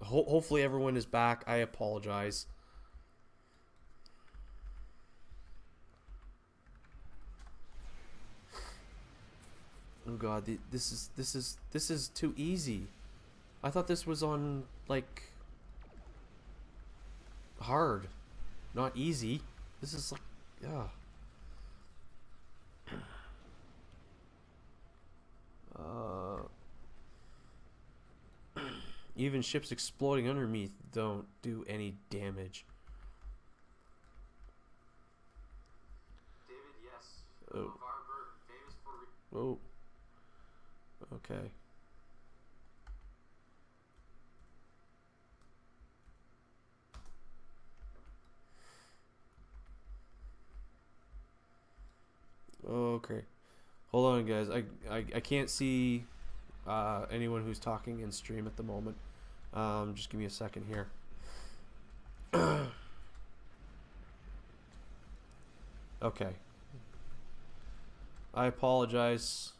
Hopefully everyone is back. I apologize. Oh god, this is too easy. I thought this was on like hard, not easy. This is like, yeah. Even ships exploding under me don't do any damage. David, yes. Oh. Famous for... Oh. Okay. Okay. Hold on, guys. I can't see anyone who's talking in stream at the moment. Just give me a second here. Okay. I apologize.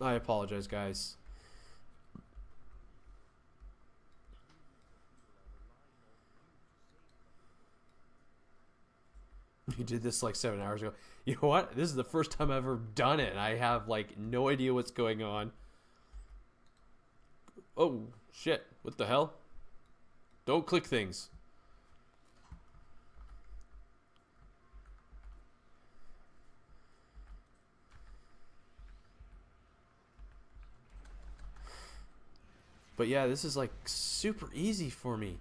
I apologize, guys. You did this like 7 hours ago. You know what? This is the first time I've ever done it, and I have like no idea what's going on. Oh, shit. What the hell? Don't click things. But yeah, this is like super easy for me.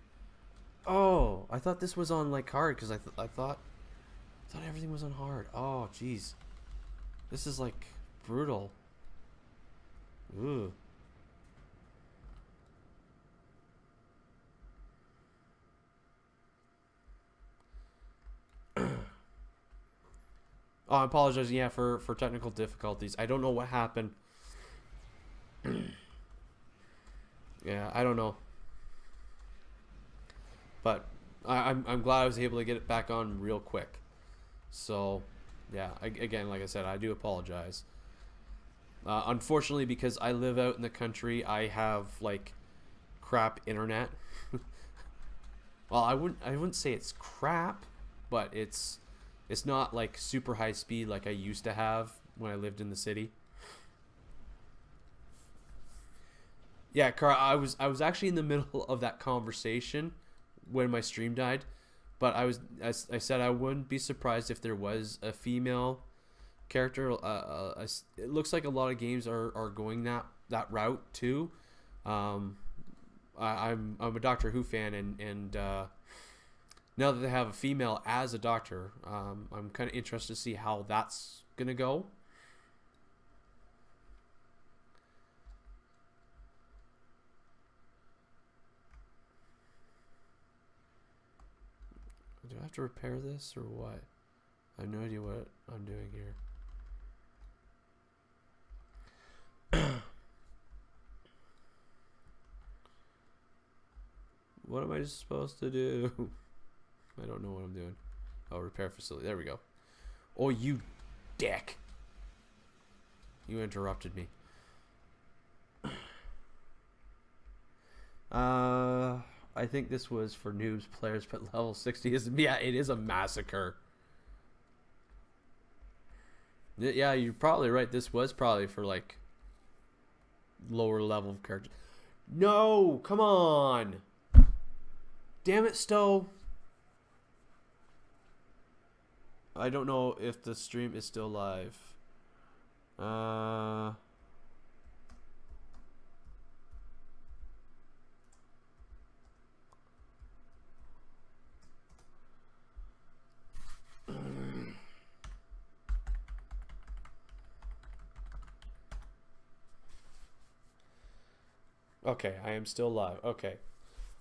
Oh, I thought this was on like hard because I thought everything was on hard. Oh, jeez. This is like brutal. Ooh. Oh, I apologize, yeah, for technical difficulties. I don't know what happened. Yeah, I don't know. But I'm glad I was able to get it back on real quick. So, yeah, again, like I said, I do apologize. Unfortunately, because I live out in the country, I have like crap internet. Well, I wouldn't say it's crap, but it's not like super high speed like I used to have when I lived in the city. Yeah, Carl, I was actually in the middle of that conversation when my stream died, but as I said, I wouldn't be surprised if there was a female character. It looks like a lot of games are going that route too. I'm a Doctor Who fan, and now that they have a female as a doctor, I'm kind of interested to see how that's gonna go. Do I have to repair this or what? I have no idea what I'm doing here. What am I supposed to do? I don't know what I'm doing. Oh, repair facility. There we go. Oh, you dick. You interrupted me. I think this was for noobs players, but level 60 is, yeah, it is a massacre. Yeah, you're probably right. This was probably for like lower level characters. No, come on. Damn it, Stowe. I don't know if the stream is still live. Okay, I am still live. Okay.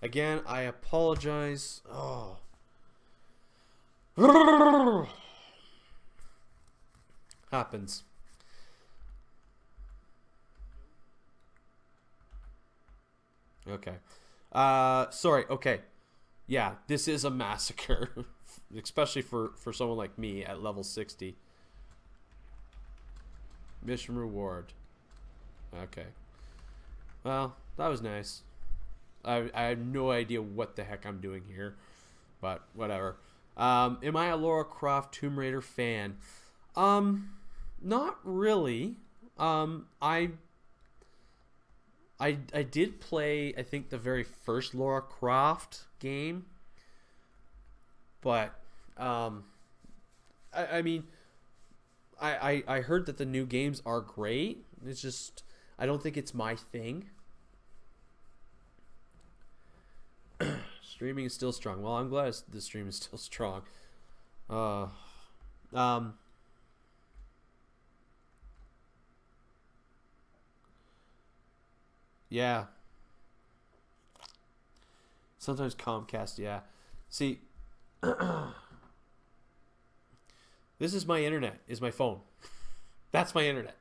Again, I apologize. Oh. Happens. Okay. Sorry. Okay. Yeah, this is a massacre. Especially for someone like me at level 60. Mission reward. Okay. Well, that was nice. I have no idea what the heck I'm doing here, but whatever. Am I a Lara Croft Tomb Raider fan? Not really. I I did play, I think, the very first Lara Croft game, but I mean, I heard that the new games are great. It's just I don't think it's my thing. Streaming is still strong. Well, I'm glad the stream is still strong. Uh, um, yeah. Sometimes Comcast, yeah. See, this is my internet. Is my phone. That's my internet.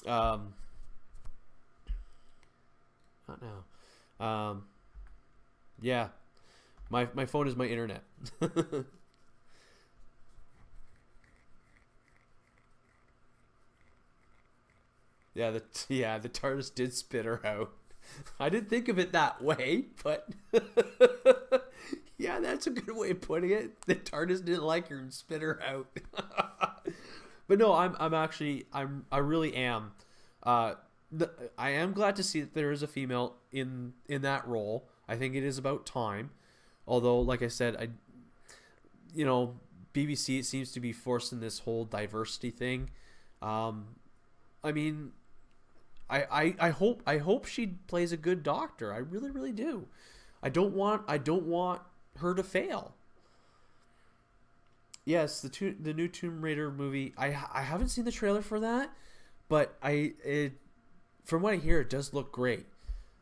um, not now. Yeah. My phone is my internet. The TARDIS did spit her out. I didn't think of it that way, but yeah, that's a good way of putting it. The TARDIS didn't like her and spit her out. But no, I really am. Uh, I am glad to see that there is a female in that role. I think it is about time. Although, like I said, you know, BBC, it seems to be forcing this whole diversity thing. Um, I mean, I hope she plays a good doctor. I really really do. I don't want her to fail. Yes, the new Tomb Raider movie. I haven't seen the trailer for that, but from what I hear, it does look great.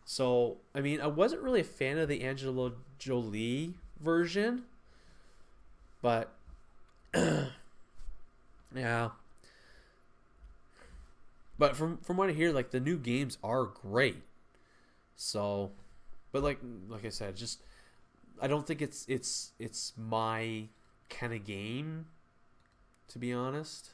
So I mean, I wasn't really a fan of the Angela Jolie version, but yeah. But from what I hear, like the new games are great. So, but like I said, just I don't think it's my kind of game, to be honest.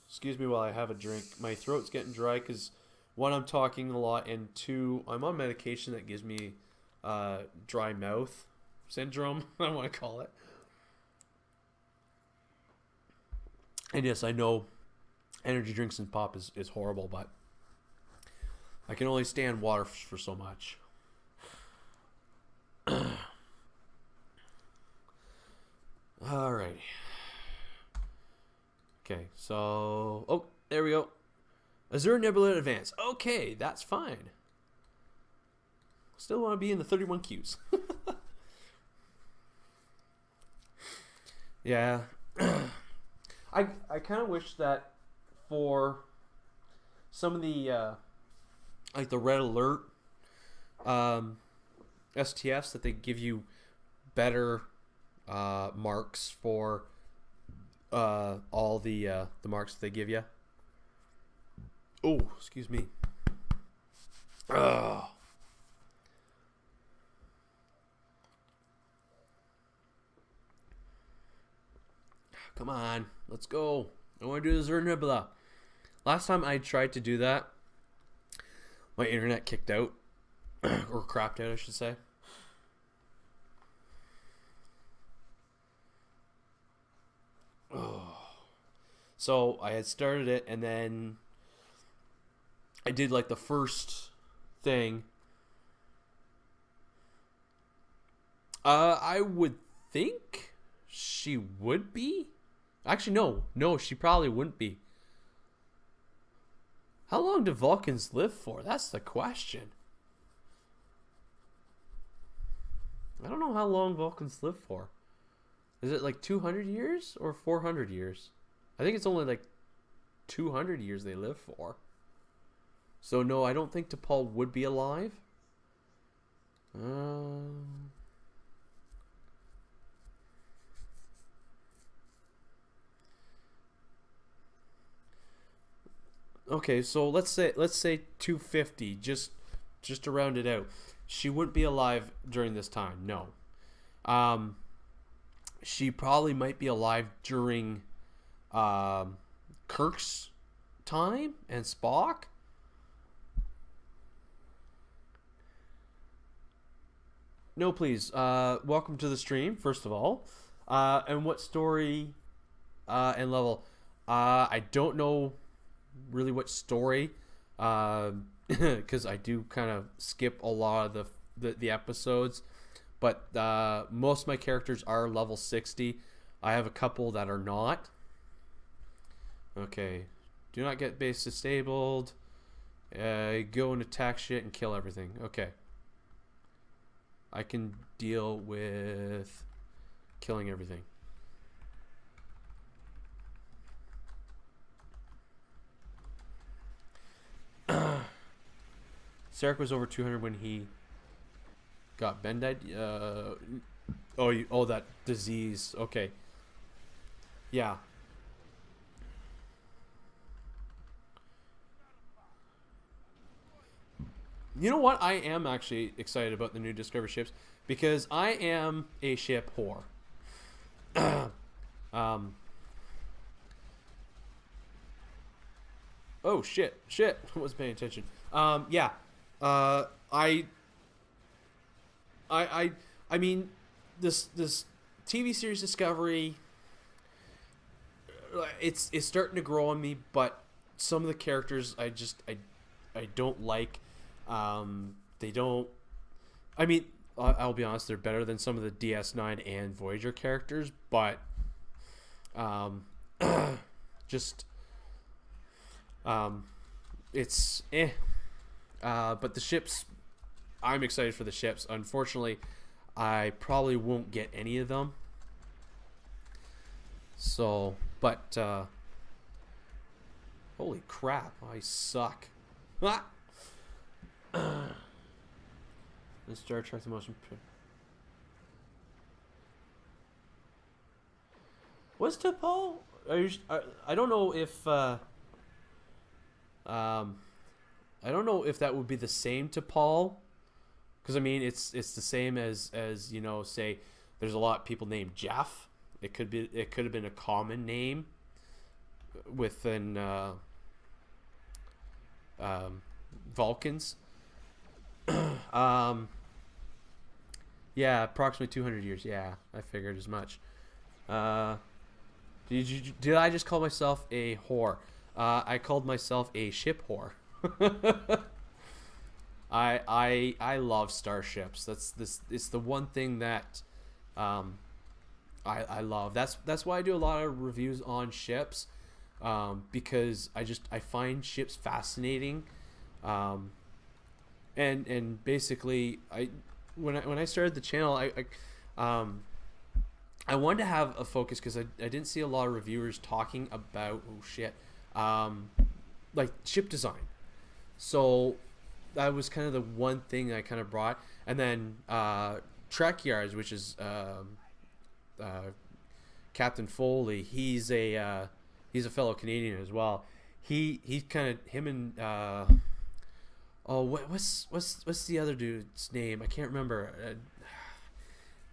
Excuse me while I have a drink. My throat's getting dry because one, I'm talking a lot, and two, I'm on medication that gives me dry mouth syndrome. I want to call it. And yes, I know energy drinks and pop is horrible, but I can only stand water for so much. Alrighty. Okay, so there we go. Azure Nebula Advance. Okay, that's fine. Still want to be in the 31 Qs. Yeah. I kind of wish that for some of the like the red alert STFs that they give you better marks for all the marks that they give you. Oh, excuse me. Oh. Come on, let's go. I want to do the Azure Nebula. Last time I tried to do that, my internet kicked out. Or crapped out, I should say. Oh. So I had started it, and then I did like the first thing. I would think she would be. Actually, no, she probably wouldn't be. How long do Vulcans live for? That's the question. I don't know how long Vulcans live for. Is it like 200 years or 400 years? I think it's only like 200 years they live for. So no, I don't think T'Pol would be alive. Okay, so let's say 250, just to round it out. She wouldn't be alive during this time. No. Um, she probably might be alive during Kirk's time and Spock. No, please. Welcome to the stream, first of all. And what story and level? I don't know really what story, because I do kind of skip a lot of the episodes. But most of my characters are level 60. I have a couple that are not. Okay. Do not get base disabled. Go and attack shit and kill everything. Okay. I can deal with killing everything. Sarek was over 200 when he got bended. Oh, that disease. Okay. Yeah. You know what? I am actually excited about the new Discovery ships because I am a ship whore. Oh shit! I wasn't paying attention. Yeah. I mean, this TV series Discovery, it's starting to grow on me, but some of the characters I don't like. They don't. I mean, I'll be honest, they're better than some of the DS9 and Voyager characters, but just it's but the ships, I'm excited for the ships. Unfortunately, I probably won't get any of them. So, but holy crap, I suck. Ah! The Star Trek the motion picture. What's T'Pol? I don't know if I don't know if that would be the same T'Pol, because I mean it's the same as you know, say there's a lot of people named Jeff. It could have been a common name within Vulcans. Yeah, approximately 200 years. Yeah, I figured as much. Did I just call myself a whore? I called myself a ship whore. I love starships. It's the one thing that I love. That's why I do a lot of reviews on ships, because I find ships fascinating. And basically when I started the channel, I wanted to have a focus because I didn't see a lot of reviewers talking about like ship design. So that was kind of the one thing I kind of brought. And then Trek Yards, which is Captain Foley, he's a fellow Canadian as well. He kind of, him and what's the other dude's name? I can't remember.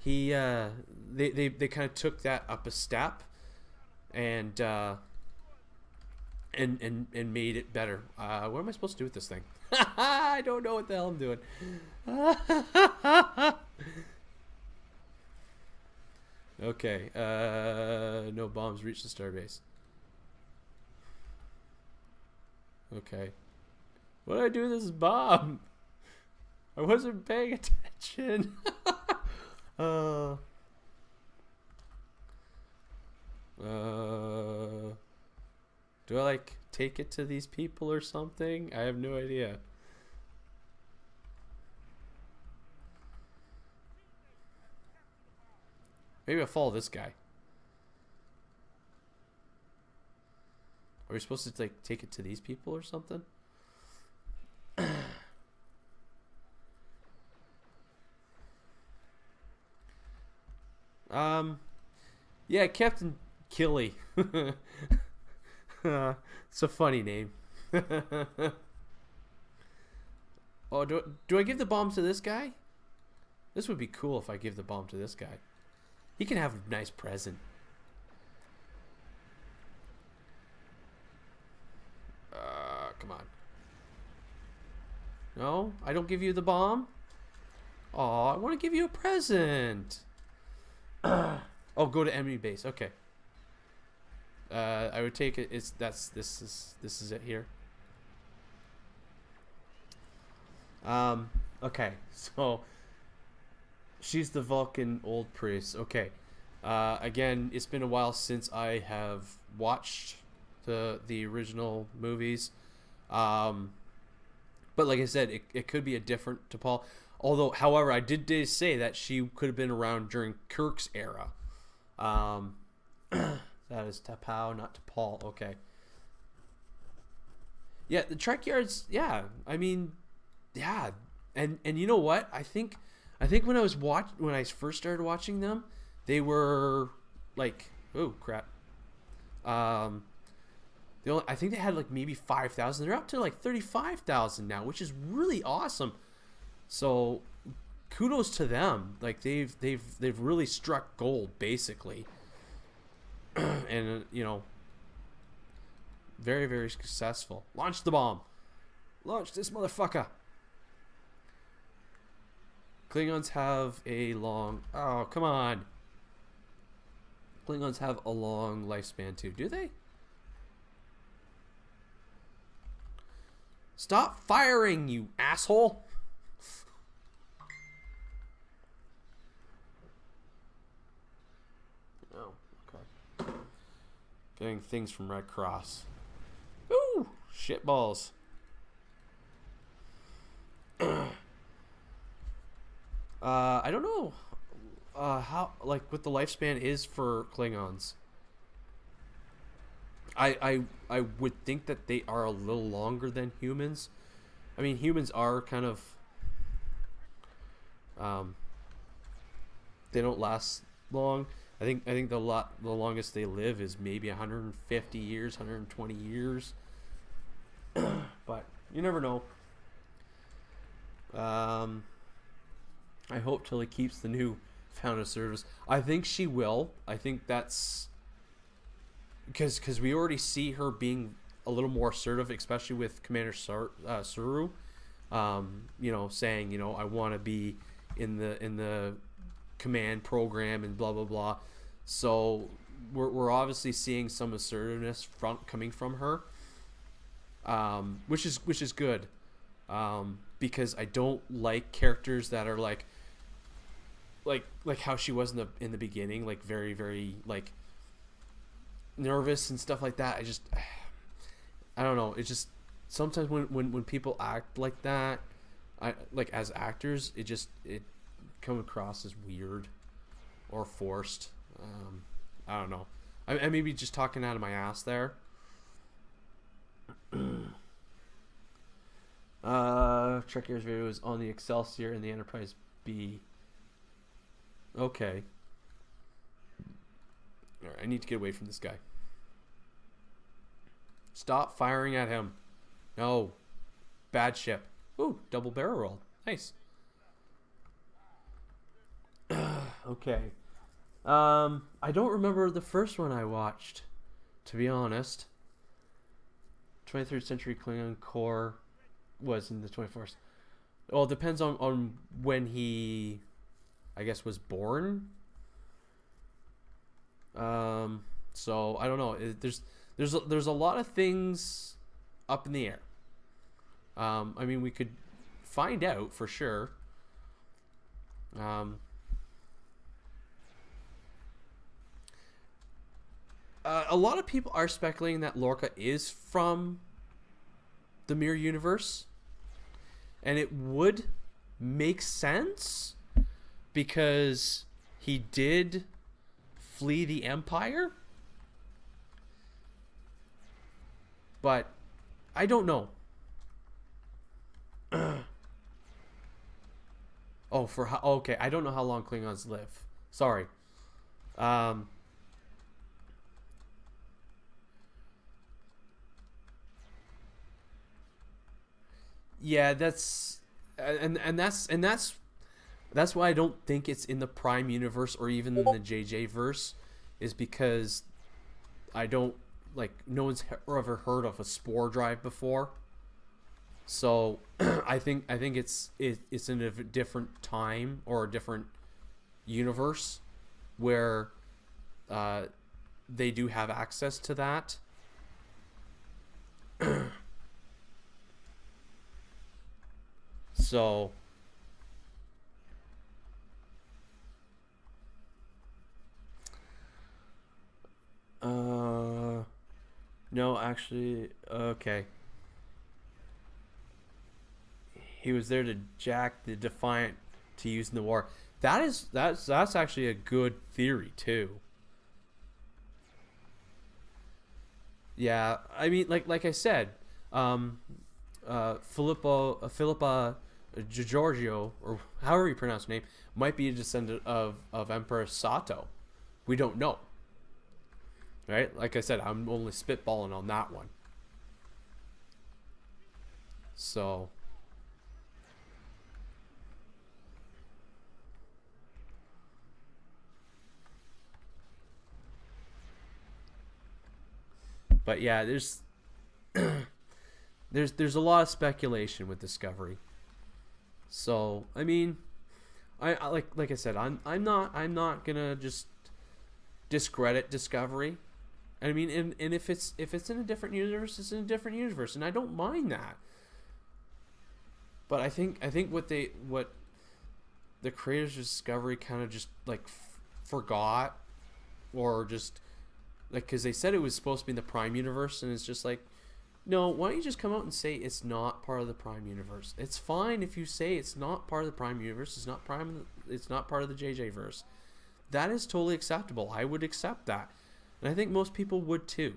They kind of took that up a step and made it better. What am I supposed to do with this thing? I don't know what the hell I'm doing. Okay. No bombs reach the starbase. Okay. What did I do with this bomb? I wasn't paying attention. Do I like take it to these people or something? I have no idea. Maybe I'll follow this guy. Are we supposed to like take it to these people or something? Yeah, Captain Killy. It's a funny name. Oh, do I give the bomb to this guy? This would be cool if I give the bomb to this guy. He can have a nice present. Come on. No, I don't give you the bomb. Oh, I want to give you a present. Oh, go to enemy base. Okay. I would take it. This is it here. Okay. So she's the Vulcan old priest. Okay. Again, it's been a while since I have watched the original movies. But like I said, it could be a different T'Pol. Although, however, I did say that she could have been around during Kirk's era. That is T'Pau, not T'Pol. Okay. Yeah, the Trek yards. Yeah, I mean, yeah, and you know what? I think when I first started watching them, they were like, oh crap. I think they had like maybe 5,000. They're up to like 35,000 now, which is really awesome. So kudos to them. Like they've really struck gold basically. And you know, very, very successful. Launch the bomb. Launch this motherfucker. Klingons have a long... Oh, come on. Klingons have a long lifespan too, do they? Stop firing, you asshole. Oh, okay. Getting things from Red Cross. Ooh, shitballs. I don't know how, like, what the lifespan is for Klingons. I would think that they are a little longer than humans. I mean, humans are kind of they don't last long. I think the longest they live is maybe 150 years, 120 years. But you never know. I hope Tilly keeps the new Found a Service. I think she will. I think that's because we already see her being a little more assertive, especially with Commander Suru. You know, saying, you know, I want to be in the command program and blah blah blah. So we're obviously seeing some assertiveness coming from her, which is good, because I don't like characters that are like how she was in the beginning, like very, very like nervous and stuff like that. I don't know. It's just sometimes when people act like that, like as actors, it comes across as weird or forced. I don't know. I may be just talking out of my ass there. Trekker's video is on the Excelsior and the Enterprise B. Okay. Alright, I need to get away from this guy. Stop firing at him. No. Bad ship. Ooh, double barrel roll. Nice. Okay. I don't remember the first one I watched, to be honest. 23rd Century Klingon Corps was in the 24th. Well, it depends on when he, I guess, was born. So I don't know. There's a lot of things up in the air. I mean, we could find out for sure. A lot of people are speculating that Lorca is from the Mirror Universe, and it would make sense because he did flee the Empire, but I don't know. Oh, okay, I don't know how long Klingons live. Sorry. Yeah, that's That's why I don't think it's in the Prime universe or even in the JJ verse, is because I don't like no one's ever heard of a Spore drive before. So I think it's in a different time or a different universe where uh, they do have access to that. So no, actually, okay. He was there to jack the Defiant to use in the war. That's actually a good theory too. Yeah, I mean, like I said, um, Philippa Giorgio, or however you pronounce her name, might be a descendant of Emperor Sato. We don't know, right? Like I said, I'm only spitballing on that one. So, but yeah, there's a lot of speculation with Discovery. So, I mean, like I said, I'm not gonna just discredit Discovery. I mean, and if it's in a different universe, it's in a different universe, and I don't mind that. But I think what the creators of Discovery kind of just like forgot, or just like, because they said it was supposed to be in the Prime universe, and it's just like, no, why don't you just come out and say it's not part of the Prime universe? It's fine if you say it's not part of the Prime universe. It's not prime. It's not part of the JJ verse. That is totally acceptable. I would accept that, and I think most people would too.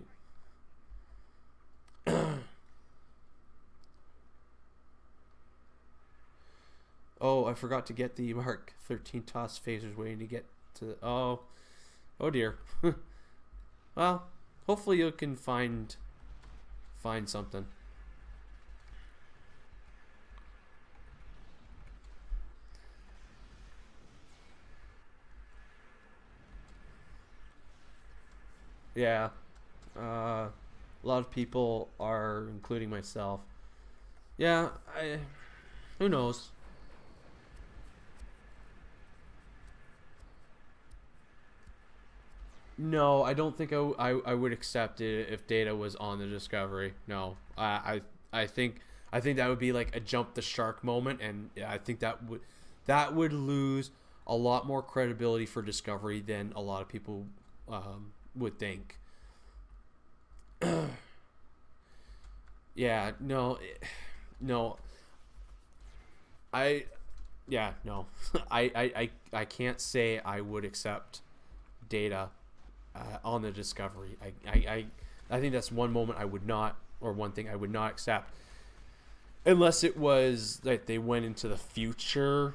Oh, I forgot to get the Mark 13 toss phasers waiting to get to. Oh dear. Well, hopefully you can find something. Yeah. A lot of people are, including myself. Yeah. Who knows? No, I don't think I would accept it if Data was on the Discovery. No, I think that would be like a jump the shark moment, and I think that would lose a lot more credibility for Discovery than a lot of people would think. Yeah, no, no, I yeah, no, I can't say I would accept Data on the Discovery. I think that's one moment I would not, or one thing I would not accept, unless it was like they went into the future.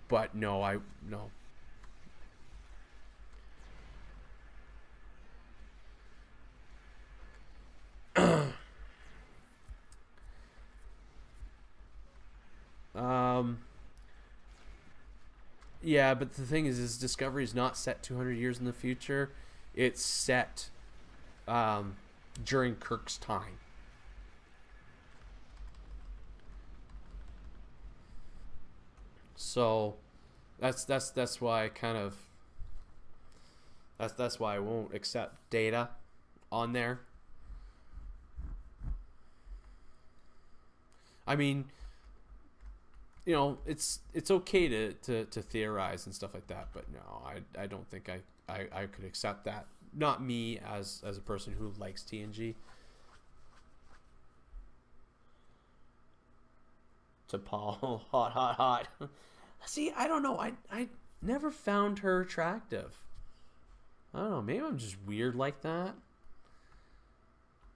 But no, I no. um, yeah, but the thing is Discovery is not set 200 years in the future. It's set um, during Kirk's time. So that's why I kind of that's why I won't accept Data on there. I mean, it's okay to theorize and stuff like that, but no, I don't think I could accept that. Not me as a person who likes TNG. To Paul, hot, hot, hot. See, I don't know. I never found her attractive. I don't know. Maybe I'm just weird like that.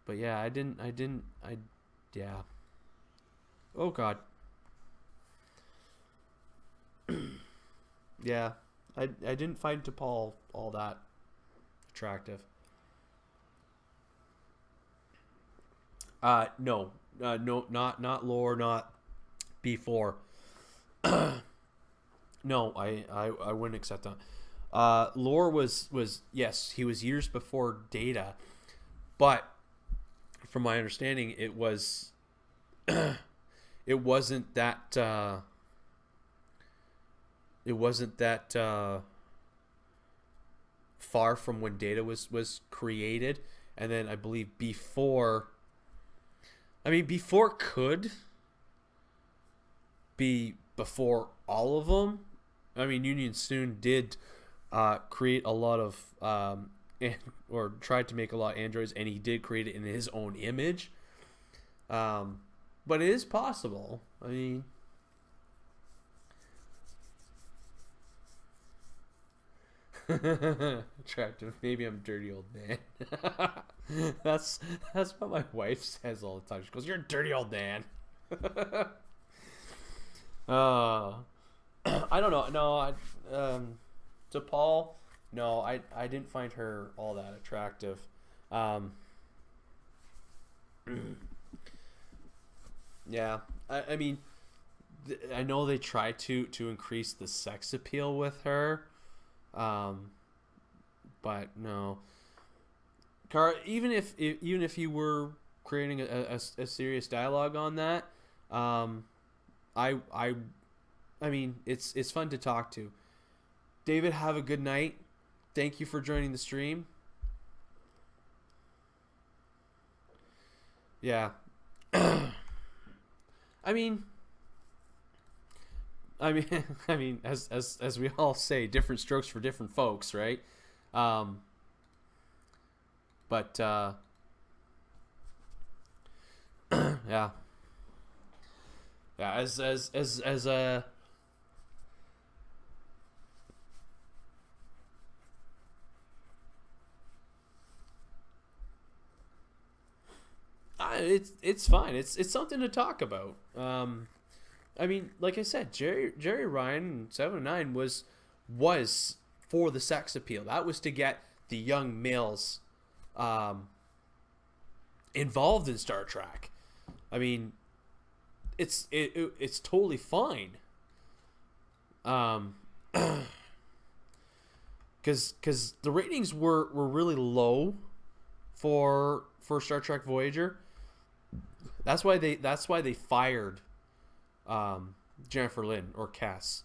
But yeah, I yeah. Oh God. Yeah, I didn't find T'Pol all that attractive. No, no, not lore, not before. No, I wouldn't accept that. Lore was yes, he was years before Data, but from my understanding, it wasn't that it wasn't that far from when Data was created, and then I believe before. I mean, before could be before all of them. I mean, Union Soon did create a lot of or tried to make a lot of androids, and he did create it in his own image. But it is possible. I mean, attractive. Maybe I'm a dirty old man. that's that's what my wife says all the time. She goes, "You're a dirty old man." uh, I don't know. No, to Paul, no, I didn't find her all that attractive. Um, yeah, I mean, I know they try to increase the sex appeal with her, um, but no, Car. Even if you were creating a serious dialogue on that, um, I I I mean, it's fun to talk to. David, have a good night. Thank you for joining the stream. Yeah. I mean, I mean, I mean, as we all say, different strokes for different folks, right? Um, but yeah, yeah. As it's fine. It's something to talk about. I mean, like I said, Jerry Ryan 709 was for the sex appeal. That was to get the young males involved in Star Trek. I mean, it's totally fine. Um, because the ratings were really low for Star Trek Voyager. That's why they fired Jennifer Lynn or Cass,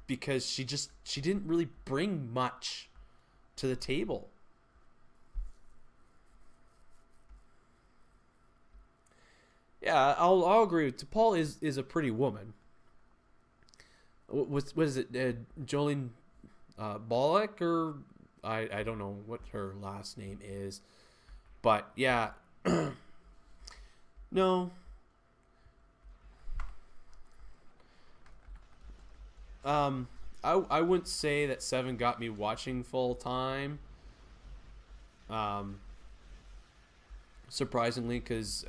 because she didn't really bring much to the table. Yeah, I'll agree with you. Paul is a pretty woman. What is it, Jolene Bollock, or I don't know what her last name is, but yeah, no. I wouldn't say that Seven got me watching full time. Surprisingly, because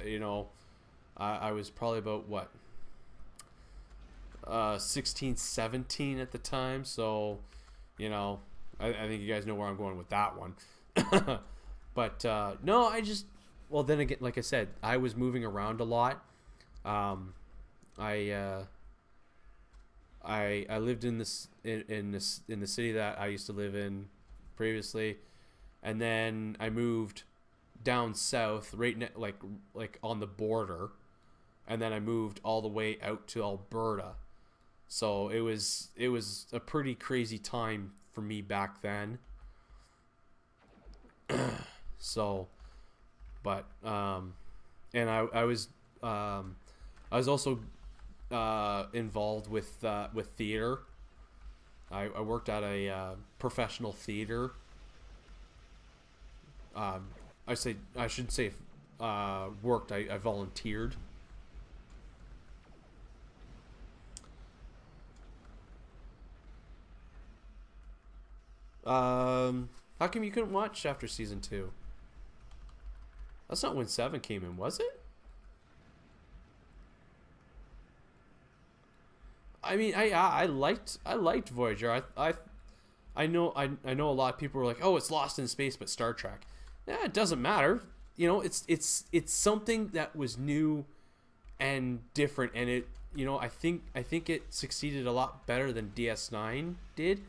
I was probably about what 16, 17 at the time, so I think you guys know where I'm going with that one. But no, well, then again, like I said, I was moving around a lot. I lived in the city that I used to live in previously, and then I moved down south, like on the border, and then I moved all the way out to Alberta. So it was a pretty crazy time for me back then. So, but and I was also involved with theater. I worked at a professional theater. I shouldn't say worked. I volunteered. How come you couldn't watch after season 2? That's not when 7 came in, was it? I mean, I liked Voyager. I know a lot of people were like, "Oh, it's Lost in Space, but Star Trek." Yeah, it doesn't matter. It's something that was new and different, and I think it succeeded a lot better than DS9 did.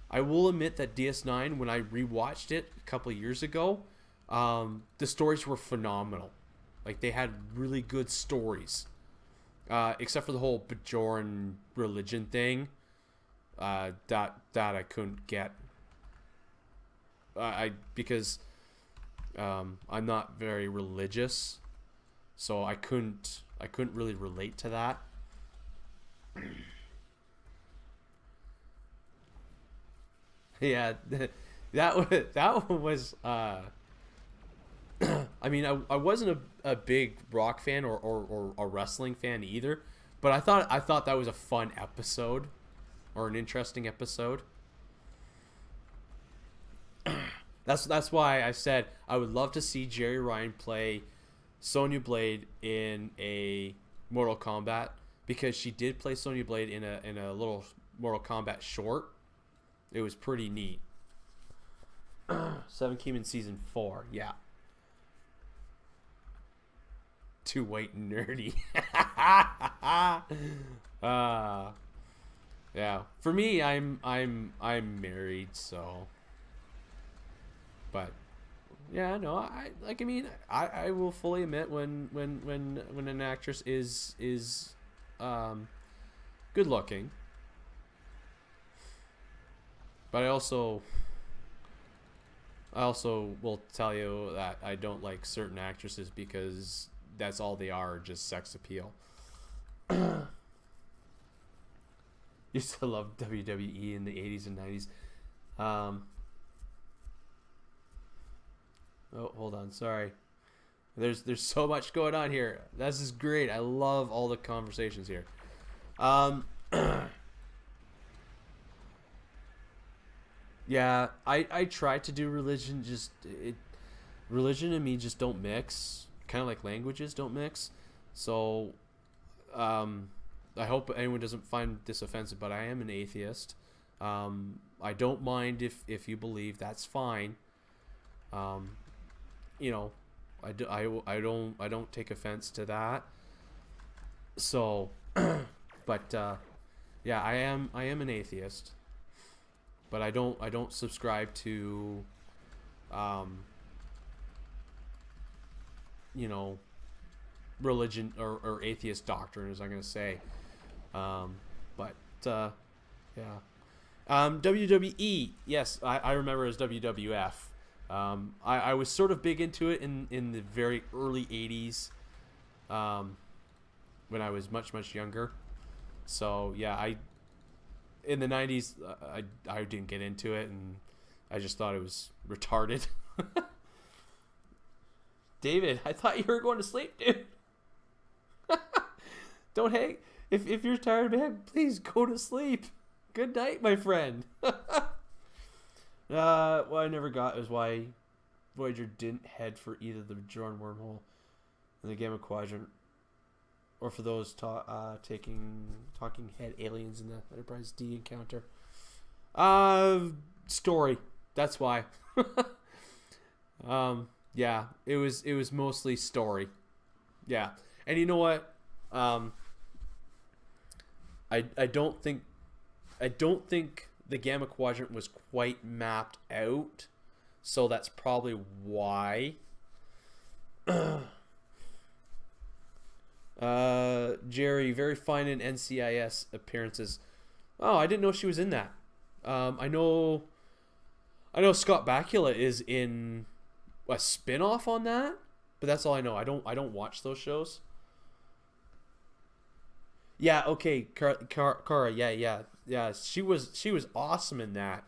I will admit that DS9, when I rewatched it a couple of years ago, the stories were phenomenal. Like, they had really good stories, except for the whole Bajoran religion thing. That I couldn't get. Because I'm not very religious, so I couldn't really relate to that. Yeah, that one was. I mean, I wasn't a big rock fan or a wrestling fan either, but I thought that was a fun episode, or an interesting episode. That's why I said I would love to see Jerry Ryan play Sonya Blade in a Mortal Kombat, because she did play Sonya Blade in a little Mortal Kombat short. It was pretty neat. Seven came in season 4. Yeah. Too white and nerdy. Yeah. For me, I'm married, so. But yeah, no, I will fully admit when an actress is good looking. But I also will tell you that I don't like certain actresses because that's all they are, just sex appeal. Used to love WWE in the 80s and 90s. Oh, hold on, sorry. There's so much going on here. This is great. I love all the conversations here. Yeah, I try to do religion. Religion and me just don't mix. Kind of like languages don't mix. So, I hope anyone doesn't find this offensive, but I am an atheist. I don't mind if you believe. That's fine. You know, I don't take offense to that. So, but yeah, I am an atheist. But I don't subscribe to you know, religion or atheist doctrine, as I'm gonna say. But yeah. WWE, yes, I remember as WWF. I was sort of big into it in the very early 80s, when I was much younger. So yeah, in the 90s, I didn't get into it, and I just thought it was retarded. David, I thought you were going to sleep, dude. Don't hang. If you're tired, man, please go to sleep. Good night, my friend. What I never got is why Voyager didn't head for either the Bajoran wormhole in the Gamma Quadrant, or for those talking head aliens in the Enterprise D encounter. Story. That's why. Yeah, it was mostly story. Yeah, and you know what? I don't think the Gamma Quadrant was quite mapped out, so that's probably why. Jerry, very fine in NCIS appearances. Oh, I didn't know she was in that. I know Scott Bakula is in a spin-off on that, but that's all I know. I don't watch those shows. Yeah, okay, Kara, yeah. She was awesome in that.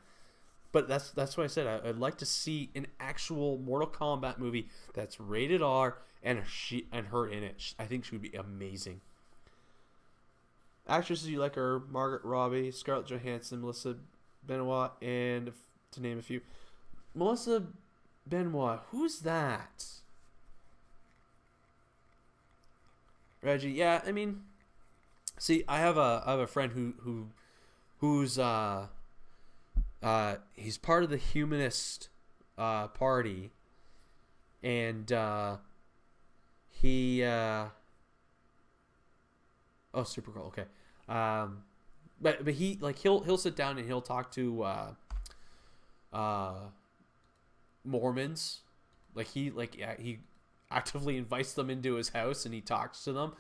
But that's what I said. I'd like to see an actual Mortal Kombat movie that's rated R and her in it. I think she would be amazing. Actresses you like are Margaret Robbie, Scarlett Johansson, Melissa Benoit, and to name a few. Melissa Benoit, who's that? Reggie, yeah, I mean, see, I have a friend who's he's part of the humanist party, and he Oh, super cool. Okay. Um, but he like he'll sit down and he'll talk to uh Mormons. Like he actively invites them into his house and he talks to them.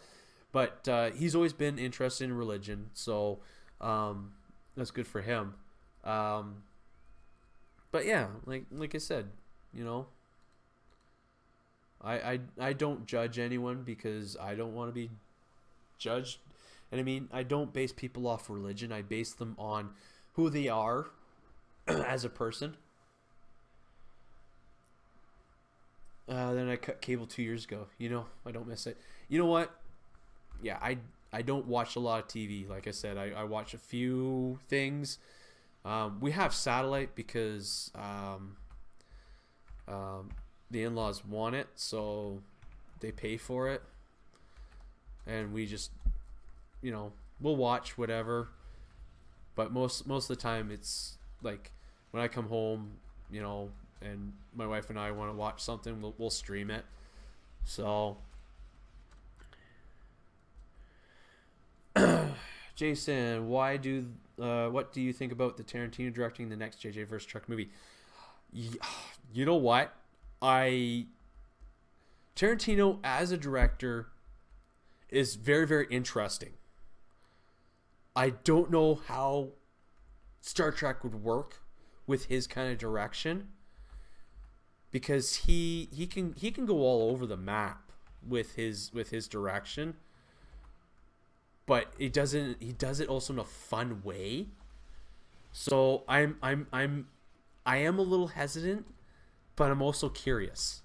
But he's always been interested in religion, so that's good for him. Um, but yeah, like I said, you know, I don't judge anyone because I don't want to be judged. And I mean, I don't base people off religion. I base them on who they are as a person. Then I cut cable 2 years ago. You know, I don't miss it. You know what? Yeah, I don't watch a lot of TV. Like I said, I watch a few things. We have satellite because um, the in-laws want it, so they pay for it, and we just, you know, we'll watch whatever. But most of the time, it's like when I come home, you know, and my wife and I want to watch something, we'll stream it. So, Jason, what do you think about the Tarantino directing the next JJ vs. Truck movie? You know what? I Tarantino as a director is very very interesting. I don't know how Star Trek would work with his kind of direction because he can go all over the map with his direction, but he does it also in a fun way. So I am a little hesitant, but I'm also curious.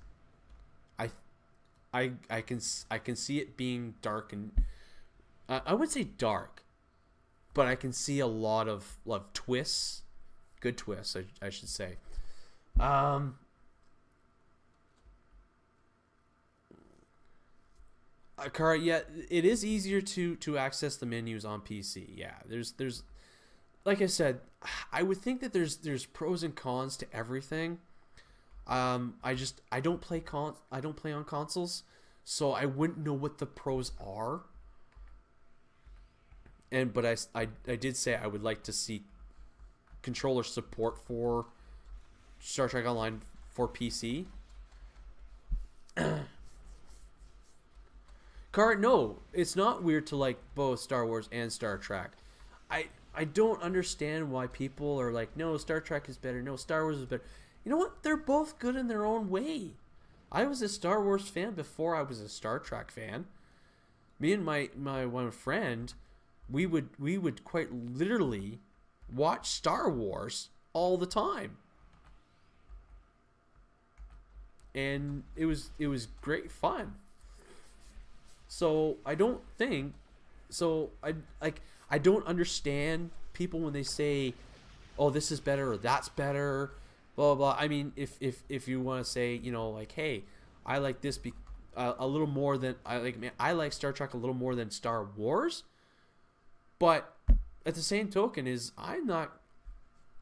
I I can see it being dark and I would say dark, but I can see a lot of twists, good twists, I should say. Um, Kara, yeah, it is easier to access the menus on PC. Yeah, there's like I said, I would think that there's pros and cons to everything. I don't play I don't play on consoles, so I wouldn't know what the pros are. And but I did say I would like to see controller support for Star Trek Online for PC. Car, no, it's not weird to like both Star Wars and Star Trek. I don't understand why people are like, no, Star Trek is better, no, Star Wars is better. You know what? They're both good in their own way. I was a Star Wars fan before I was a Star Trek fan. Me and my one friend, we would quite literally watch Star Wars all the time. And it was great fun. So I don't think so I don't understand people when they say, "Oh, this is better or that's better." Blah blah blah. I mean, if you want to say, you know, like, "Hey, I like this a little more than I like man, I like Star Trek a little more than Star Wars." But at the same token is I'm not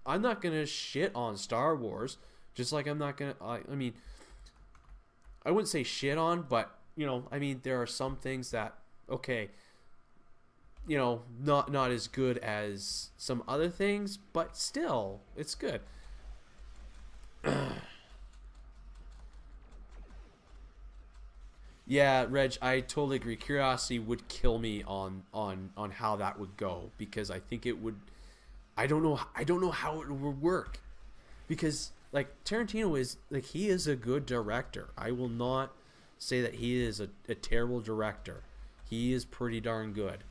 going to shit on Star Wars, just like I'm not going to I mean, I wouldn't say shit on, but you know, I mean, there are some things that okay, you know, not as good as some other things, but still, it's good. Yeah, Reg, I totally agree. Curiosity would kill me on how that would go because I think it would. I don't know how it would work because like Tarantino is like he is a good director. I will not say that he is a terrible director. He is pretty darn good.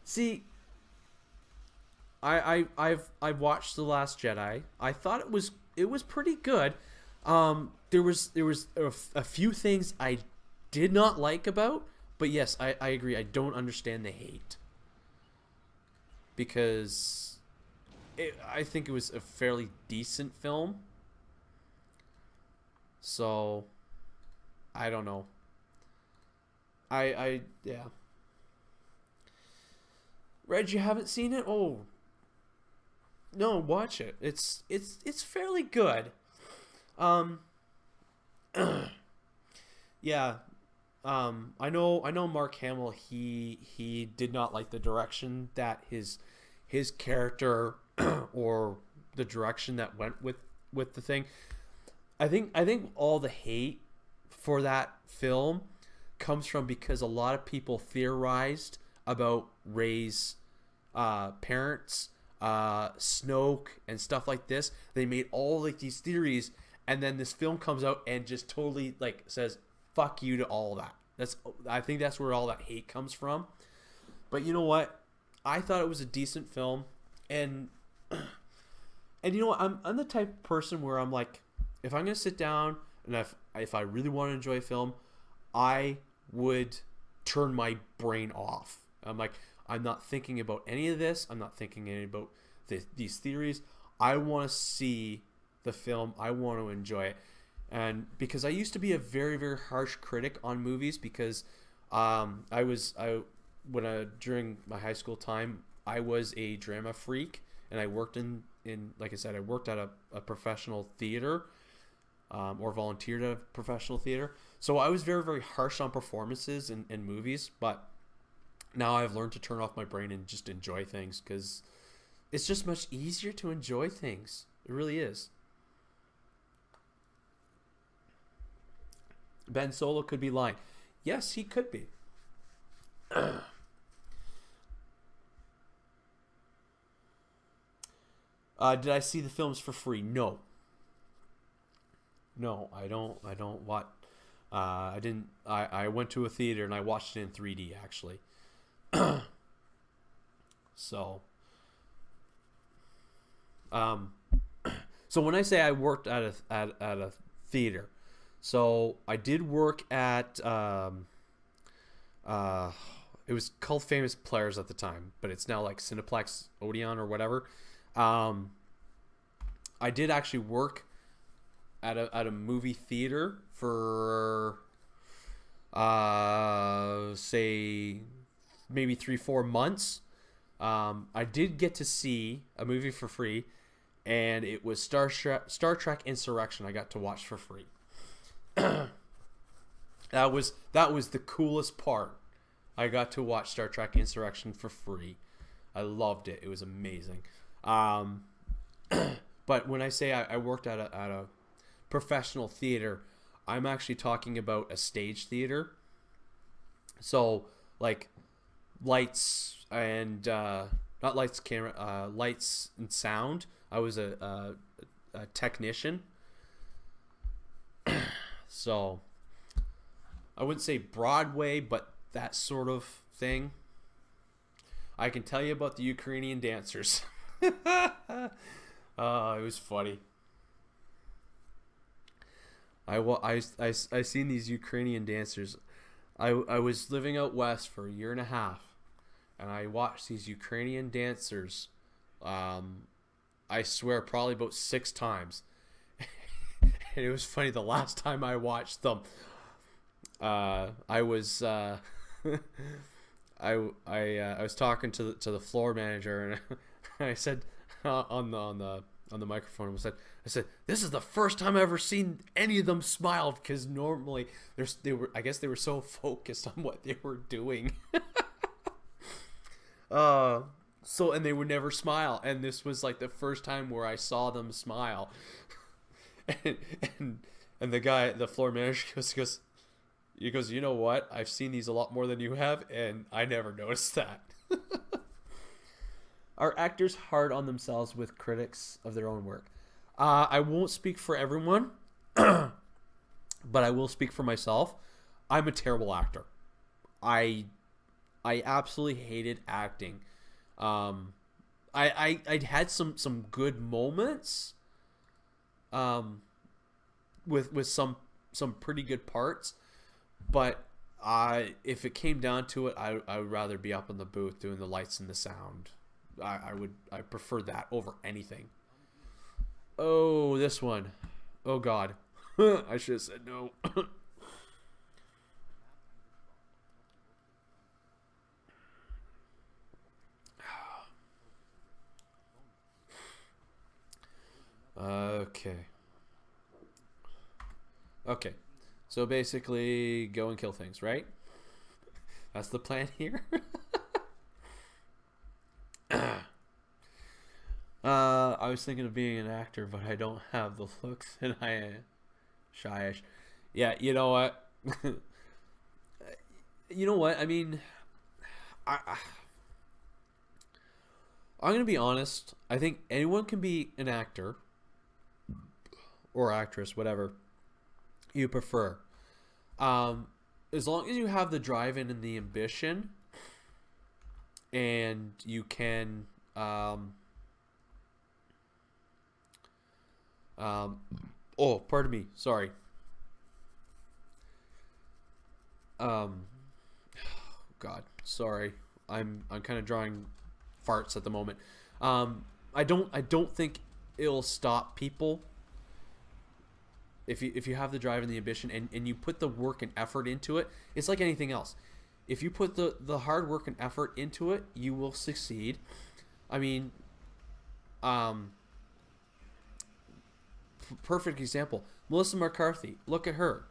See, I've watched The Last Jedi. I thought it was pretty good. There was a few things I did not like about, but yes, I agree. I don't understand the hate because I think it was a fairly decent film. So I don't know. I yeah. Reg, you haven't seen it? Oh no, watch it. It's fairly good. Um, Yeah, I know Mark Hamill. He did not like the direction that his character or the direction that went with the thing. I think all the hate for that film comes from because a lot of people theorized about Ray's parents, Snoke, and stuff like this. They made all like these theories, and then this film comes out and just totally like says "fuck you" to all that. I think that's where all that hate comes from. But you know what? I thought it was a decent film, and you know what? I'm the type of person where I'm like, if I'm gonna sit down and if I really want to enjoy a film, I would turn my brain off. I'm like, I'm not thinking about any of this. I'm not thinking any about these theories. I want to see the film. I want to enjoy it. And because I used to be a very, very harsh critic on movies because during my high school time, I was a drama freak and I worked in like I said, I worked at a professional theater, or volunteered at a professional theater. So I was very, very harsh on performances in movies, but now I've learned to turn off my brain and just enjoy things because it's just much easier to enjoy things. It really is. Ben Solo could be lying. Yes, he could be. Did I see the films for free? No. No, I don't. I don't. What? I didn't. I went to a theater and I watched it in 3D actually. So, um, so when I say I worked at a theater, so I did work at uh, it was called Famous Players at the time, but it's now like Cineplex Odeon or whatever. Um, I did actually work at a movie theater for say maybe 3 4 months. I did get to see a movie for free, and it was Star Trek Insurrection. I got to watch for free. That was the coolest part. I got to watch Star Trek Insurrection for free. I loved it. It was amazing. Um, but when I say I worked at a professional theater, I'm actually talking about a stage theater. So like lights and not lights, camera, lights and sound. I was a technician, so I wouldn't say Broadway, but that sort of thing. I can tell you about the Ukrainian dancers. It was funny. I seen these Ukrainian dancers. I was living out west for a year and a half, and I watched these Ukrainian dancers. Um, I swear, probably about 6 times. And it was funny. The last time I watched them, I was I was talking to the floor manager, and I said on the microphone, I said this is the first time I've ever seen any of them smile because normally they were, I guess they were so focused on what they were doing. uh so and they would never smile, and this was like the first time where I saw them smile. and and, and the floor manager goes, you know what? I've seen these a lot more than you have, and I never noticed that. Are actors hard on themselves with critics of their own work? I won't speak for everyone, but I will speak for myself. I'm a terrible actor. I I absolutely hated acting. I had some good moments. With some pretty good parts, but if it came down to it, I would rather be up in the booth doing the lights and the sound. I prefer that over anything. Oh, this one. Oh God, I should have said no. Okay. Okay. So basically, go and kill things, right? That's the plan here. I was thinking of being an actor, but I don't have the looks, and I am shyish. Yeah, you know what? You know what? I mean, I I'm gonna be honest. I think anyone can be an actor or actress, whatever you prefer. Um, as long as you have the drive in and the ambition, and you can, um, oh, pardon me, sorry. Um, God, sorry. I'm kind of drawing farts at the moment. I don't think it'll stop people if you have the drive and the ambition, and you put the work and effort into it. It's like anything else. If you put the hard work and effort into it, you will succeed. I mean, um, perfect example. Melissa McCarthy. Look at her.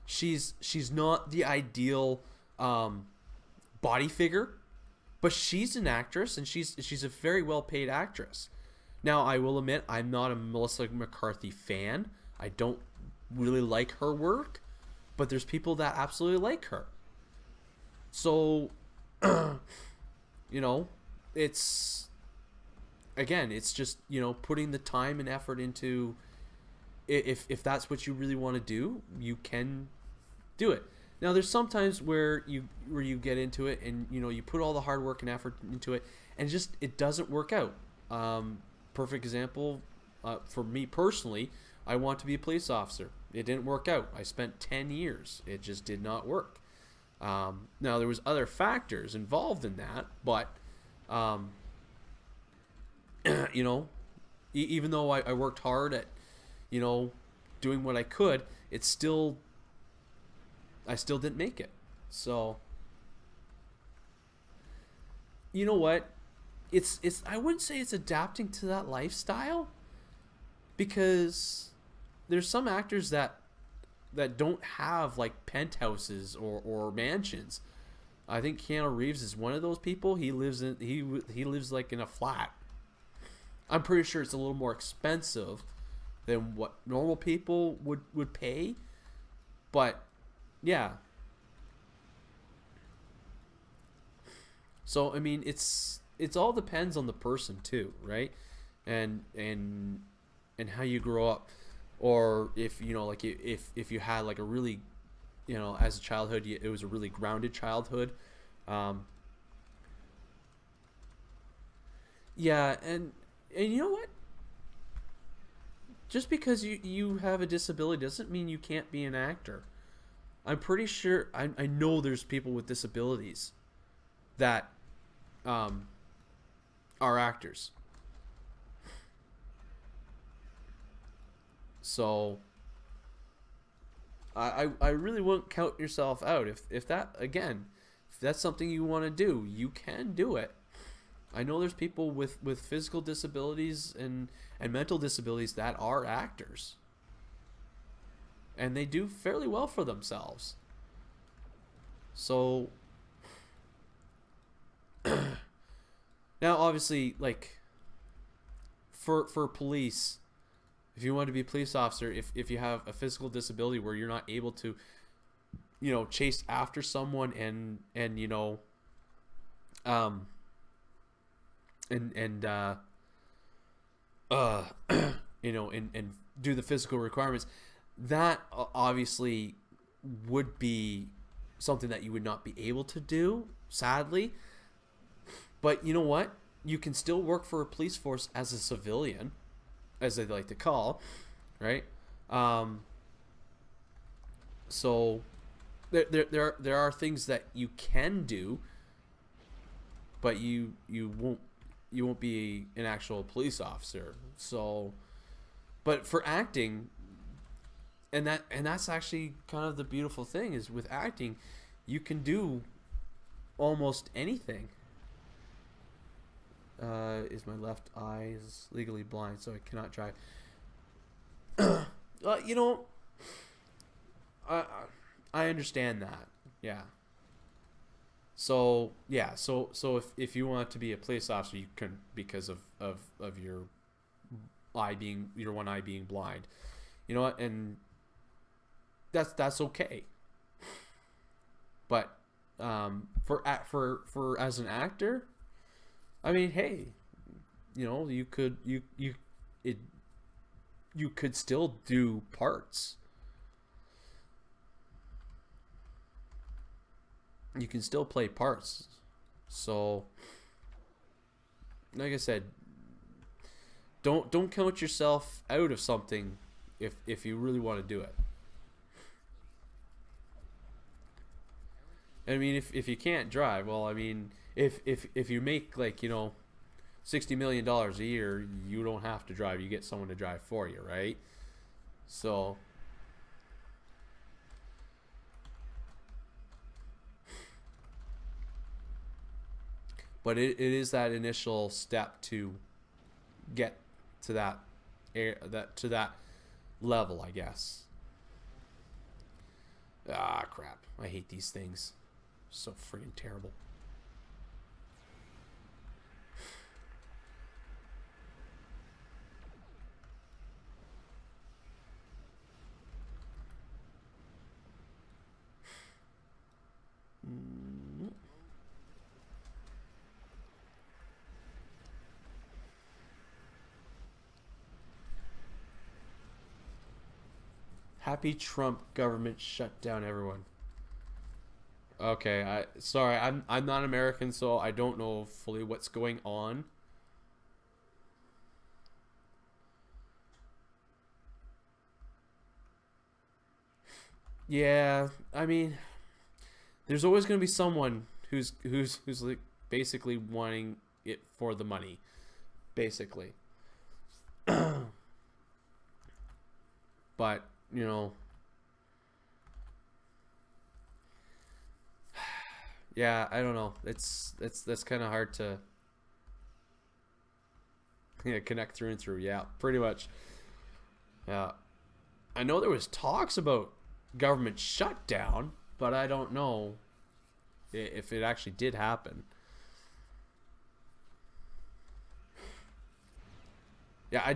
She's not the ideal um, body figure, but she's an actress, and she's a very well paid actress. Now, I will admit I'm not a Melissa McCarthy fan. I don't really like her work, but there's people that absolutely like her. So, you know, it's again, it's just, putting the time and effort into, if that's what you really want to do, you can do it. Now, there's sometimes where you get into it, and you put all the hard work and effort into it, and just it doesn't work out. Perfect example, for me personally, I want to be a police officer. It didn't work out. I spent 10 years. It just did not work. Now, there was other factors involved in that, but um, you know, even though I worked hard at you know doing what I could, I still didn't make it. So, you know what? It's I wouldn't say it's adapting to that lifestyle, because there's some actors that don't have like penthouses or mansions. I think Keanu Reeves is one of those people. He lives like in a flat. I'm pretty sure it's a little more expensive than what normal people would pay, but yeah. So I mean, it's all depends on the person too, right? And how you grow up, or if like if you had like a really, as a childhood, it was a really grounded childhood. um yeah, and you know what, just because you have a disability doesn't mean you can't be an actor. I'm pretty sure, I know there's people with disabilities that um are actors. So I really wouldn't count yourself out. If that, again, if that's something you want to do, you can do it. I know there's people with physical disabilities and mental disabilities that are actors, and they do fairly well for themselves. So now, obviously, like for police, if you want to be a police officer, if you have a physical disability where you're not able to chase after someone, and um and uh and do the physical requirements, that obviously would be something that you would not be able to do, sadly. But you know what, you can still work for a police force as a civilian, as they like to call, right? um so there are things that you can do, but you won't be an actual police officer. So, but for acting, and that's actually kind of the beautiful thing, is with acting, you can do almost anything. Is my left eye is legally blind, so I cannot drive. uh, you know, I I understand that. Yeah. So yeah, so if you want to be a police officer, you can because of your one eye being blind. You know what? And that's okay. But for as an actor, I mean, hey, it you could still do parts. You can still play parts. So, like I said, don't count yourself out of something if you really want to do it. I mean, if you can't drive, well, I mean, if you make like $60 million a year, you don't have to drive. You get someone to drive for you, right? So, but it is that initial step to get to that level, I guess. Ah, crap! I hate these things. So freaking terrible. Happy Trump government shut down everyone. Okay, I'm not American, so I don't know fully what's going on. Yeah, I mean, there's always going to be someone who's like basically wanting it for the money, basically. But you know, yeah, I don't know. It's that's kind of hard to yeah, connect through and through. Yeah, pretty much. Yeah, I know there was talks about government shutdown, but I don't know if it actually did happen. Yeah,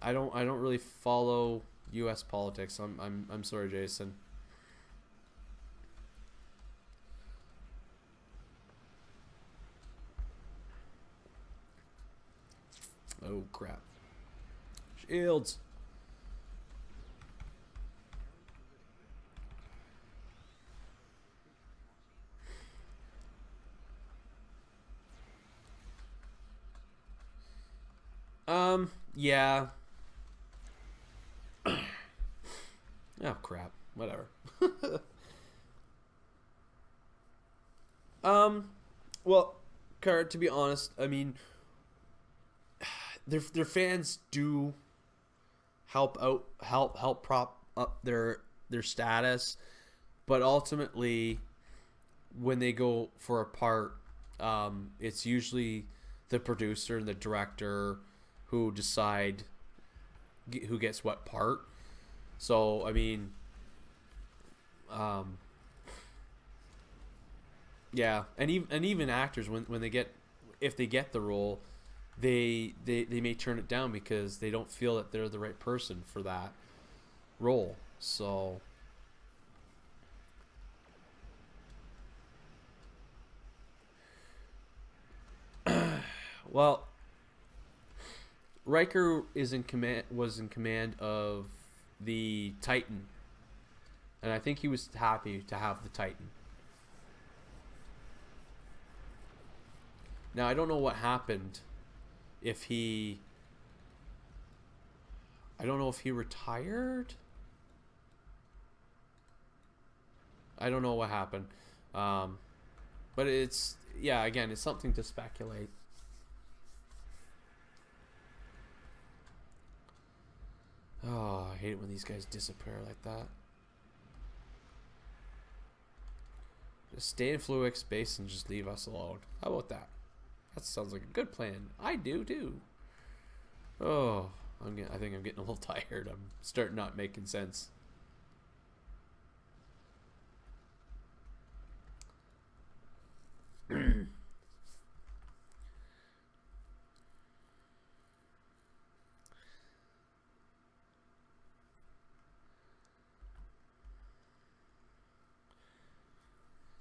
I don't really follow U.S. politics. I'm sorry, Jason. Oh crap. Shields. Yeah. Oh crap. Whatever. Um, well, Kurt, to be honest, I mean, their fans do help prop up their status, but ultimately, when they go for a part, it's usually the producer and the director who decide who gets what part. So I mean, um, yeah, and even actors when they get if they get the role, they may turn it down because they don't feel that they're the right person for that role. So well, Riker is in command was in command of the Titan, and I think he was happy to have the Titan. Now I don't know what happened if he I don't know if he retired. I don't know what happened. Um, but it's yeah, again, it's something to speculate. Oh, I hate it when these guys disappear like that. Just stay in Fluix base and just leave us alone. How about that? That sounds like a good plan. I do too. Oh, I think I'm getting a little tired. I'm starting not making sense.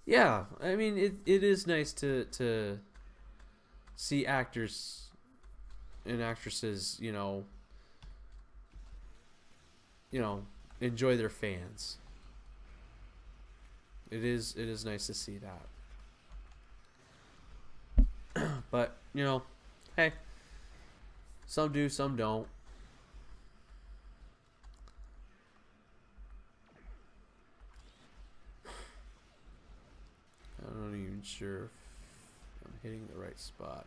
Yeah, I mean it is nice to see actors and actresses, you know, enjoy their fans. It is nice to see that. But, hey, some do, some don't. I'm not even sure if I'm hitting the right spot.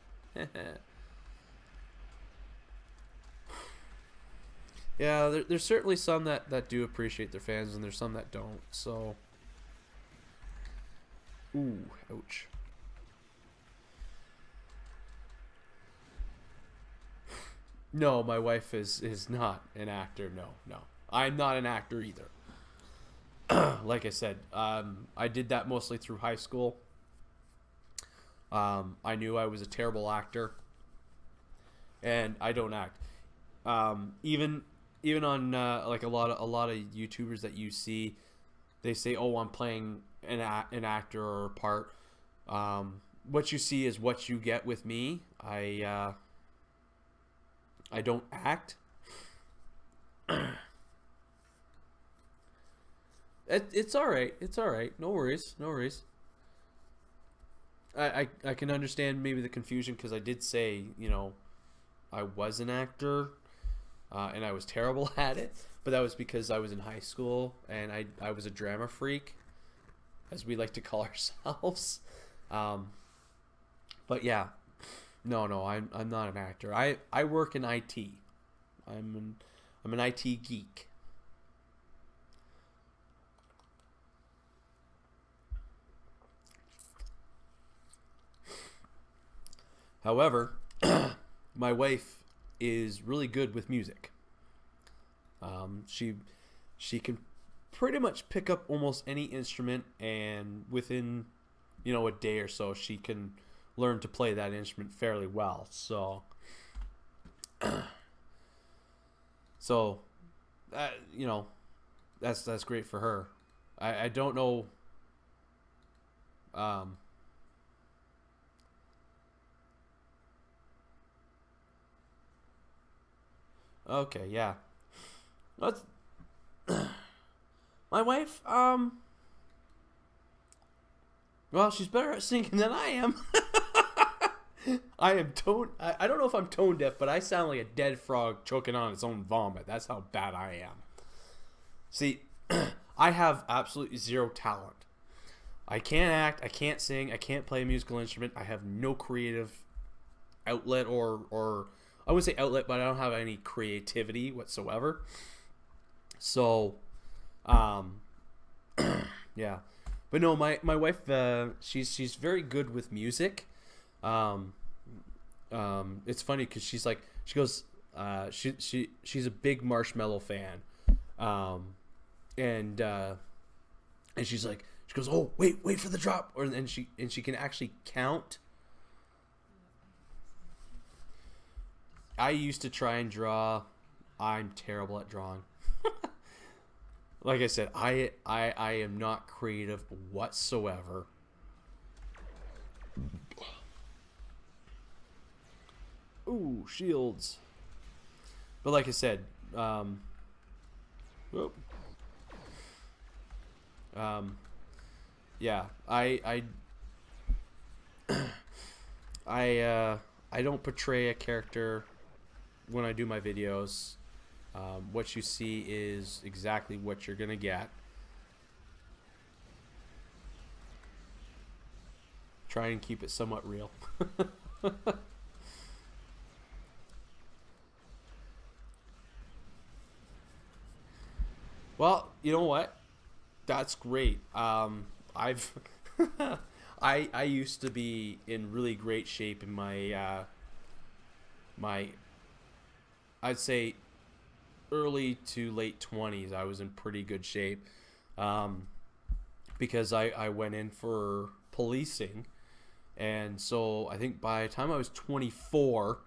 Yeah, there's certainly some that do appreciate their fans, and there's some that don't. So, ooh, ouch. No, my wife is not an actor. No, no, I'm not an actor either. Like I said, I did that mostly through high school. I knew I was a terrible actor, and I don't act. Even on like a lot of YouTubers that you see, they say, "Oh, I'm playing an actor or a part." What you see is what you get with me. I don't act. It's all right. It's all right. No worries. No worries. I can understand maybe the confusion because I did say, I was an actor, and I was terrible at it, but that was because I was in high school and I was a drama freak, as we like to call ourselves. Um, but yeah, no, I'm not an actor. I work in IT. I'm an IT geek. However, my wife is really good with music. She can pretty much pick up almost any instrument, and within a day or so, she can learn to play that instrument fairly well. So you know, that's great for her. I don't know. Um, okay, yeah. Let's. My wife. Well, she's better at singing than I am. I am tone. I don't know if I'm tone deaf, but I sound like a dead frog choking on its own vomit. That's how bad I am. See, I have absolutely zero talent. I can't act. I can't sing. I can't play a musical instrument. I have no creative outlet, or I wouldn't say outlet, but I don't have any creativity whatsoever. So, um, yeah. But no, my wife, she's very good with music. Um, it's funny because she goes, she's a big Marshmello fan, um, and she goes, oh, wait for the drop, and she can actually count. I used to try and draw. I'm terrible at drawing. Like I said, I am not creative whatsoever. Ooh, shields. But like I said, whoop, um, yeah, I don't portray a character when I do my videos. What you see is exactly what you're gonna get. Try and keep it somewhat real. Well, you know what? That's great. I've I used to be in really great shape in my I'd say early to late 20s. I was in pretty good shape, um, because I went in for policing, and so I think by the time I was 24,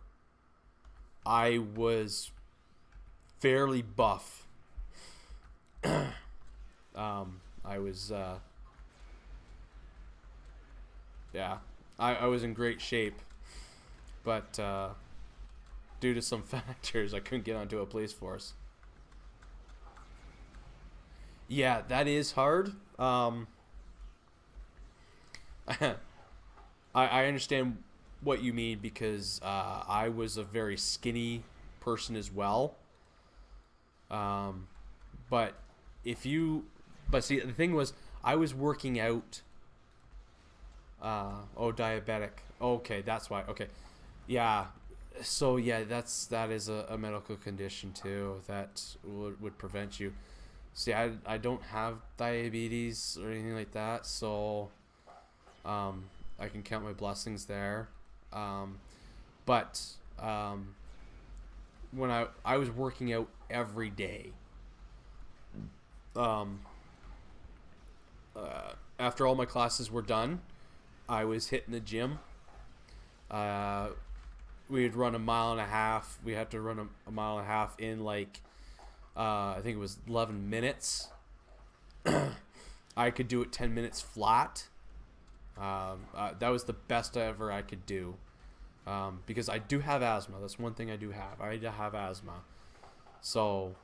I was fairly buff. I was yeah, I was in great shape, but due to some factors, I couldn't get onto a police force. Yeah, that is hard. I I understand what you mean because I was a very skinny person as well. Um, but if you, but see, the thing was, I was working out. Oh, diabetic. Okay, that's why. Okay, yeah. So yeah, that is a medical condition too that would prevent you. See, I don't have diabetes or anything like that, so um, I can count my blessings there. Um, but um, when I was working out every day, um, after all my classes were done, I was hitting the gym. Uh, we'd run a mile and a half. We had to run a mile and a half in like I think it was 11 minutes. I could do it 10 minutes flat. That was the best ever I could do. Because I do have asthma. That's one thing I do have. I have asthma. So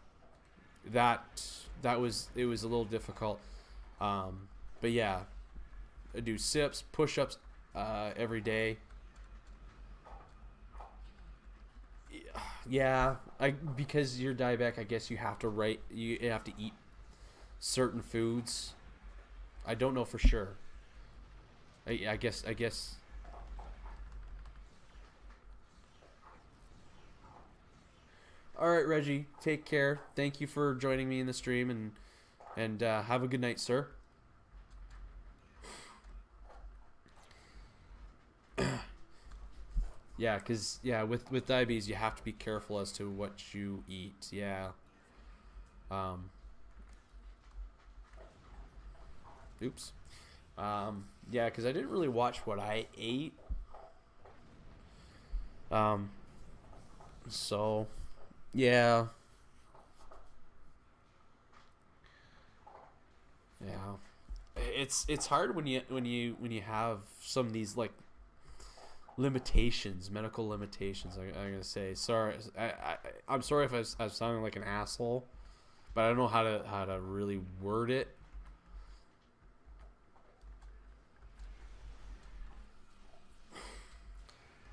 that it was a little difficult. But yeah, I do sit-ups, push-ups every day. Yeah, I because you're diabetic, I guess you have to eat certain foods. I don't know for sure. I guess. All right, Reggie. Take care. Thank you for joining me in the stream, and have a good night, sir. Yeah, cause yeah, with diabetes, you have to be careful as to what you eat. Yeah. Um. Oops. Yeah, cause I didn't really watch what I ate. Um. So yeah. Yeah. It's hard when you have some of these like limitations, medical limitations. I'm gonna say sorry. I'm sorry if I'm sounding like an asshole, but I don't know how to really word it.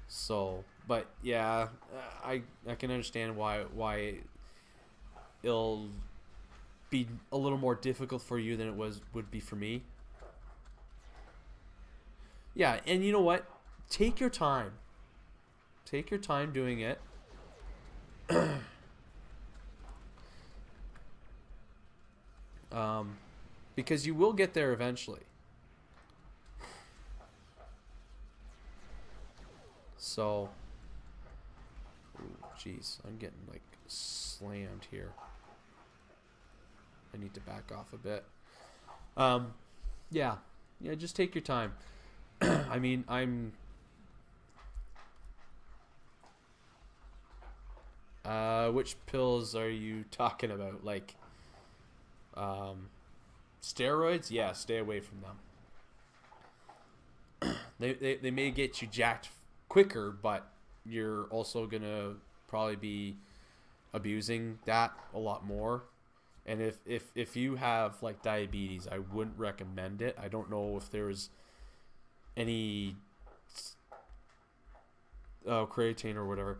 So, but yeah, I can understand why it'll be a little more difficult for you than it would be for me. Yeah, and you know what? Take your time. Take your time doing it. um, because you will get there eventually. So, jeez, I'm getting like slammed here. I need to back off a bit. Um, yeah, yeah, just take your time. I mean, I'm. Which pills are you talking about? Like, um, steroids? Yeah, stay away from them. They may get you jacked quicker, but you're also gonna probably be abusing that a lot more. And if you have like diabetes, I wouldn't recommend it. I don't know if there's any creatine or whatever.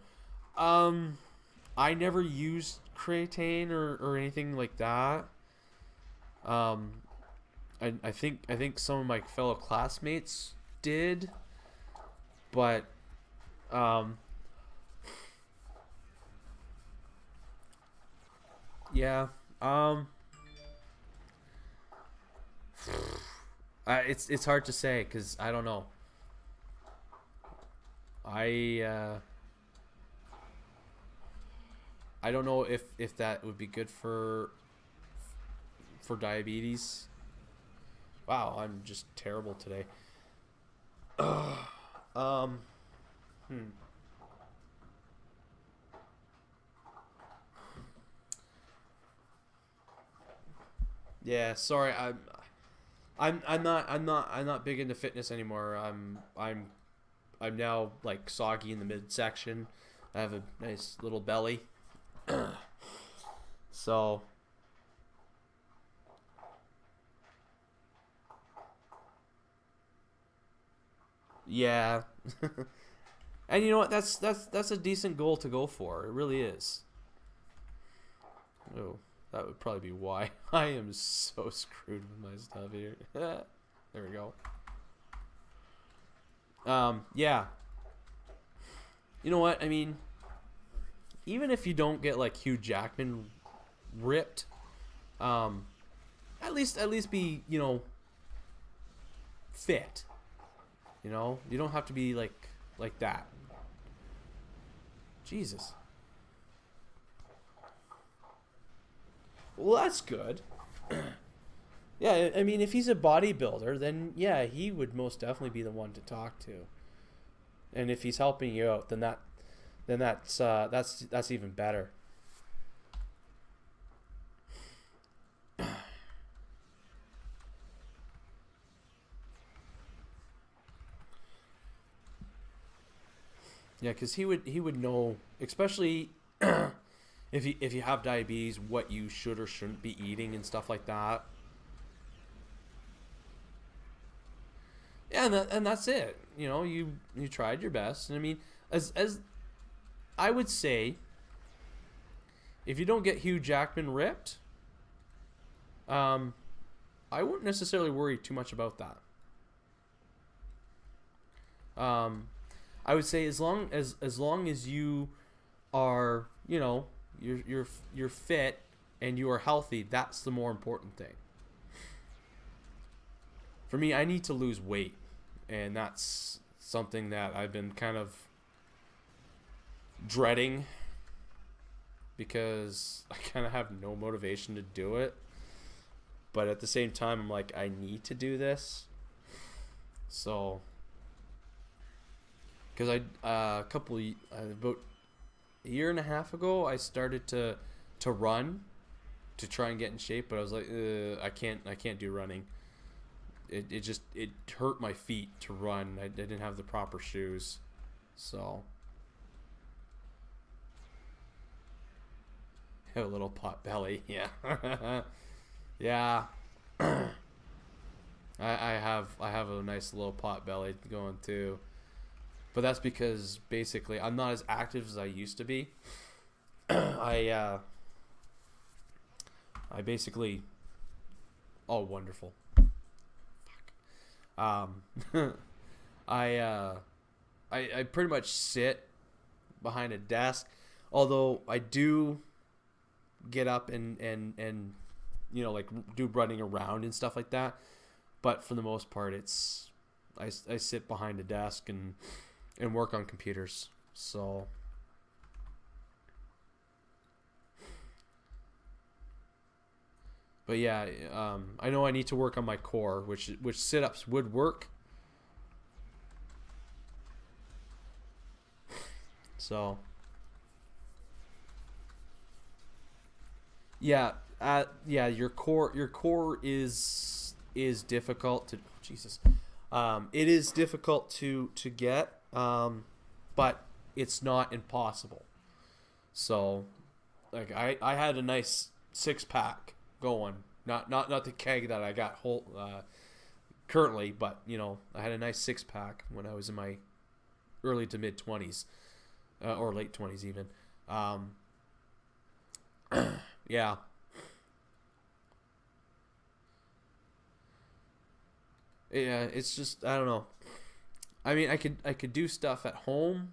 Um, I never used creatine or anything like that. Um, I think some of my fellow classmates did, but um, yeah. Um, it's hard to say because I don't know. I I don't know if that would be good for diabetes. Wow, I'm just terrible today. um, hmm. Yeah, sorry. I'm not big into fitness anymore. I'm now like soggy in the midsection. I have a nice little belly. So yeah. And you know what? That's a decent goal to go for. It really is. Oh, that would probably be why I am so screwed with my stuff here. There we go. Yeah. You know what? I mean, even if you don't get like Hugh Jackman ripped, um, at least be, fit. You don't have to be like that. Jesus. Well, that's good. Yeah, I mean, if he's a bodybuilder, then yeah, he would most definitely be the one to talk to. And if he's helping you out, then that's even better. Yeah, because he would know, especially if you have diabetes, what you should or shouldn't be eating and stuff like that. Yeah, and that's it. You tried your best, and I mean, as I would say, if you don't get Hugh Jackman ripped, um, I wouldn't necessarily worry too much about that. Um, I would say as long as you are, you're fit and you are healthy, that's the more important thing. For me, I need to lose weight, and that's something that I've been kind of dreading because I kind of have no motivation to do it. But at the same time, I'm like, I need to do this. So, because about a year and a half ago, I started to run to try and get in shape, but I was like, I can't do running. It hurt my feet to run. I didn't have the proper shoes, so I have a little pot belly. Yeah, yeah. I have a nice little pot belly going too, but that's because basically I'm not as active as I used to be. I basically, oh, wonderful. Um, I, uh, I pretty much sit behind a desk, although I do get up and like do running around and stuff like that. But for the most part, I sit behind a desk and work on computers. So but yeah, I know I need to work on my core, which sit-ups would work. So yeah, yeah, your core is difficult to, Jesus, it is difficult to get, but it's not impossible. So like I had a nice six pack going, not the keg that I got currently, but I had a nice six pack when I was in my early to mid 20s, or late 20s even. Um, yeah, yeah, it's just, I don't know. I mean, I could do stuff at home,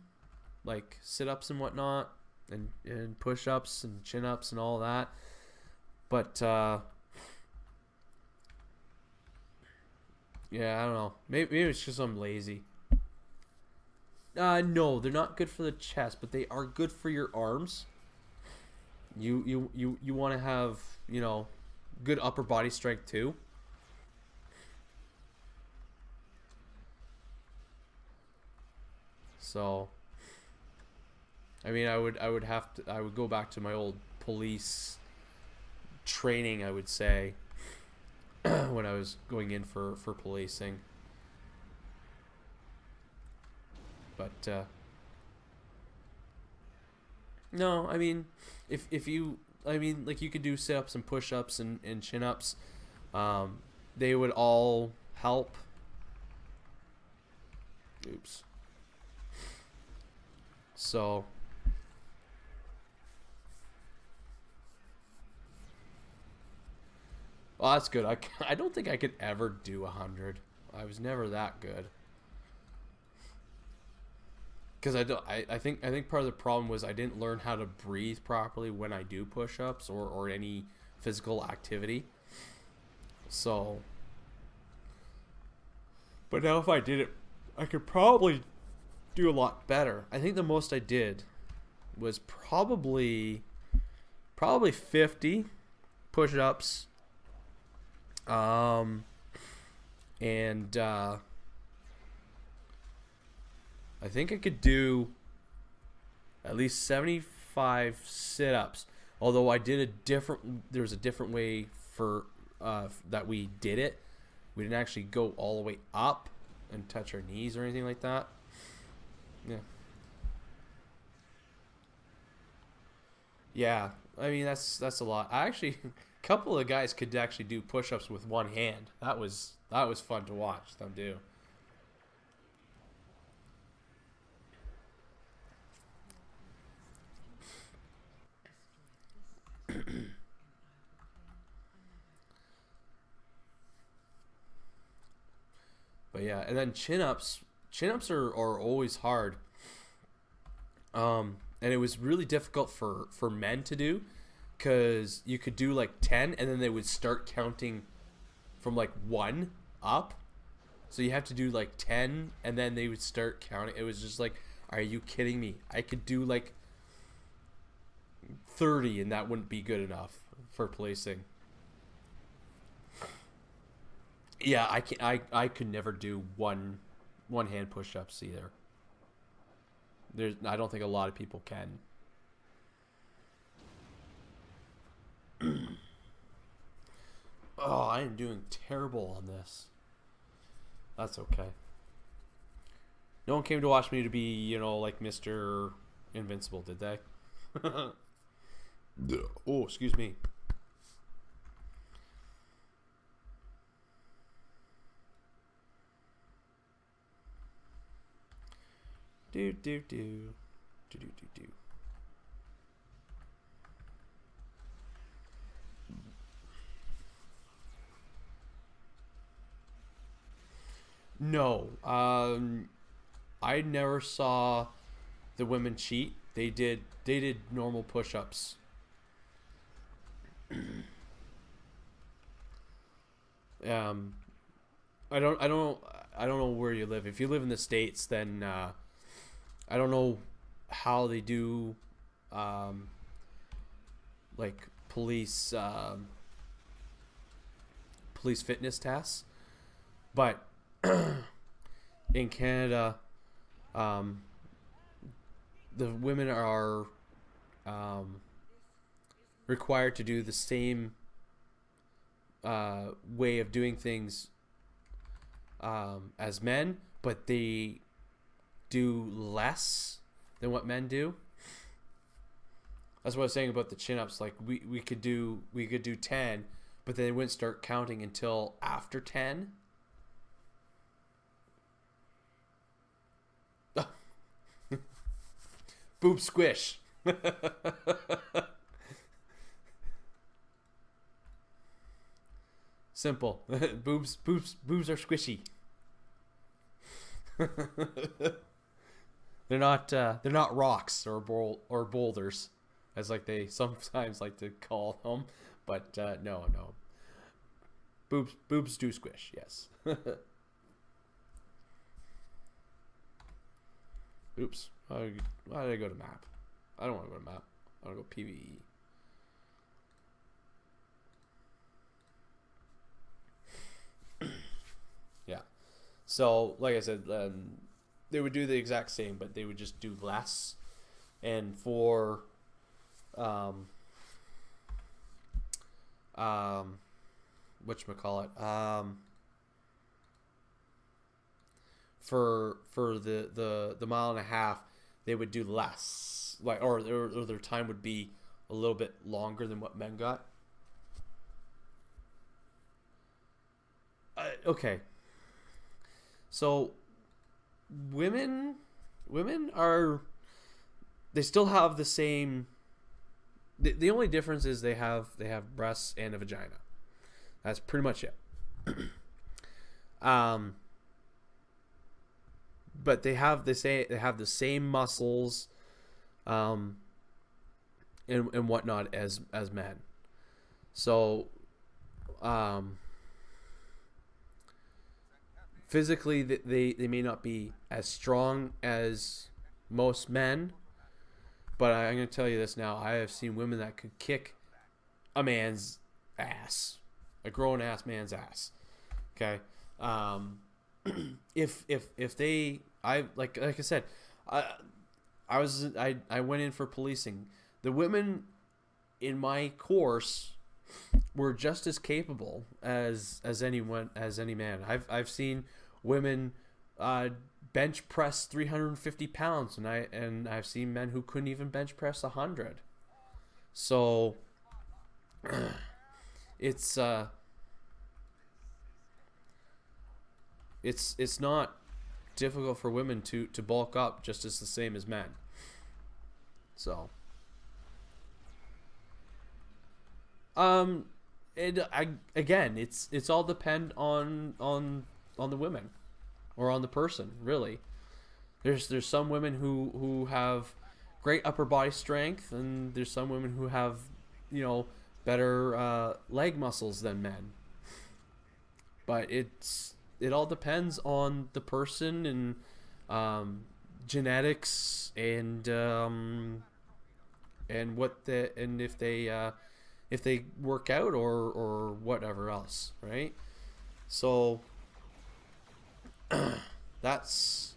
like sit ups and whatnot, and push ups and chin ups and all that. But yeah, I don't know. Maybe it's just I'm lazy. No, they're not good for the chest, but they are good for your arms. You want to have good upper body strength too. So I mean, I would go back to my old police training, I would say, when I was going in for policing. But no, I mean, if you, I mean, like you could do sit ups and push ups and chin ups. Um, they would all help. Oops. So. Well, that's good. I don't think I could ever do 100. I was never that good. Because I think part of the problem was I didn't learn how to breathe properly when I do push-ups or any physical activity. So, but now if I did it, I could probably do a lot better. I think the most I did was probably 50 push-ups. And I think I could do at least 75 sit-ups. Although there was a different way for that we did it. We didn't actually go all the way up and touch our knees or anything like that. Yeah. Yeah. I mean that's a lot. I actually a couple of guys could actually do push-ups with one hand. That was fun to watch them do. But yeah, and then chin ups are always hard. And it was really difficult for men to do because you could do like 10 and then they would start counting from like 1 up. So you have to do like 10 and then they would start counting. It was just like, are you kidding me? I could do like 30 and that wouldn't be good enough for placing. Yeah, I could never do one hand push-ups either. I don't think a lot of people can. Oh, I am doing terrible on this. That's okay. No one came to watch me to be, like Mr. Invincible, did they? Oh, excuse me. Do do do do do do do. No, I never saw the women cheat. They did normal push-ups. Um, I don't know where you live. If you live in the States, then I don't know how they do um, like police fitness tests, but in Canada, um, the women are um, required to do the same way of doing things as men, but they do less than what men do. That's what I was saying about the chin ups. Like we could do 10, but then they wouldn't start counting until after 10. Boob squish. Simple. Boobs are squishy. They're not rocks or boulders, as like they sometimes like to call them. But no. Boobs do squish. Yes. Oops. Why did I go to map? I don't want to go to map. I want to go PVE. Yeah. So, like I said, they would do the exact same, but they would just do less. And for um, whatchamacallit, for the mile and a half, they would do less, like, or their time would be a little bit longer than what men got. Okay, so women are, they still have the same. The only difference is they have breasts and a vagina. That's pretty much it. um, but they have the same muscles, um, and whatnot as men. So, um, physically they may not be as strong as most men, but I'm going to tell you this now. I have seen women that could kick a man's ass, a grown ass man's ass. Okay, if they, I like I said, I went in for policing. The women in my course were just as capable as any man. I've seen women bench press 350 pounds, and I've seen men who couldn't even bench press 100. So it's it's not difficult for women to bulk up just as the same as men. So again, it's all depend on the women, or on the person, really. There's some women who have great upper body strength, and there's some women who have, better leg muscles than men. But it all depends on the person, and genetics, and if they work out, or whatever else, right? So that's,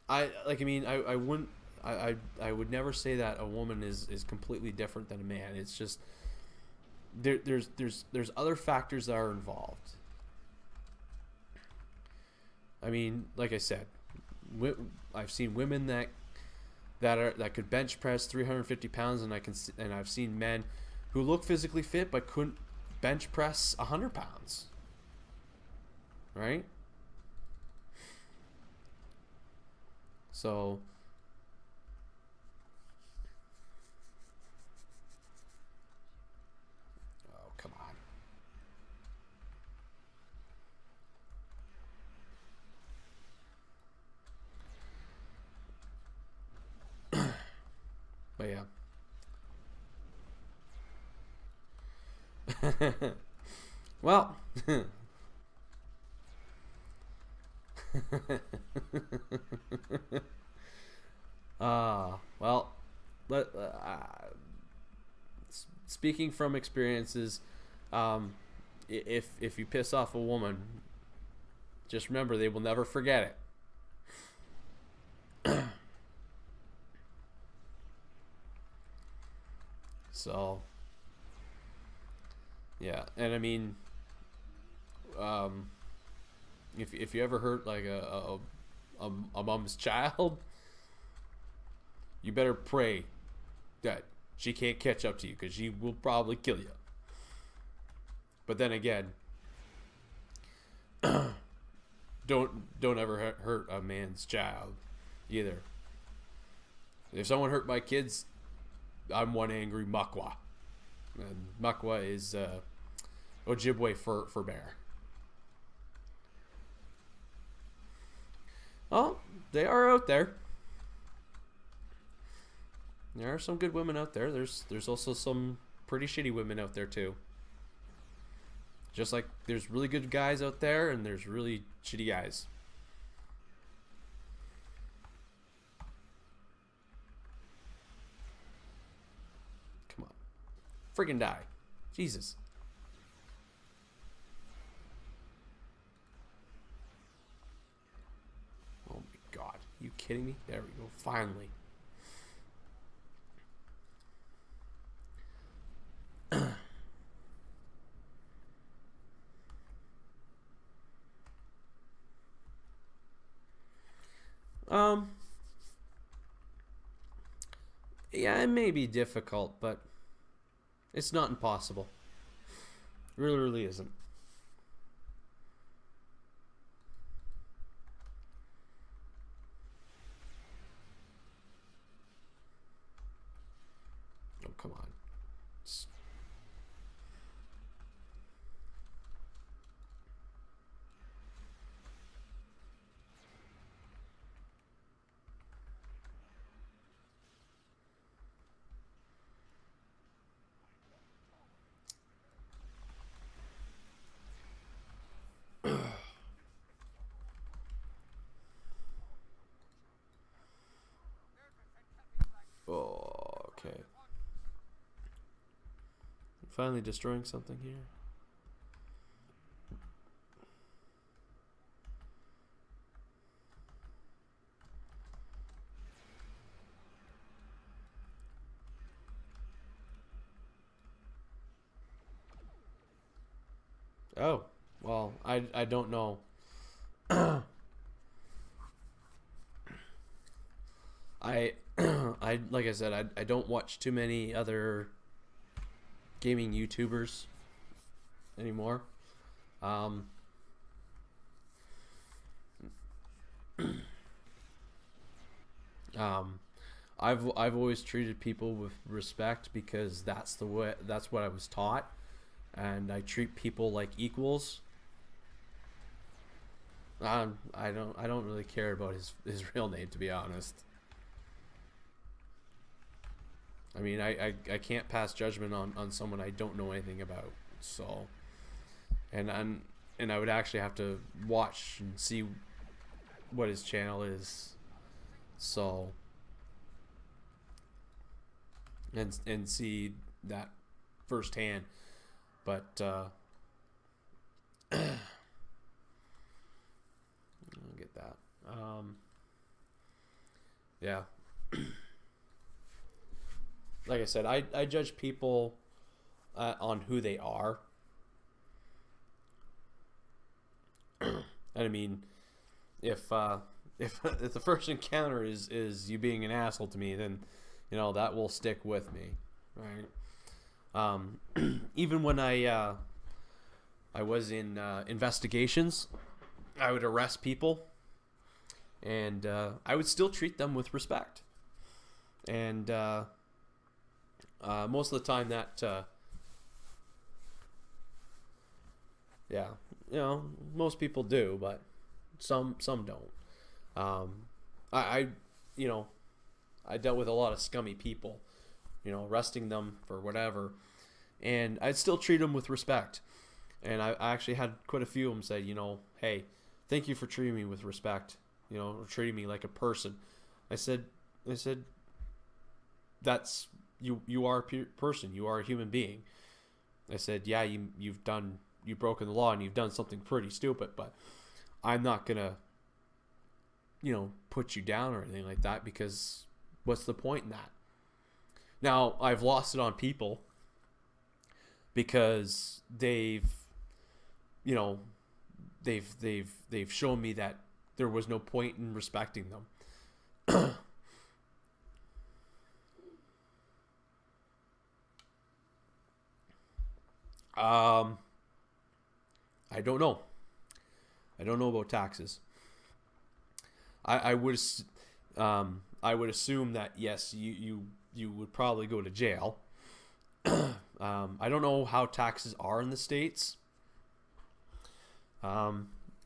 I wouldn't, I would never say that a woman is completely different than a man. It's just there's other factors that are involved. I mean, like I said, I've seen women that could bench press 350 pounds, and I've seen men who look physically fit but couldn't bench press 100 pounds. Right? So oh, come on. But yeah. Well, well, speaking from experiences, if you piss off a woman, just remember, they will never forget it. So yeah, and I mean, if you ever hurt like a mom's child, you better pray that she can't catch up to you, because she will probably kill you. But then again, don't ever hurt a man's child either. If someone hurt my kids, I'm one angry Makwa. And Makwa is Ojibwe for bear. Oh, they are out there. There are some good women out there. There's also some pretty shitty women out there too. Just like there's really good guys out there, and there's really shitty guys. Come on. Friggin' die. Jesus. Oh my god. Are you kidding me? There we go. Finally. Um, yeah, it may be difficult, but it's not impossible. It really, really isn't. Oh, come on. Oh, okay. Finally destroying something here. Oh, well, I don't know. I I like I said, I don't watch too many other gaming YouTubers anymore. Um, um, I've always treated people with respect because that's what I was taught, and I treat people like equals. I don't really care about his real name, to be honest. I mean, I can't pass judgment on someone I don't know anything about. So, and I'm and I would actually have to watch and see what his channel is. So, and see that firsthand. But I'll get that. Yeah. Like I said, I judge people on who they are. And I mean, if if the first encounter is you being an asshole to me, then that will stick with me, right? Even when I was in investigations, I would arrest people, and I would still treat them with respect. And most of the time, that yeah, most people do, but some don't. I you know I dealt with a lot of scummy people, arresting them for whatever, and I'd still treat them with respect. And I actually had quite a few of them say, hey, thank you for treating me with respect, or treating me like a person. I said, I said, that's you are a person, you are a human being. I said, yeah, you've broken the law and you've done something pretty stupid, but I'm not gonna put you down or anything like that, because what's the point in that? Now, I've lost it on people because you know they've shown me that there was no point in respecting them. um I don't know. I don't know about taxes. I would I would assume that yes, you would probably go to jail. I don't know how taxes are in the States.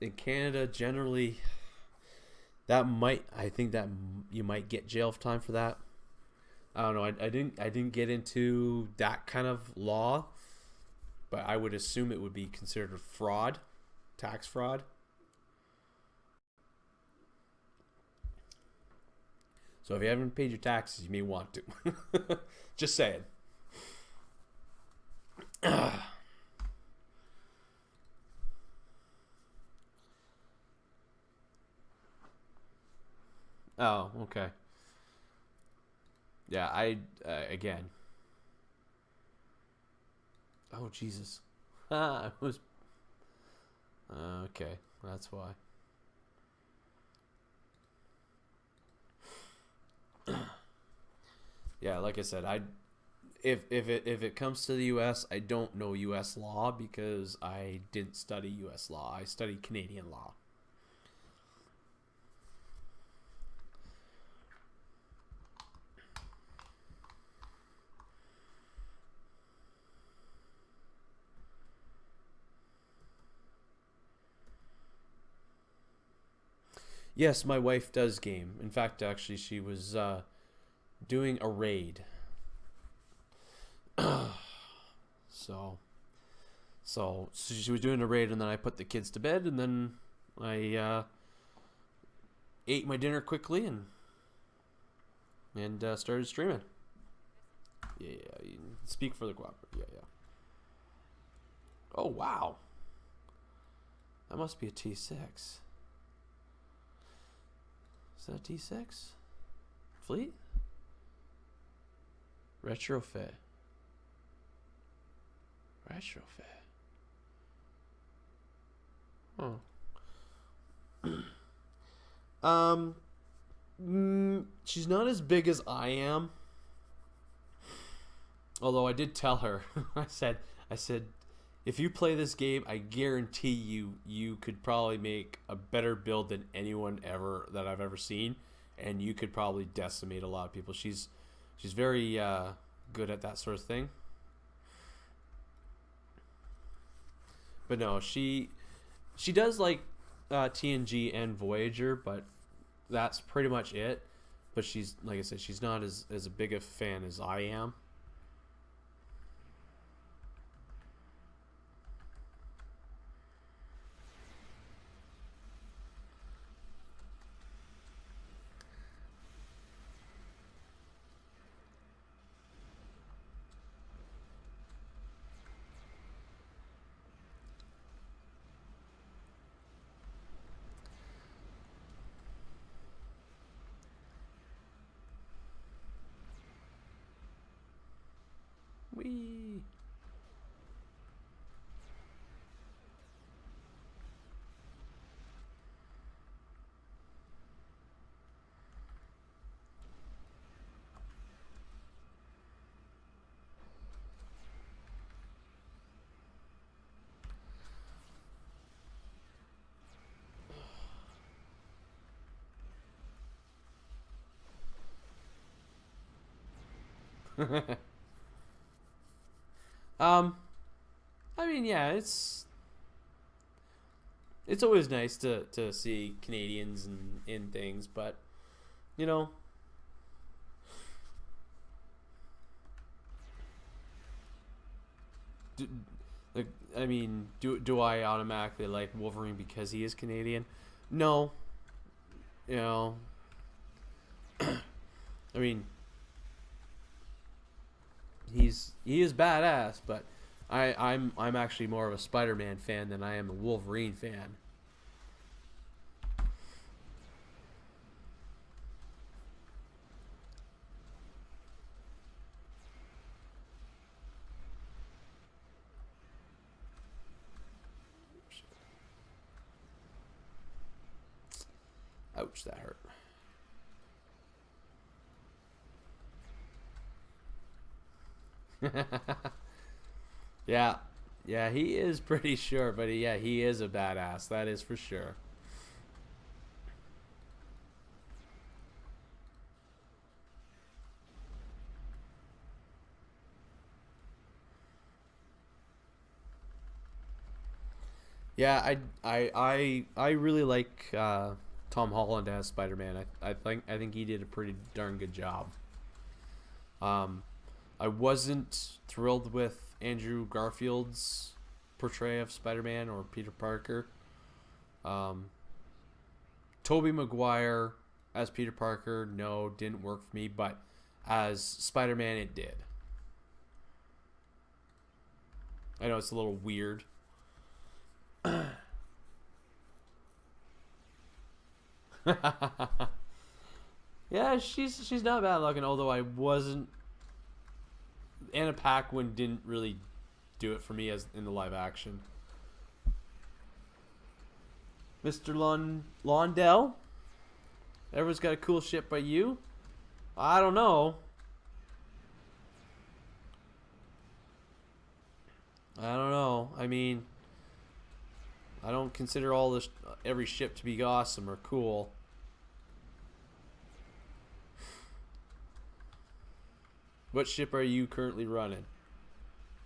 In Canada, generally, I think that you might get jail time for that. I don't know. I didn't get into that kind of law, but I would assume it would be considered fraud, tax fraud. So if you haven't paid your taxes, you may want to. Just saying. Oh, okay. Yeah, I again. Oh Jesus. It was okay. That's why. Yeah, like I said, if it comes to the U.S., I don't know U.S. law because I didn't study U.S. law. I studied Canadian law. Yes, my wife does game. In fact, actually, she was doing a raid. So, so she was doing a raid, and then I put the kids to bed, and then I ate my dinner quickly and started streaming. Yeah, yeah. You speak for the cooperative. Yeah, yeah. Oh wow, that must be a T6. Is that a T6? Fleet? Retrofit. Retrofit. Oh. She's not as big as I am. Although I did tell her, I said, if you play this game, I guarantee you could probably make a better build than anyone ever that I've ever seen, and you could probably decimate a lot of people. She's very good at that sort of thing. But no, she does like TNG and Voyager, but that's pretty much it. But she's, like I said, she's not as a big a fan as I am. Wee. um, I mean, yeah, it's always nice to see Canadians in things, but you know, do, like, I mean, do I automatically like Wolverine because he is Canadian? No, you know, I mean, he is badass, but I'm actually more of a Spider-Man fan than I am a Wolverine fan. Ouch, that hurt. Yeah, yeah, he is pretty sure, but yeah, he is a badass. That is for sure. Yeah, I really like Tom Holland as Spider-Man. I think he did a pretty darn good job. Um, I wasn't thrilled with Andrew Garfield's portrayal of Spider-Man or Peter Parker. Um, Tobey Maguire as Peter Parker, no, didn't work for me, but as Spider-Man, it did. I know it's a little weird. Yeah, she's not bad looking. Although I wasn't. Anna Paquin didn't really do it for me as in the live action. Mr. Londell, everyone's got a cool ship by you. I don't know. I don't know. I mean, I don't consider all this every ship to be awesome or cool. What ship are you currently running?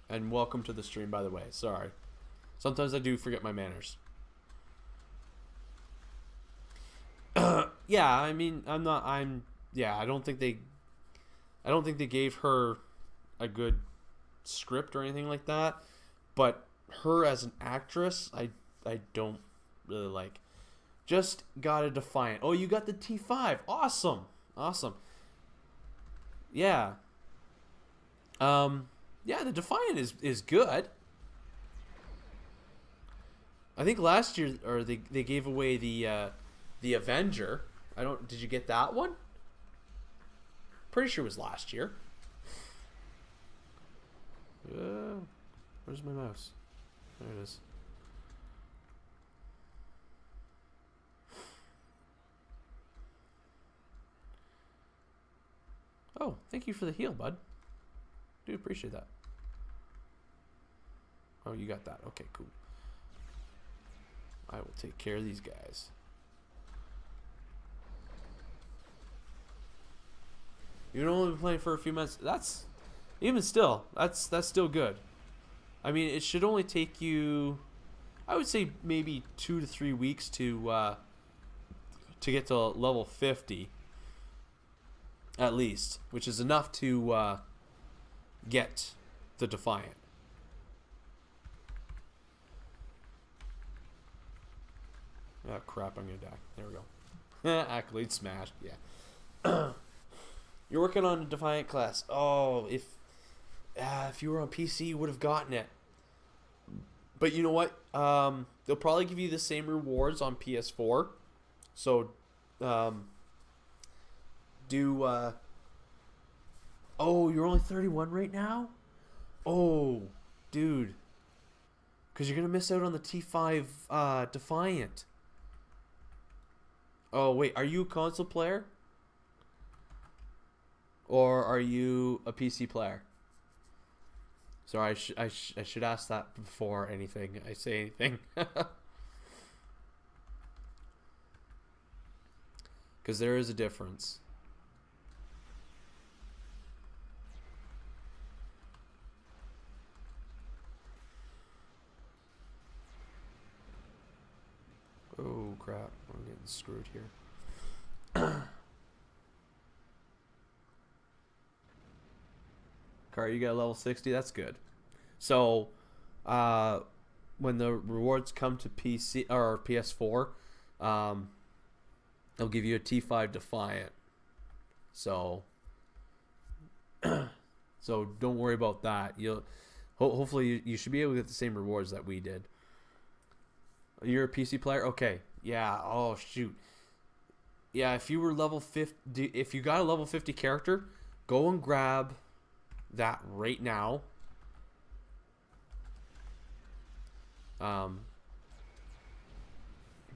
And welcome to the stream, by the way. Sorry. Sometimes I do forget my manners. Yeah, I mean, yeah, I don't think they gave her a good script or anything like that. But her as an actress, I don't really like. Just got a Defiant. Oh, you got the T5. Awesome. Awesome. Yeah. Yeah, the Defiant is good. I think last year, or they gave away the Avenger. Did you get that one? Pretty sure it was last year. Where's my mouse? There it is. Oh, thank you for the heal, bud. Do appreciate that. Oh, you got that. Okay, cool. I will take care of these guys. You've only been playing for a few months. That's still good. I mean, it should only take you, I would say, maybe 2 to 3 weeks to get to level 50, at least, which is enough to get the Defiant. Oh crap! I'm gonna die. There we go. Accolade smashed. Yeah. You're working on a Defiant class. Oh, if you were on PC, you would have gotten it. But you know what? They'll probably give you the same rewards on PS4. So, Oh, you're only 31 right now? Oh, dude. Because you're going to miss out on the T5 Defiant. Oh, wait. Are you a console player? Or are you a PC player? Sorry, I should ask that before I say anything. Because there is a difference. Oh crap, I'm getting screwed here. Car, you got a level 60, that's good. So, when the rewards come to PC or PS4, they'll give you a T5 Defiant. So, so don't worry about that. Hopefully you should be able to get the same rewards that we did. You're a PC player? Okay. Yeah. Oh, shoot. Yeah, if you were level 50, if you got a level 50 character, go and grab that right now.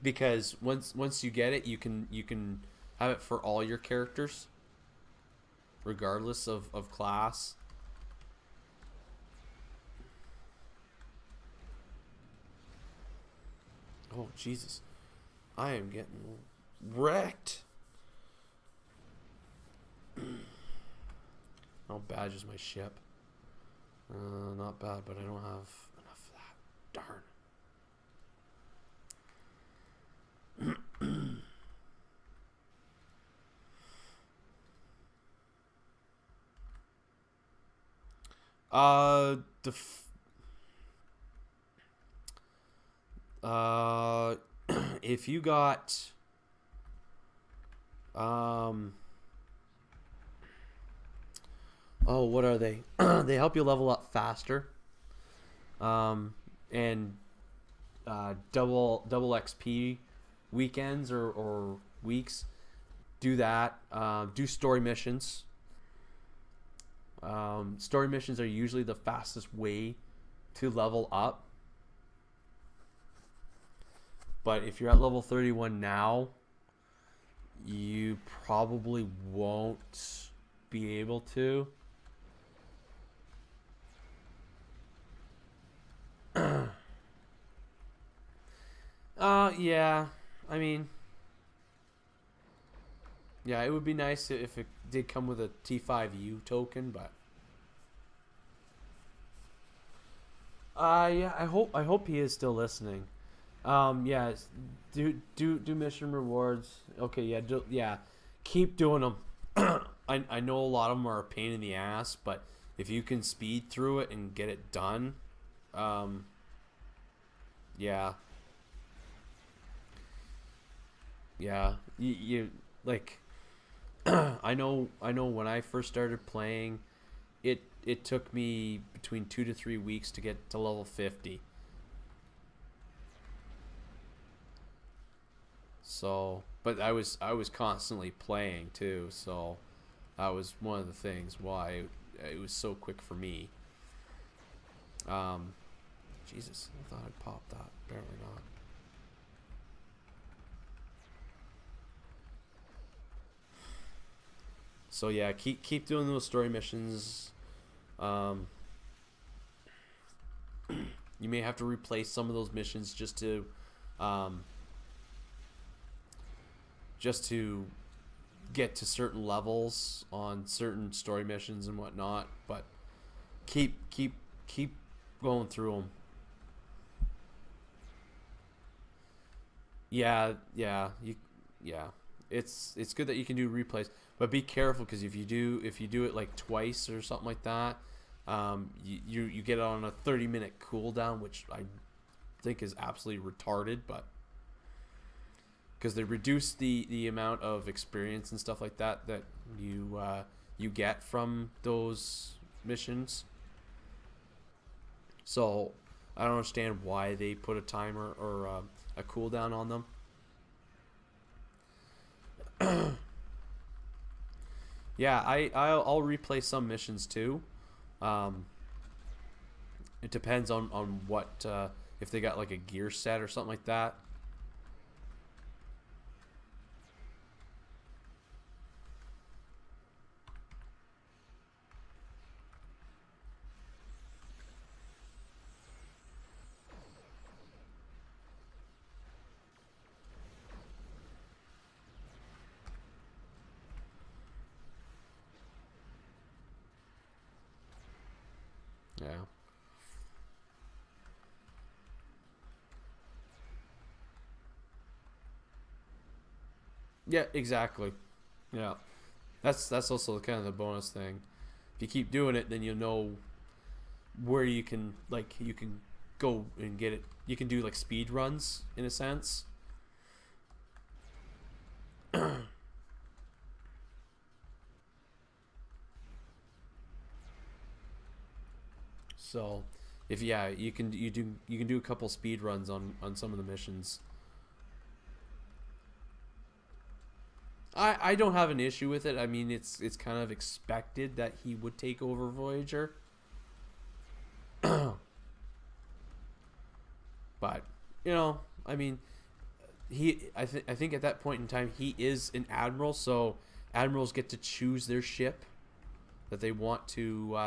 Because once you get it, you can have it for all your characters, regardless of class. Oh, Jesus. I am getting wrecked. How bad is my ship? Not bad, but I don't have enough of that. Darn. If you got oh, what are they? They help you level up faster. And double XP weekends or weeks. Do that. Do story missions. Story missions are usually the fastest way to level up. But if you're at level 31 now, you probably won't be able to. Yeah. I mean, yeah, it would be nice if it did come with a T5U token, but yeah, I hope he is still listening. Yeah, do mission rewards. Okay, yeah, yeah, keep doing them. I know a lot of them are a pain in the ass, but if you can speed through it and get it done, um, yeah, yeah, you like. I know when I first started playing, it took me between 2 to 3 weeks to get to level 50. So, but I was constantly playing too, so that was one of the things why it was so quick for me. Um, Jesus, I thought I'd pop that. Apparently not. So yeah, keep doing those story missions. Um, you may have to replace some of those missions um, just to get to certain levels on certain story missions and whatnot. But keep going through them. Yeah. It's good that you can do replays, but be careful because if you do it like twice or something like that, you get it on a 30-minute cooldown, which I think is absolutely retarded. But because they reduce the amount of experience and stuff like that you get from those missions. So I don't understand why they put a timer or a cooldown on them. Yeah, I'll replay some missions too. Um, it depends on what if they got like a gear set or something like that. Yeah. Yeah, exactly. Yeah. That's also kind of the bonus thing. If you keep doing it, then you'll know where you can go and get it. You can do like speed runs in a sense. So, if yeah, you can do a couple speed runs on some of the missions. I don't have an issue with it. I mean, it's kind of expected that he would take over Voyager, but I mean, I think at that point in time he is an admiral, so admirals get to choose their ship that they want to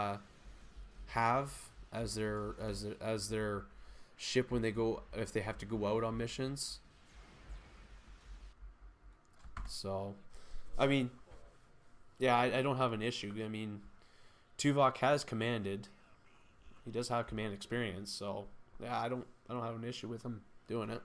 have as their ship when they go if they have to go out on missions. So, I mean, yeah, I don't have an issue. I mean, Tuvok has commanded. He does have command experience, so yeah, I don't have an issue with him doing it.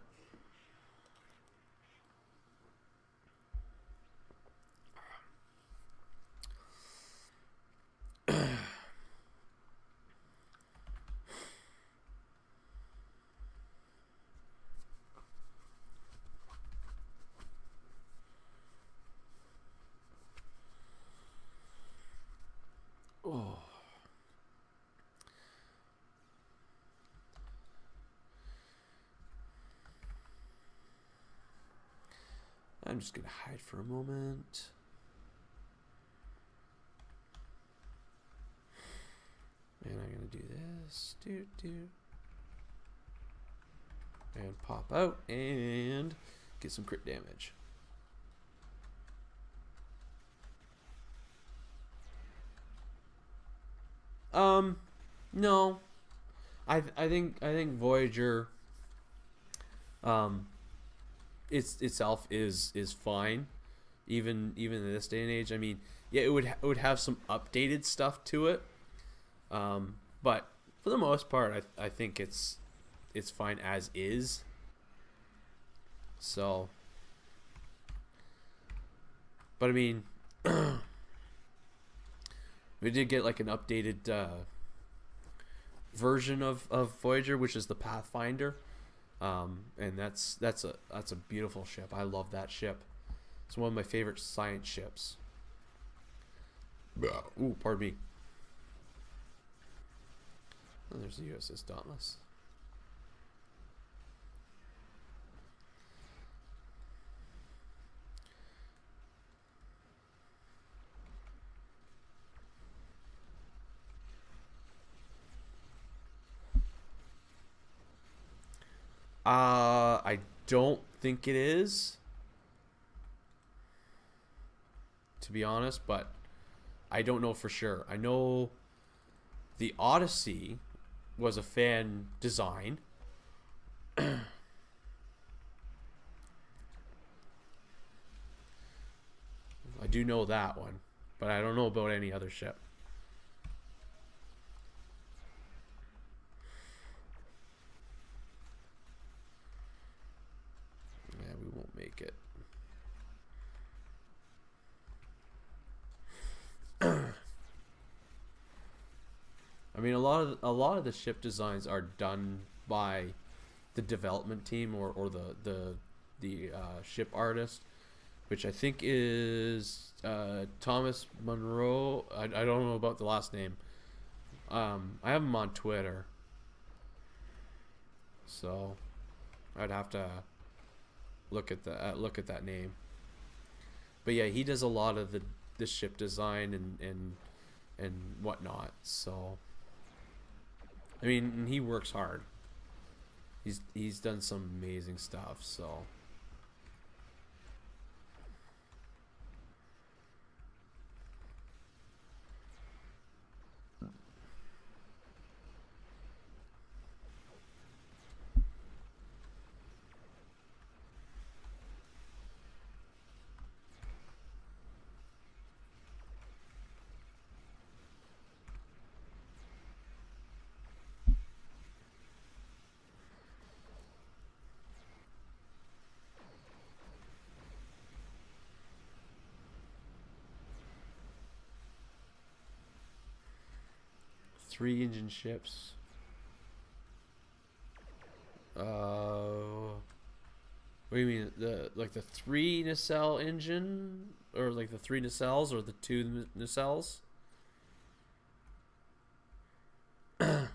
Oh, I'm just gonna hide for a moment, and I'm gonna do this, and pop out and get some crit damage. Um, no, I think Voyager. itself is fine, even in this day and age. I mean, yeah, it would have some updated stuff to it, but for the most part, I think it's fine as is. So, but I mean, we did get like an updated version of Voyager, which is the Pathfinder, and that's a beautiful ship. I love that ship. It's one of my favorite science ships. Ooh, pardon me. Oh, there's the USS Dauntless. I don't think it is, to be honest, but I don't know for sure. I know the Odyssey was a fan design. I do know that one, but I don't know about any other ship. Yeah, we won't make it. I mean, a lot of the ship designs are done by the development team or the ship artist, which I think is Thomas Monroe. I don't know about the last name. I have him on Twitter, so I'd have to look at that name. But yeah, he does a lot of the ship design and whatnot. So I mean, he works hard. He's done some amazing stuff. So. Three engine ships. What do you mean? The three nacelle engine, or like the three nacelles, or the two nacelles? Let's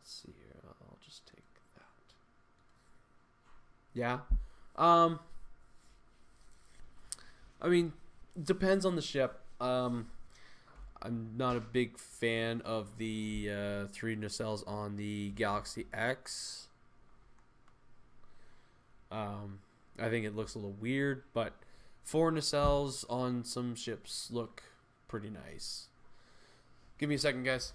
see here. I'll just take that. Yeah. Um. I mean, depends on the ship. I'm not a big fan of the three nacelles on the Galaxy X. I think it looks a little weird, but four nacelles on some ships look pretty nice. Give me a second, guys.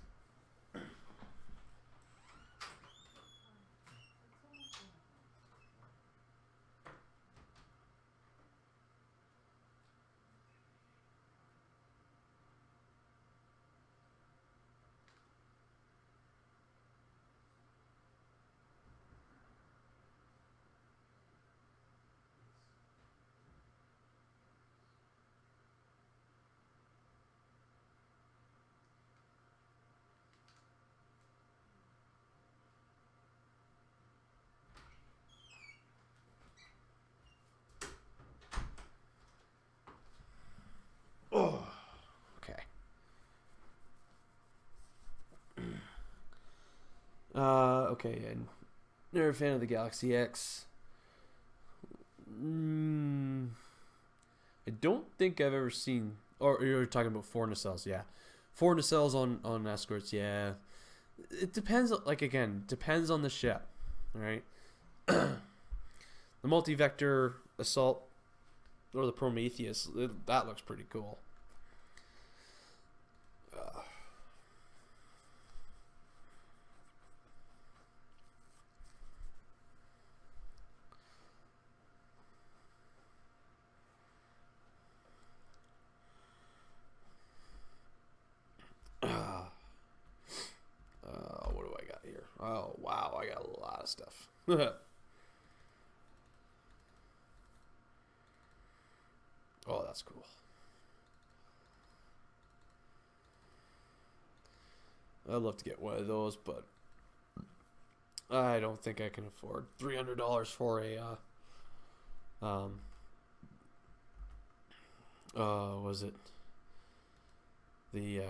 Oh, okay. Okay, and never a fan of the Galaxy X. I don't think I've ever seen. Or you're talking about four nacelles, yeah. Four nacelles on escorts, yeah. It depends. Like again, depends on the ship, right? The multi-vector assault or the Prometheus, that looks pretty cool. Oh wow, I got a lot of stuff. Oh, that's cool. I'd love to get one of those, but I don't think I can afford $300 for a was it the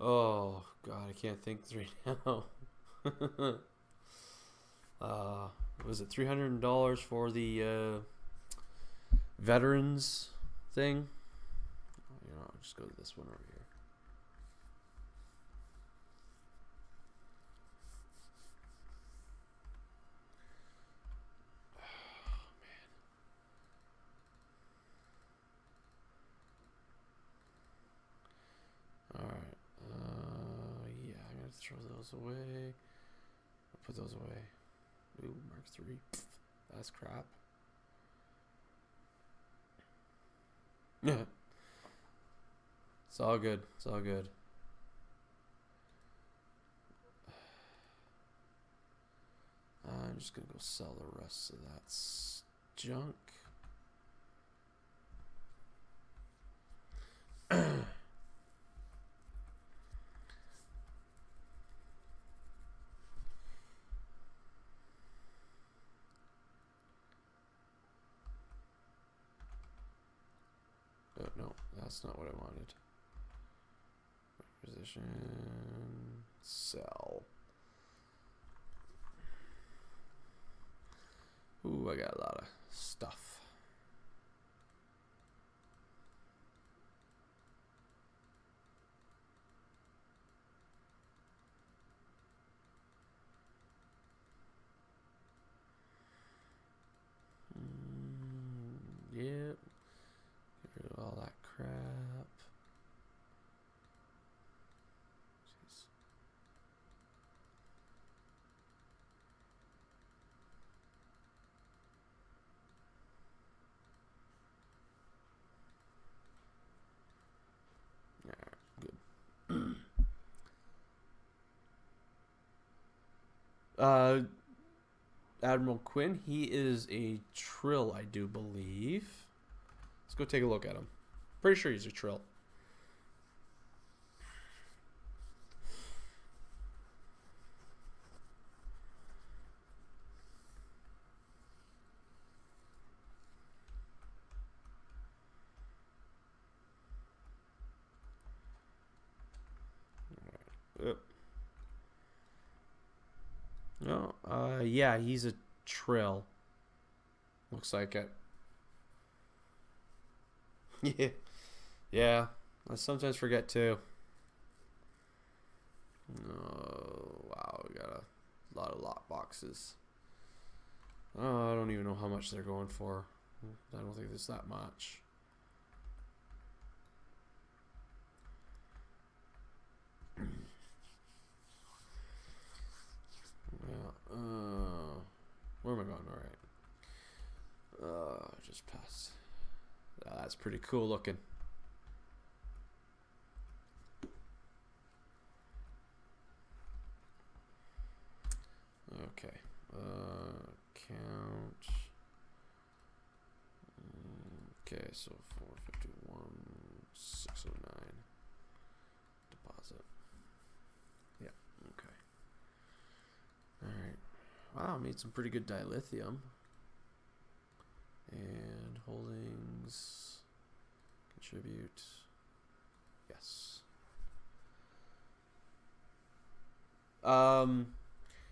oh god, I can't think right now. Was it $300 for the veterans thing? You know, I'll just go to this one over here. Alright. Yeah, I'm gonna throw those away. I'll put those away. Ooh, Mark III. That's crap. Yeah. It's all good. It's all good. I'm just gonna go sell the rest of that junk. Oh, no, that's not what I wanted. Position, sell. Ooh, I got a lot of stuff. Yep. Get rid of all that crap. Jeez. Good. Admiral Quinn, he is a Trill, I do believe. Let's go take a look at him. Pretty sure he's a Trill. No, yeah, he's a Trill. Looks like it. Yeah, yeah. I sometimes forget too. Oh, wow, we got a lot of lot boxes. Oh, I don't even know how much they're going for. I don't think there's that much. Yeah. Where am I going? All right. Just passed. That's pretty cool looking. Okay. Count. Okay, so 451, 609. Deposit. Yeah. Okay. All right. Wow, made some pretty good dilithium. And holdings. Contribute. Yes.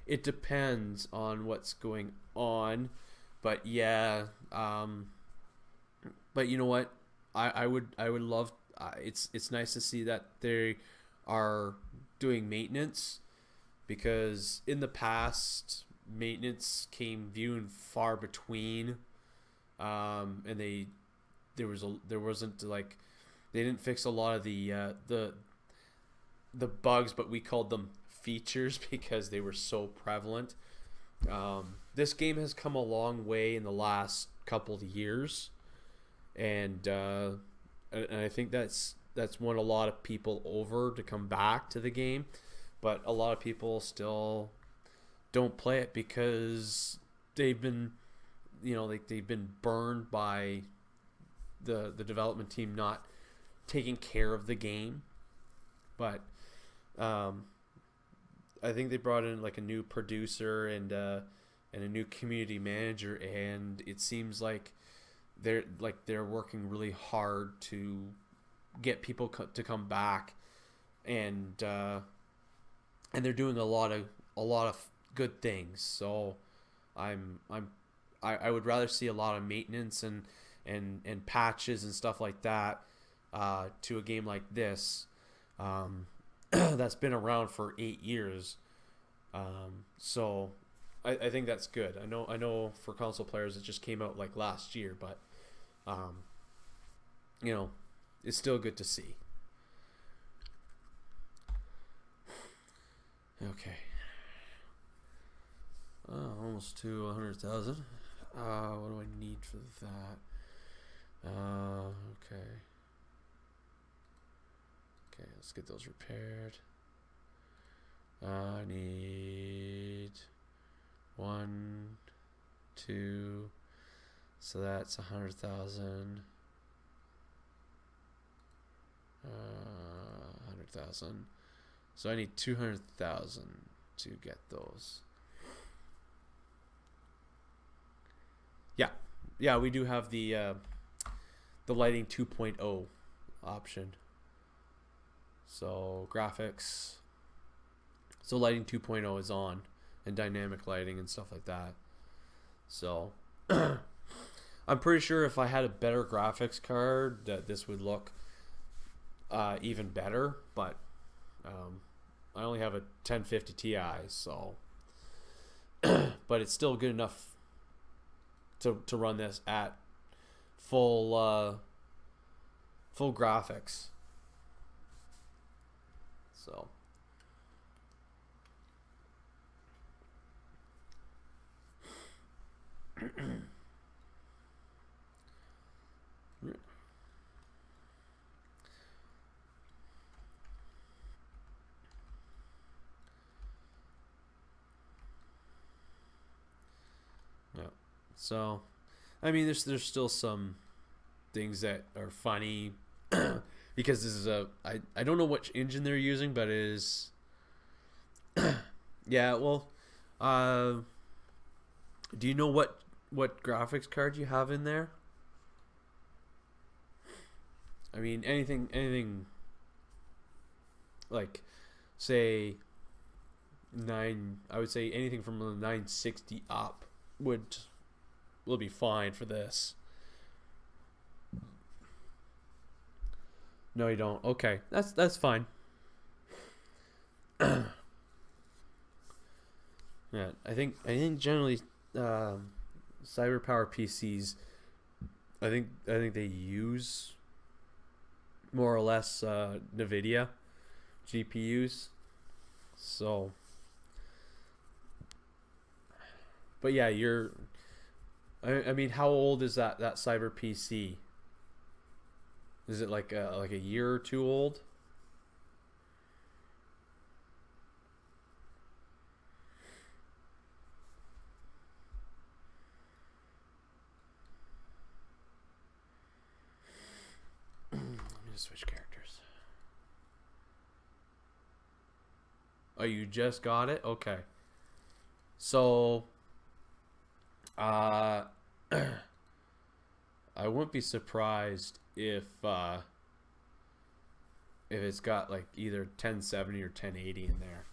It depends on what's going on, but yeah. But you know what? I would love. It's nice to see that they are doing maintenance, because in the past maintenance came few and far between, and there wasn't like, they didn't fix a lot of the bugs, but we called them features because they were so prevalent. This game has come a long way in the last couple of years, and I think that's that's won a lot of people over to come back to the game, but a lot of people still don't play it because they've been, they've been burned by the development team not taking care of the game. But I think they brought in like a new producer and a new community manager, and it seems like they're working really hard to get people to come back, and they're doing a lot of good things. So I would rather see a lot of maintenance and patches and stuff like that to a game like this that's been around for 8 years. So I think that's good. I know for console players it just came out like last year, but it's still good to see. Okay. Almost to 100,000. What do I need for that? Okay. Okay, let's get those repaired. I need 1, 2. So that's 100,000. 100,000. So I need 200,000 to get those. Yeah, we do have the lighting 2.0 option. So graphics. So lighting 2.0 is on, and dynamic lighting and stuff like that. So I'm pretty sure if I had a better graphics card that this would look even better, but I only have a 1050 Ti, so but it's still good enough to run this at full graphics. So yeah. So I mean, there's still some things that are funny because this is I don't know which engine they're using, but it is yeah. Well, do you know what graphics card you have in there? I mean, anything like, say, I would say anything from the 960 up will be fine for this. No, you don't. Okay, that's fine. Yeah, I think generally cyberpower PCs, I think they use more or less NVIDIA GPUs. So, but yeah, I mean, how old is that cyber PC? Is it like a year or two old? Let me just switch characters. Oh, you just got it? Okay. So, I wouldn't be surprised if it's got like either 1070 or 1080 in there.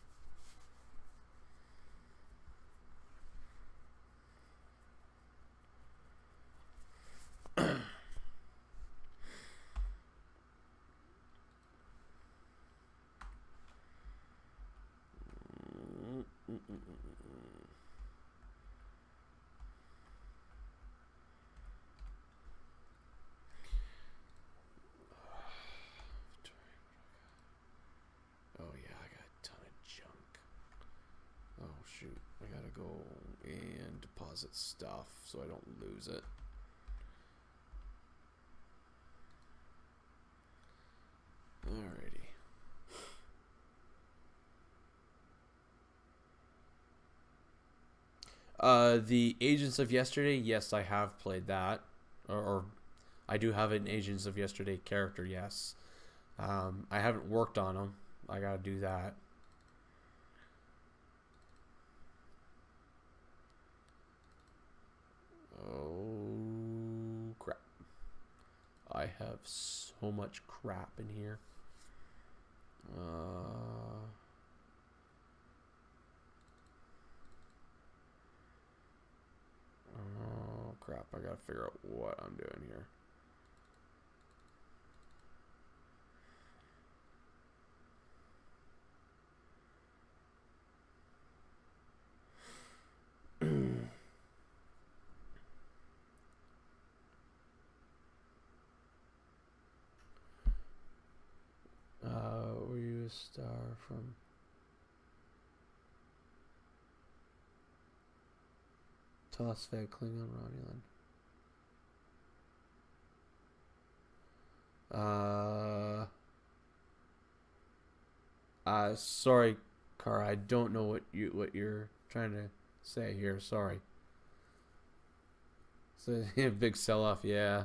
Shoot, I gotta go and deposit stuff so I don't lose it. The Agents of Yesterday, yes, I have played that, or I do have an Agents of Yesterday character. Yes, I haven't worked on them. I gotta do that. Oh crap! I have so much crap in here. Oh crap! I gotta figure out what I'm doing here. Were you a star from Tosfed Klingon Romulan? Sorry, Car. I don't know what you're trying to say here. Sorry. So yeah, big sell off. Yeah.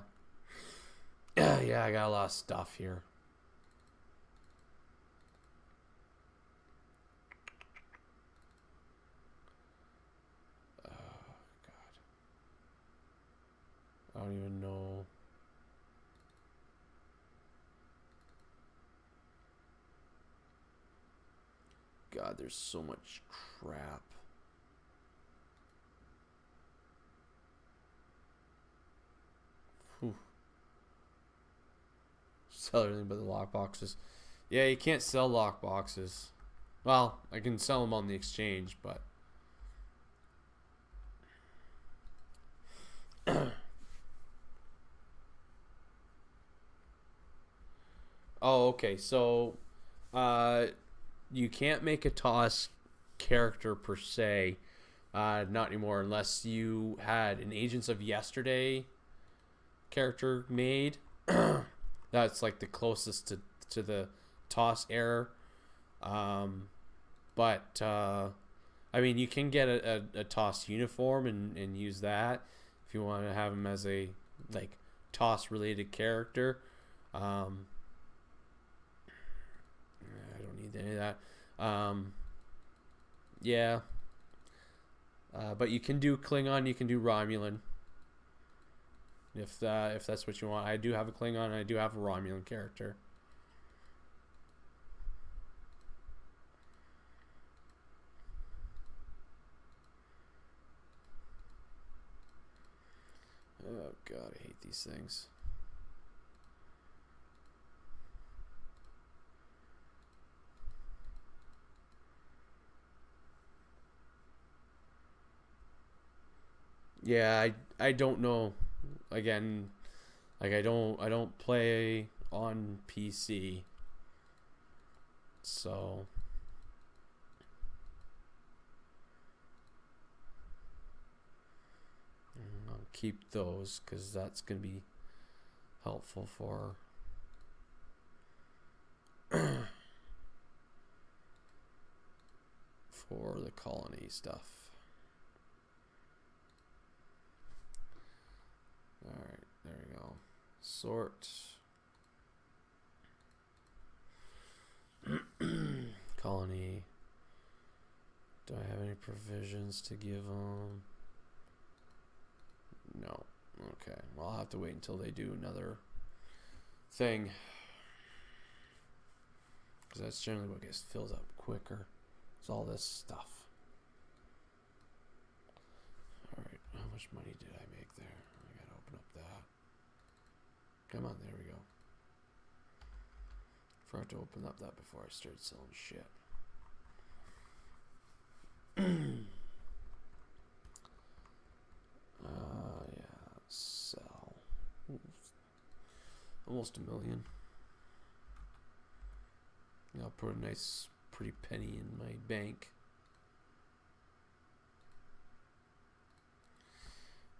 Yeah, I got a lot of stuff here. Oh God. I don't even know. God, there's so much crap. Whew. Sell everything but the lock boxes. Yeah, you can't sell lock boxes. Well, I can sell them on the exchange, but oh, okay. So, you can't make a toss character per se, not anymore, unless you had an Agents of Yesterday character made. That's like the closest to the toss error. But I mean, you can get a toss uniform and use that if you want to have him as a like toss related character. I don't need any of that. Yeah. But you can do Klingon, you can do Romulan. If that's what you want. I do have a Klingon and I do have a Romulan character. Oh God, I hate these things. Yeah, I don't know. Again, like I don't play on PC. So I'll keep those cuz that's going to be helpful for for the colony stuff. All right, there we go. Sort. Colony. Do I have any provisions to give them? No. Okay. Well, I'll have to wait until they do another thing. Because that's generally what gets filled up quicker. It's all this stuff. Alright, how much money did I make there? I gotta open up that. Come on, there we go. Forgot to open up that before I started selling shit. Yeah, sell. Almost $1 million. I'll put a nice, pretty penny in my bank.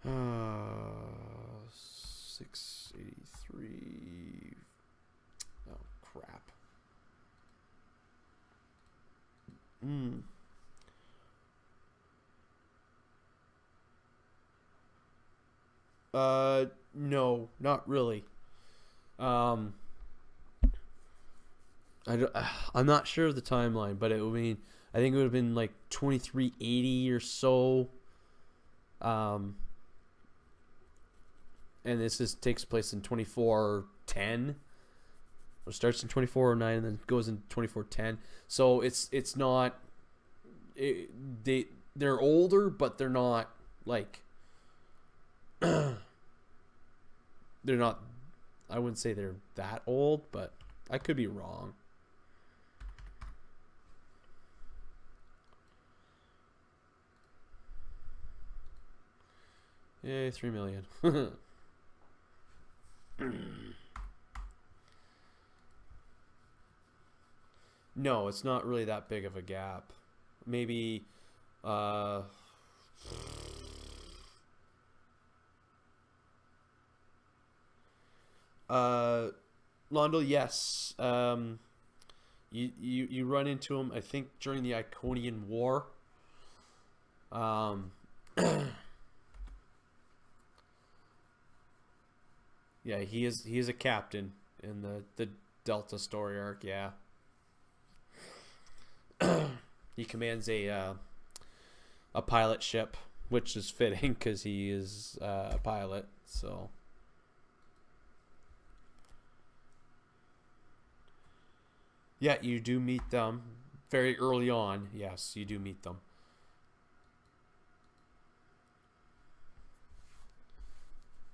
683. Oh crap. No, not really. Um, I'm not sure of the timeline, but it would mean I think it would have been like 2380 or so. Um, and this takes place in 2410. It starts in 2409 and then goes in 2410. So it's not they're older, but they're not like they're not. I wouldn't say they're that old, but I could be wrong. Yay, 3 million. No, it's not really that big of a gap. Maybe uh uh Londo, yes. You run into him, I think, during the Iconian War. Um yeah, he is a captain in the Delta story arc, yeah. He commands a pilot ship, which is fitting because he is a pilot. So yeah, you do meet them very early on. Yes, you do meet them.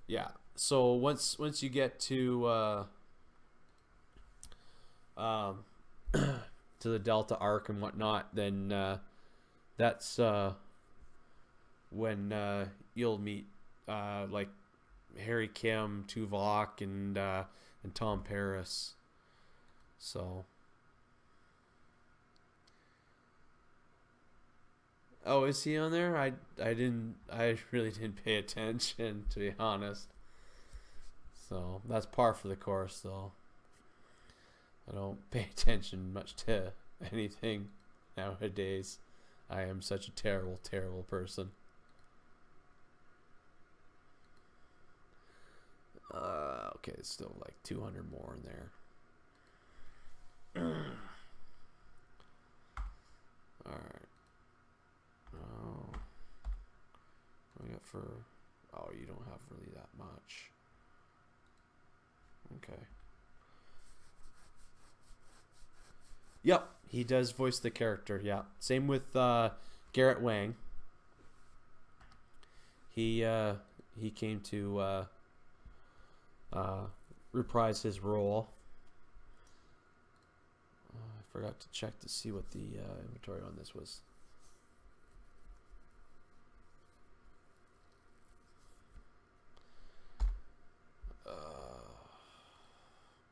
Yeah. So once you get um, to the Delta arc and whatnot, then that's when you'll meet like Harry Kim, Tuvok, and Tom Paris. So, oh, is he on there? I really didn't pay attention, to be honest. So that's par for the course, though. I don't pay attention much to anything nowadays. I am such a terrible, terrible person. Okay, it's still like 200 more in there. All right. Oh, what we got for? Oh, you don't have really that much. Okay. Yep, he does voice the character. Yeah, same with Garrett Wang. He came to reprise his role. I forgot to check to see what the inventory on this was.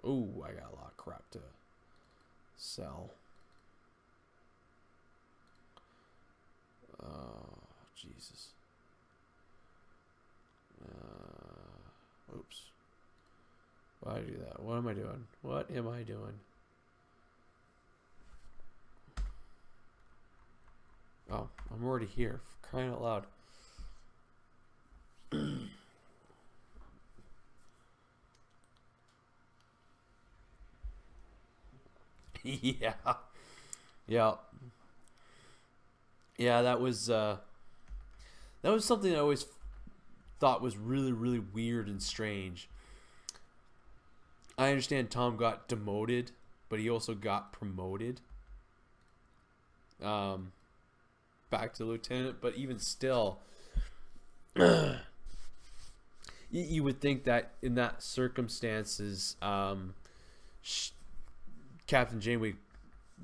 Oh, I got a lot of crap to sell. Oh, Jesus. Oops. Why do that? What am I doing? What am I doing? Oh, I'm already here. For crying out loud. Yeah. Yeah. Yeah, that was something I always thought was really, really weird and strange. I understand Tom got demoted, but he also got promoted back to lieutenant. But even still, you would think that in that circumstances, Captain Janeway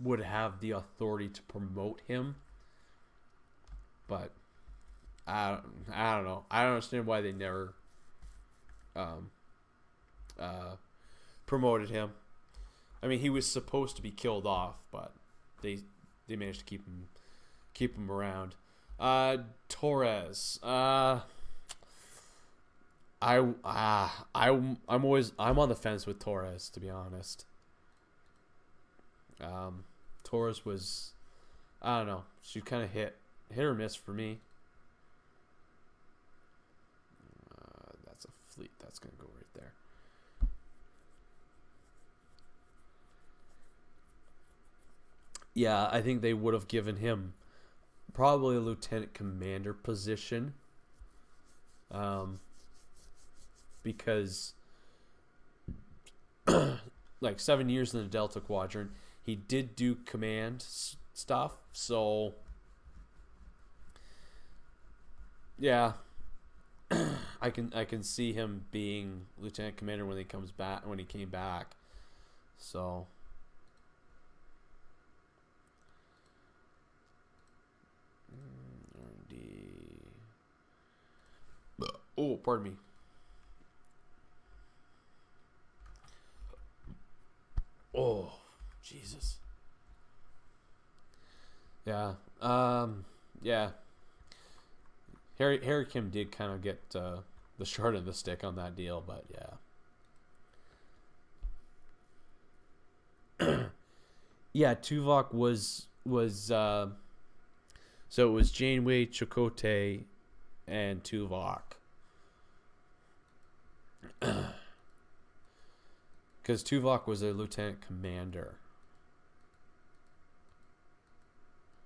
would have the authority to promote him. But I don't know. I don't understand why they never promoted him. I mean, he was supposed to be killed off, but they managed to keep him around. Torres. I'm on the fence with Torres, to be honest. Torres was, I don't know, she kind of hit or miss for me. Yeah, I think they would have given him probably a lieutenant commander position, um, because like 7 years in the Delta Quadrant, he did do command stuff. So yeah, I can see him being lieutenant commander when he came back. So R&D. Oh, pardon me. Oh, Jesus. Yeah. Yeah. Harry Kim did kind of get the short of the stick on that deal, but yeah. Yeah, Tuvok was so it was Janeway, Chakotay, and Tuvok. Because Tuvok was a lieutenant commander.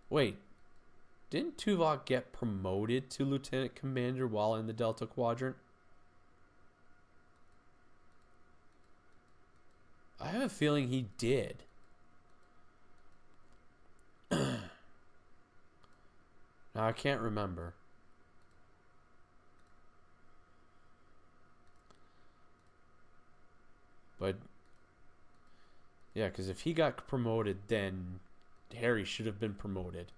Wait, didn't Tuvok get promoted to lieutenant commander while in the Delta Quadrant? I have a feeling he did. Now, I can't remember. But yeah, because if he got promoted, then Harry should have been promoted.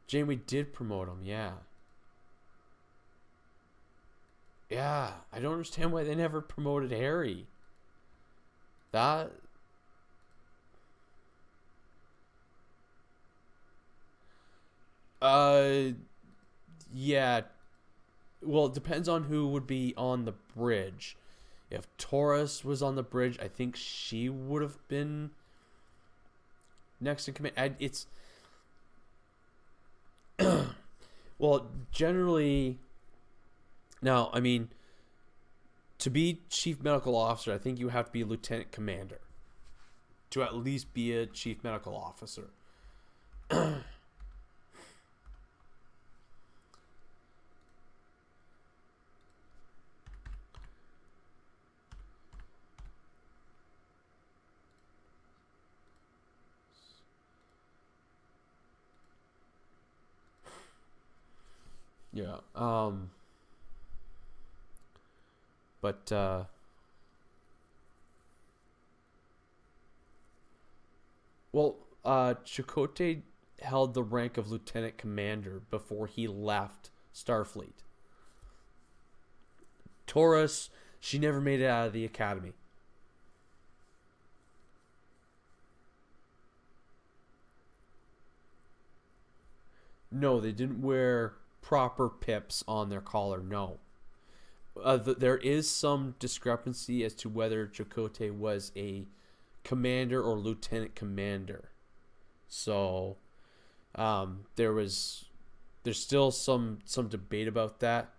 Janeway did promote him, yeah. Yeah, I don't understand why they never promoted Harry. That. Uh. Yeah. Well, it depends on who would be on the bridge. If Taurus was on the bridge, I think she would have been next in command. It's. Well, generally. Now, I mean, to be chief medical officer, I think you have to be a lieutenant commander to at least be a chief medical officer. Yeah. But well, Chakotay held the rank of lieutenant commander before he left Starfleet. Taurus, she never made it out of the academy. No, they didn't wear proper pips on their collar. No. There is some discrepancy as to whether Chakotay was a commander or lieutenant commander. So there's still some debate about that.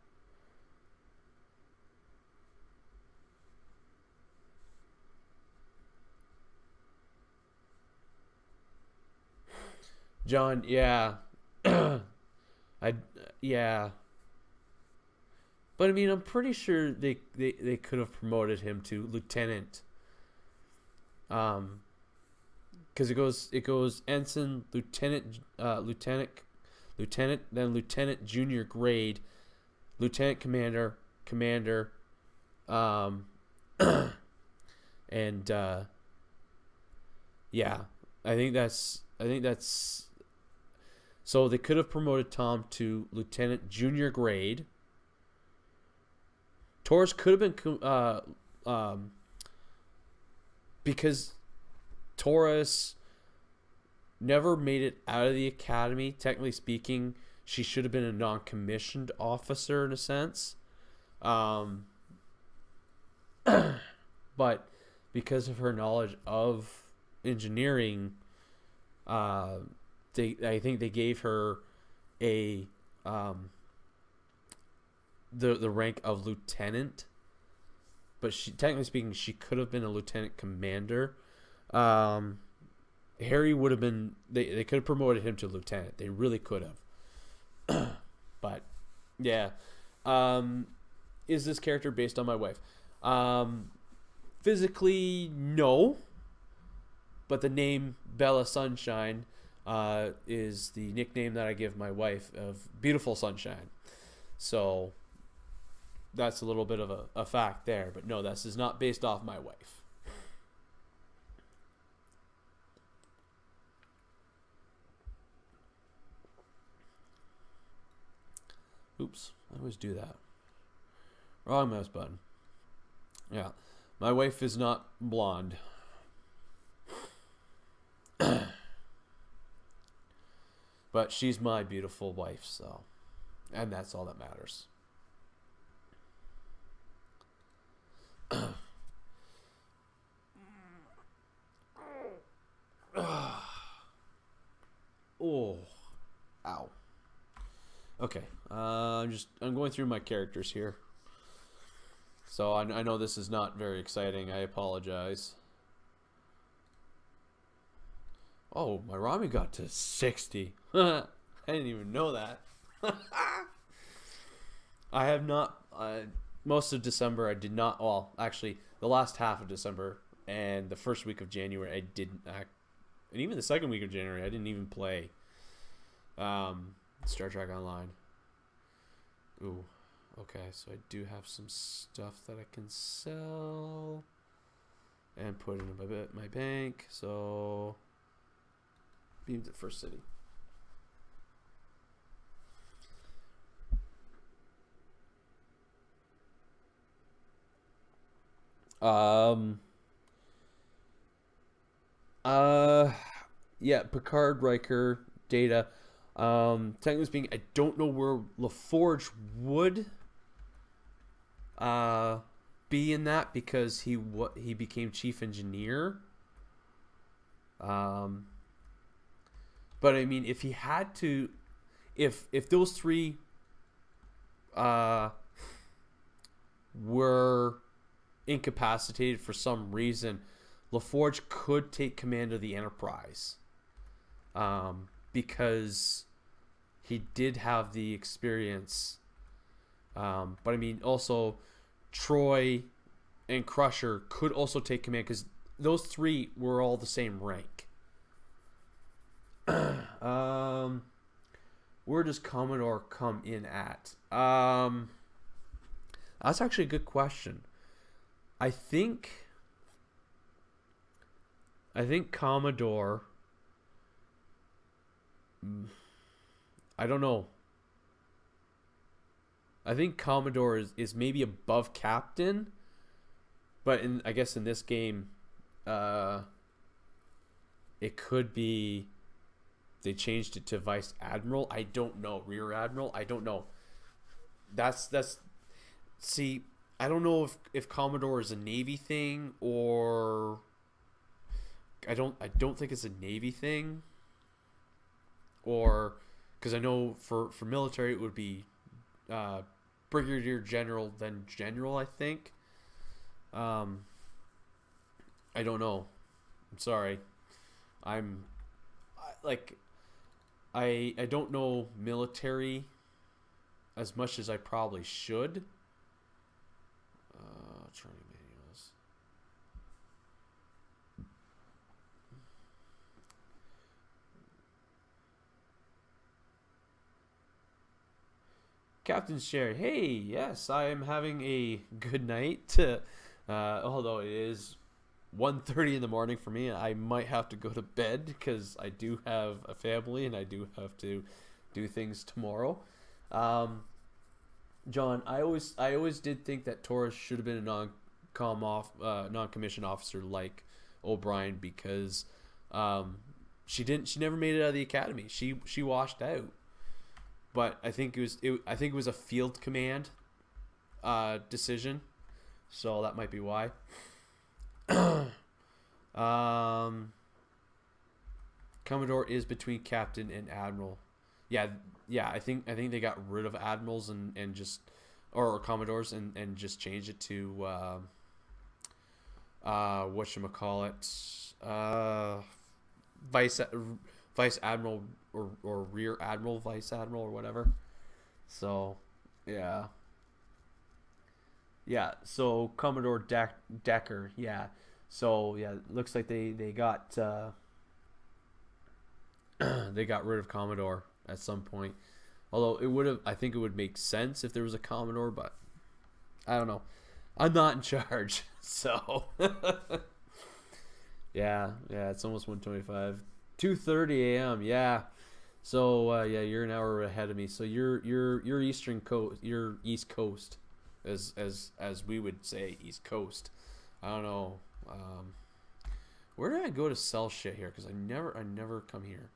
John, yeah. I yeah. But I mean, I'm pretty sure they could have promoted him to lieutenant. Because it goes ensign, lieutenant, then lieutenant junior grade, lieutenant commander, commander, um, and yeah, I think that's so they could have promoted Tom to lieutenant junior grade. Taurus could have been because Taurus never made it out of the academy. Technically speaking, she should have been a non-commissioned officer in a sense. Um, but because of her knowledge of engineering, uh, I think they gave her a the rank of lieutenant, but she, technically speaking, she could have been a lieutenant commander. Harry would have been. They could have promoted him to lieutenant. They really could have. But yeah, is this character based on my wife? Physically, no. But the name Bella Sunshine is the nickname that I give my wife of Beautiful Sunshine. So that's a little bit of a fact there. But no, this is not based off my wife. Oops, I always do that. Wrong mouse button. Yeah, my wife is not blonde. But she's my beautiful wife, so, and that's all that matters. Oh, ow. Okay, I'm going through my characters here. So I know this is not very exciting. I apologize. Oh, my ramen got to 60. I didn't even know that. I have not. Most of December, I did not. Well, actually, the last half of December and the first week of January, I didn't act. And even the second week of January, I didn't even play Star Trek Online. Ooh, okay. So I do have some stuff that I can sell and put in my bank. So beamed at First City. Yeah, Picard, Riker, Data. Technically speaking, I don't know where LaForge would be in that because he became chief engineer. But I mean, if he had to, if those three were incapacitated for some reason, LaForge could take command of the Enterprise. Because he did have the experience. But I mean, also, Troy and Crusher could also take command because those three were all the same rank. Where does Commodore come in at? That's actually a good question. I think Commodore. I don't know. I think Commodore is maybe above Captain, but I guess in this game, it could be they changed it to Vice Admiral. I don't know. Rear Admiral. I don't know. That's see. I don't know if Commodore is a Navy thing or I don't think it's a Navy thing. Or because I know for military it would be Brigadier General then General, I think. I don't know. I'm sorry. I don't know military as much as I probably should. Training manuals. Captain Sherry, hey, yes, I am having a good night. Although it is 1:30 in the morning for me, I might have to go to bed because I do have a family and I do have to do things tomorrow. John, I always did think that Torres should have been a non-commissioned officer like O'Brien because she never made it out of the academy. She washed out. But I think it was a field command decision, so that might be why. Commodore is between captain and admiral. Yeah. I think they got rid of admirals and just or Commodores, and just change it to whatchamacallit, vice vice admiral, or rear admiral, vice admiral, or whatever. So yeah, yeah. So Commodore Decker, yeah. So yeah, looks like they got they got rid of Commodore at some point. Although it would have, I think it would make sense if there was a Commodore, but I don't know. I'm not in charge, so yeah, yeah. It's almost 1:25, 2:30 a.m. Yeah. So yeah, you're an hour ahead of me. So you're Eastern Coast, you're East Coast, as we would say, East Coast. I don't know. Where did I go to sell shit here? Because I never come here.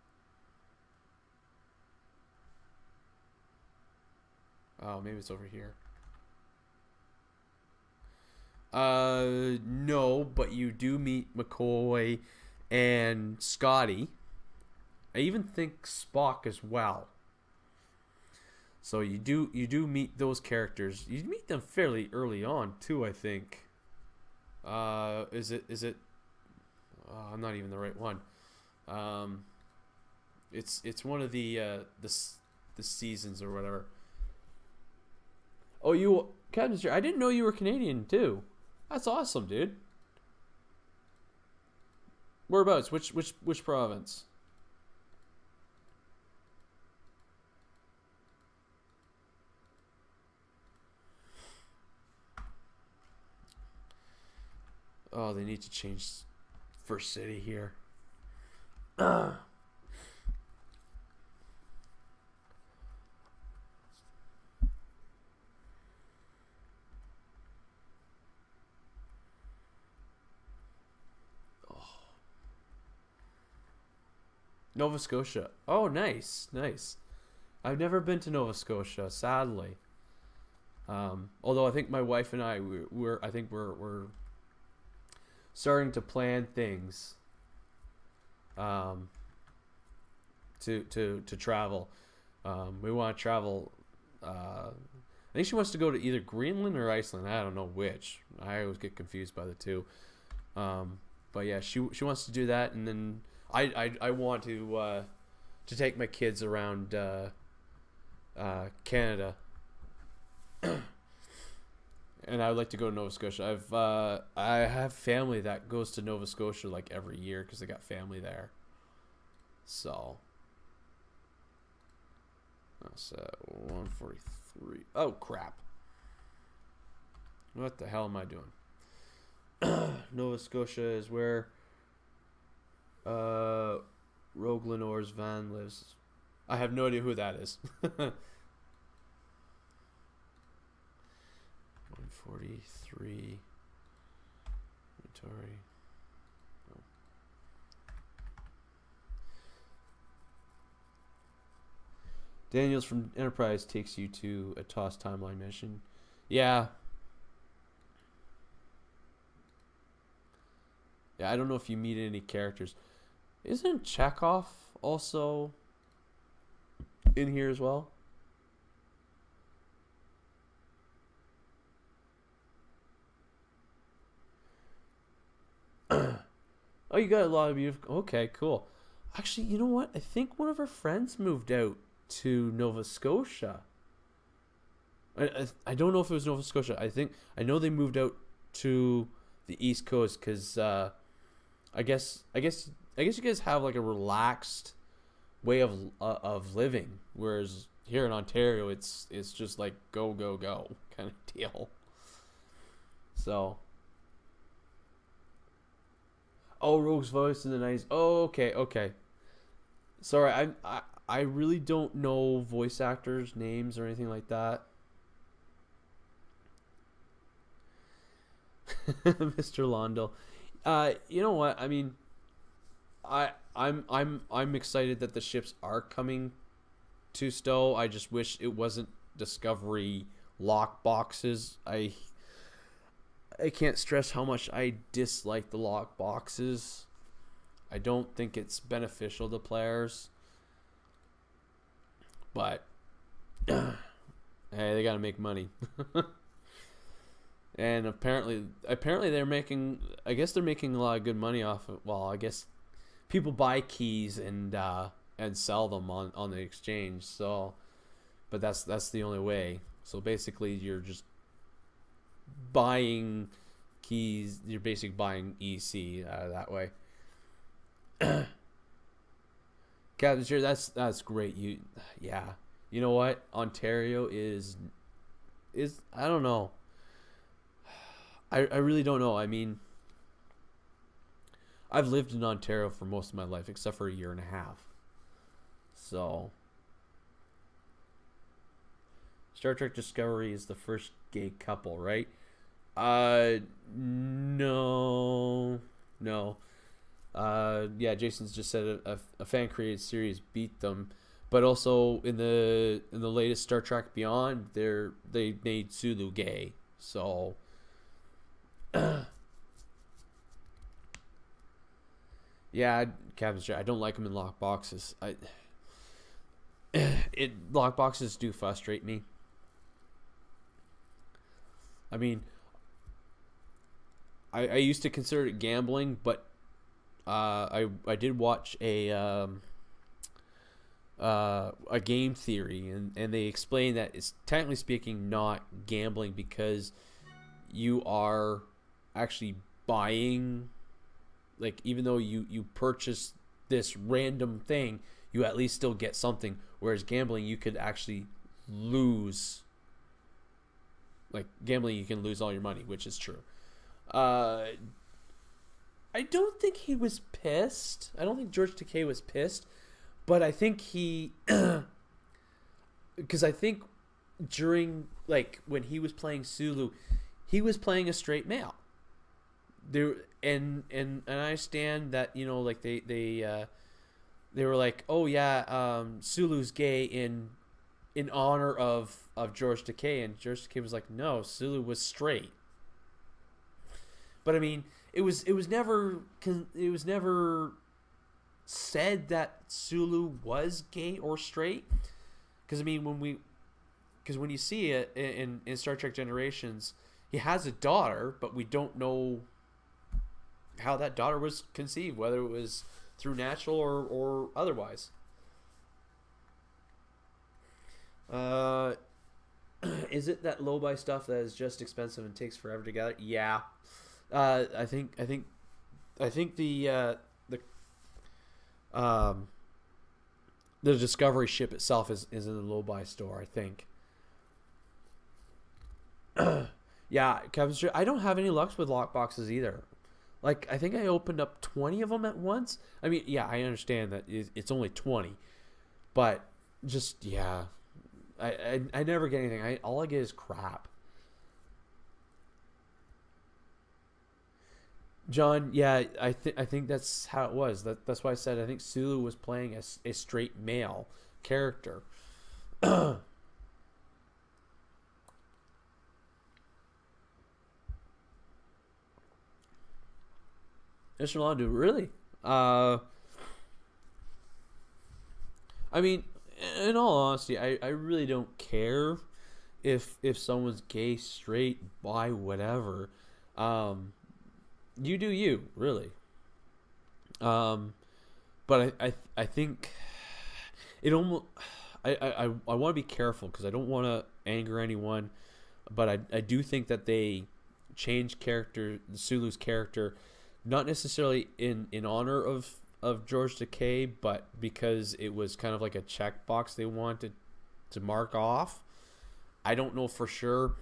Oh, maybe it's over here. No, but you do meet McCoy and Scotty. I even think Spock as well. So you do meet those characters. You meet them fairly early on too, I think. Is it? I'm not even the right one. It's one of the seasons or whatever. Oh, Captain Street. I didn't know you were Canadian too. That's awesome, dude. Whereabouts? Which province? Oh, they need to change first city here. Nova Scotia. Oh, nice, nice. I've never been to Nova Scotia, sadly. Although I think my wife and I I think we're starting to plan things to travel. We want to travel. I think she wants to go to either Greenland or Iceland. I don't know which. I always get confused by the two. But yeah, she wants to do that, and then I want to take my kids around Canada. And I would like to go to Nova Scotia. I have family that goes to Nova Scotia like every year because they got family there. So that's 143. Oh crap! What the hell am I doing? Nova Scotia is where Rogue Lenore's van lives. I have no idea who that is. 143 inventory. Oh. Daniels from Enterprise takes you to a TOS timeline mission. Yeah. Yeah, I don't know if you meet any characters. Isn't Chekhov also in here as well? Oh, you got a lot of beautiful. Okay, cool. Actually, you know what? I think one of our friends moved out to Nova Scotia. I don't know if it was Nova Scotia. I know they moved out to the East Coast because I guess you guys have like a relaxed way of living, whereas here in Ontario it's just like go go go kind of deal. So, oh, Rogue's voice in the '90s. Oh, okay, okay. Sorry, I really don't know voice actors' names or anything like that. Mr. Londo. You know what? I mean, I'm excited that the ships are coming to Stowe. I just wish it wasn't Discovery lock boxes. I can't stress how much I dislike the lock boxes. I don't think it's beneficial to players. But Hey, they got to make money. And apparently they're making. I guess they're making a lot of good money off of. Well, I guess people buy keys and sell them on the exchange. So, but that's the only way. So basically, you're just buying keys. You're basically buying EC that way. Captain, sure, that's great. Yeah. You know what? Ontario is I don't know. I really don't know. I mean, I've lived in Ontario for most of my life, except for a year and a half. So, Star Trek Discovery is the first gay couple, right? No, no. Yeah, Jason's just said a fan created series beat them, but also in the latest Star Trek Beyond, they made Sulu gay. So, yeah, Captain Jack, I don't like them in lock boxes. Lock boxes do frustrate me. I mean, I used to consider it gambling, but I did watch a game theory, and they explain that it's technically speaking not gambling because you are actually buying, like, even though you purchase this random thing, you at least still get something, whereas gambling you could actually lose. Like gambling you can lose all your money, which is true. uh I don't think he was pissed. I don't think George Takei was pissed, but I think he, because I think during, like, when he was playing Sulu, he was playing a straight male. There and I understand that, like, they were like, oh yeah, Sulu's gay in honor of George Takei, and George Takei was like, no, Sulu was straight. But I mean, it was never said that Sulu was gay or straight. Because I mean, when you see it in Star Trek Generations, he has a daughter, but we don't know how that daughter was conceived, whether it was through natural or otherwise. Is it that low buy stuff that is just expensive and takes forever to gather? Yeah. I think um the Discovery ship itself is in the low buy store, I think. Yeah, Kevin Street. I don't have any luck with lock boxes either. Like, I think I opened up 20 of them at once. I mean, yeah, I understand that it's only 20, but just, yeah, I never get anything. All I get is crap. John, yeah, I think that's how it was. That's why I said I think Sulu was playing a straight male character. Mr. Londu, really? I mean, in all honesty, I really don't care if someone's gay, straight, bi, whatever. Um, you do you, really. Um, but I think it almost. I want to be careful because I don't want to anger anyone, but I do think that they changed Sulu's character, not necessarily in honor of George Takei, but because it was kind of like a checkbox they wanted to mark off. I don't know for sure.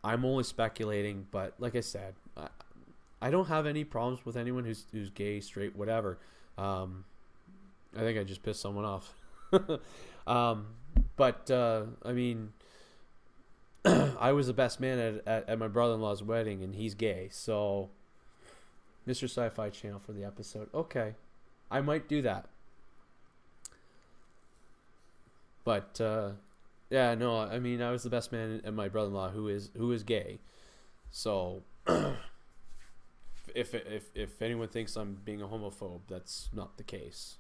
I'm only speculating, but like I said, I don't have any problems with anyone who's gay, straight, whatever. I think I just pissed someone off. um, but I mean, I was the best man at my brother-in-law's wedding, and he's gay. So, Mr. Sci-Fi Channel for the episode. Okay, I might do that. But yeah, no, I mean, I was the best man at my brother-in-law who is gay. So, if anyone thinks I'm being a homophobe, that's not the case.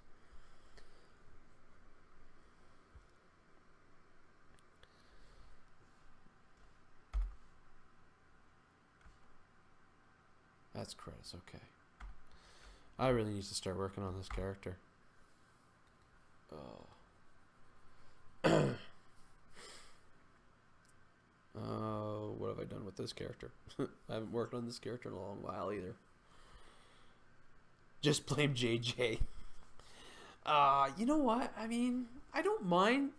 That's Chris. Okay. I really need to start working on this character. Oh. What have I done with this character? I haven't worked on this character in a long while either. Just blame JJ. You know what? I mean, I don't mind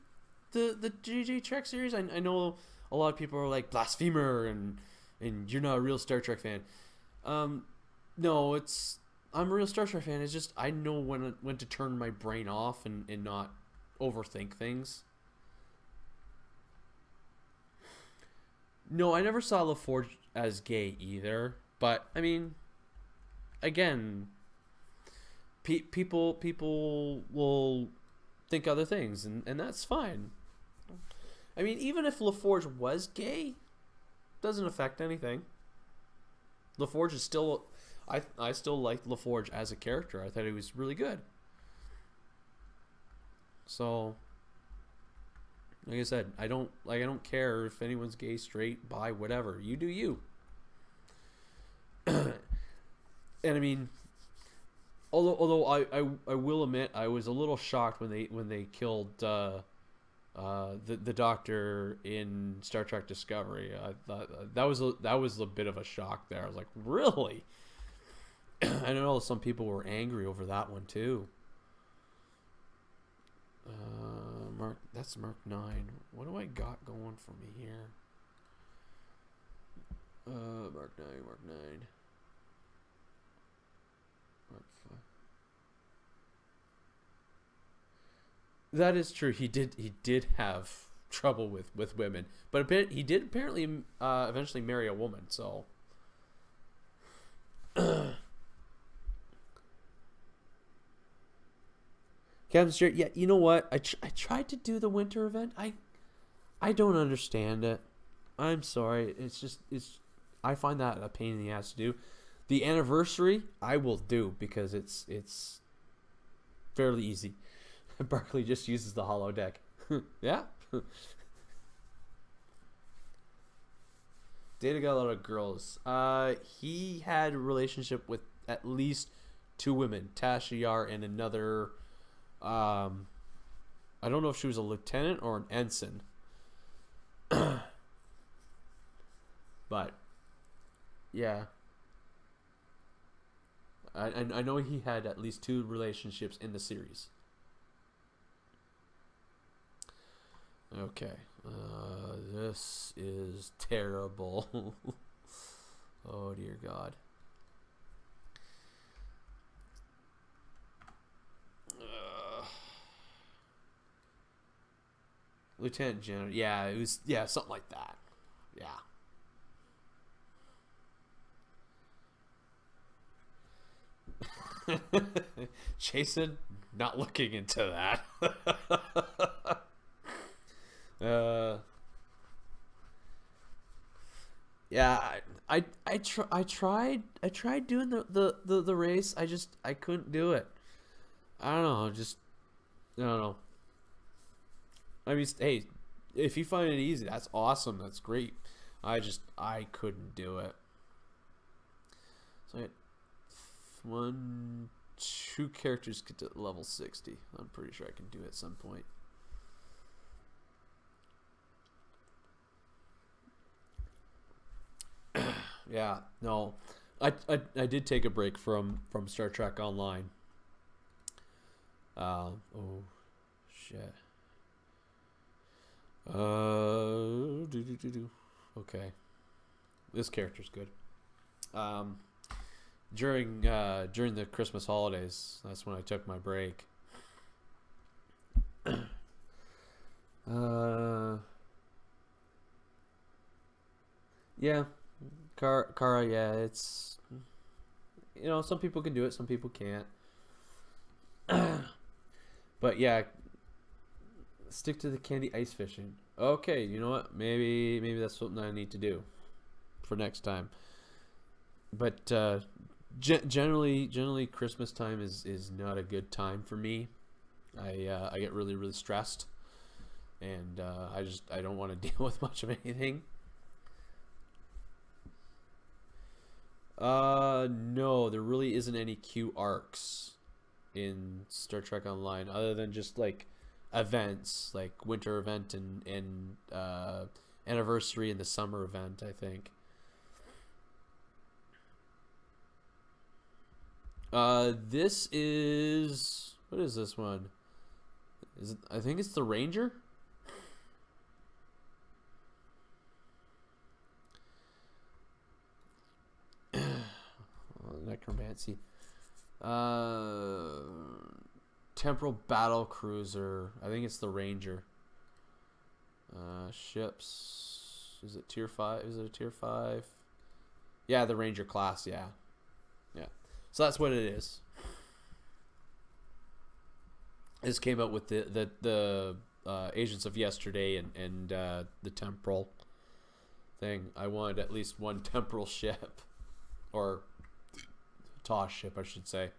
the JJ Trek series. I know a lot of people are like blasphemer and you're not a real Star Trek fan. No, I'm a real Star Trek fan. It's just I know when to turn my brain off and not overthink things. No, I never saw LaForge as gay either. But I mean, again, people will think other things, and that's fine. I mean, even if LaForge was gay, doesn't affect anything. LaForge is still, I still liked LaForge as a character. I thought he was really good. So, like I said, I don't care if anyone's gay, straight, bi, whatever. You do you. And I mean, although I will admit I was a little shocked when they killed the Doctor in Star Trek Discovery. I thought that was a bit of a shock there. I was like, really? I know some people were angry over that one too. That's Mark 9. What do I got going for me here? Mark 9. Mark 5. That is true. He did have trouble with women, but he did apparently eventually marry a woman. So, Captain Stewart. Yeah, you know what? I tried to do the winter event. I don't understand it. I'm sorry. I find that a pain in the ass to do. The anniversary I will do because it's fairly easy. Barkley just uses the holodeck. Yeah. Data got a lot of girls. He had a relationship with at least 2 women, Tasha Yar and another. I don't know if she was a lieutenant or an ensign. But yeah. I know he had at least 2 relationships in the series. Okay. This is terrible. Oh dear God. Lieutenant General. Yeah, it was. Yeah, something like that. Yeah. Jason, not looking into that. Yeah, I tried doing the race. I couldn't do it. I don't know. I don't know. I mean, hey, if you find it easy, that's awesome. That's great. I couldn't do it. So I had 2 characters get to level 60. I'm pretty sure I can do it at some point. Yeah, no, I did take a break from Star Trek Online. Oh shit. Okay, this character's good. During the Christmas holidays, that's when I took my break. Yeah. Kara, yeah, it's, some people can do it, some people can't. But yeah, stick to the candy ice fishing. Okay, you know what? Maybe that's something I need to do for next time. But generally Christmas time is not a good time for me. I get really, really stressed, and I don't want to deal with much of anything. No, there really isn't any Q arcs in Star Trek Online other than just like events, like winter event and anniversary and the summer event, I think. This is what is this one? Is it? I think it's the Ranger. Necromancy. Uh, Temporal Battle Cruiser. I think it's the Ranger. Ships. Is it tier 5? Is it a tier 5? Yeah, the Ranger class. Yeah. Yeah. So that's what it is. This came out with the Agents of Yesterday and the Temporal thing. I wanted at least one Temporal ship. Or TOS ship, I should say.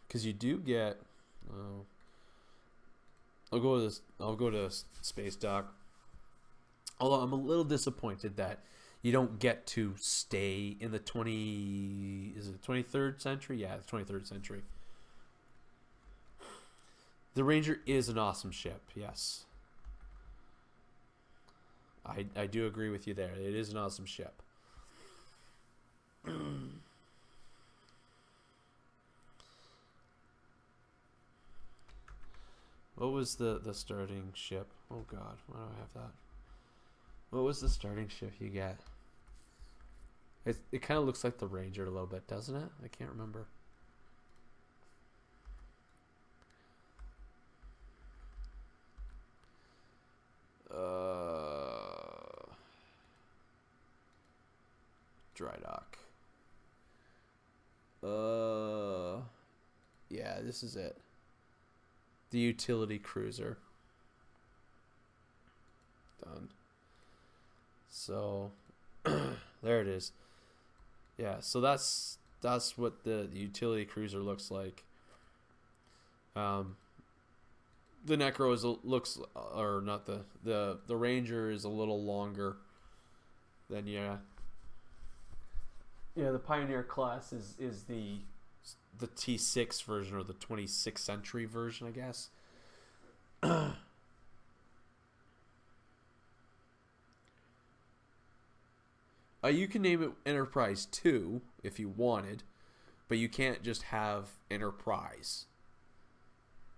Because you do get... I'll go to Space Dock. Although I'm a little disappointed that you don't get to stay in the 23rd century? Yeah, the 23rd century. The Ranger is an awesome ship, yes. I do agree with you there. It is an awesome ship. What was the starting ship? Oh god, why do I have that? What was the starting ship you get? It kind of looks like the Ranger a little bit, doesn't it? I can't remember. Dry dock. Yeah, this is it. The utility cruiser. Done. So there it is. Yeah, so that's what the utility cruiser looks like. The Necro looks, or not, the Ranger is a little longer than the Pioneer class is the T6 version, or the 26th century version, I guess. You can name it Enterprise 2 if you wanted, but you can't just have Enterprise.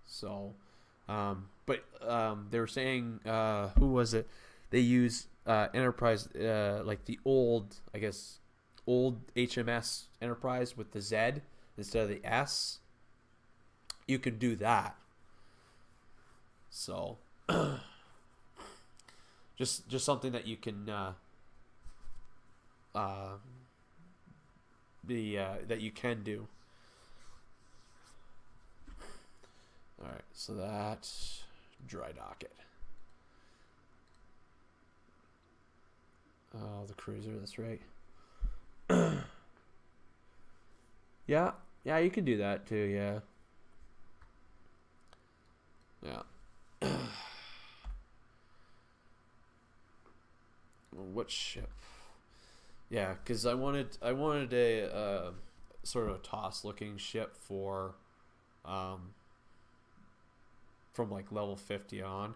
So, but they were saying, who was it? They use Enterprise, like the old, I guess, old HMS Enterprise with the Z instead of the S. You can do that. So, just something that you can that you can do. All right, so that dry dock it. Oh, the cruiser. That's right. Yeah, you can do that too. Yeah. What ship? Yeah, because I wanted a sort of a TOS looking ship for from like level 50 on.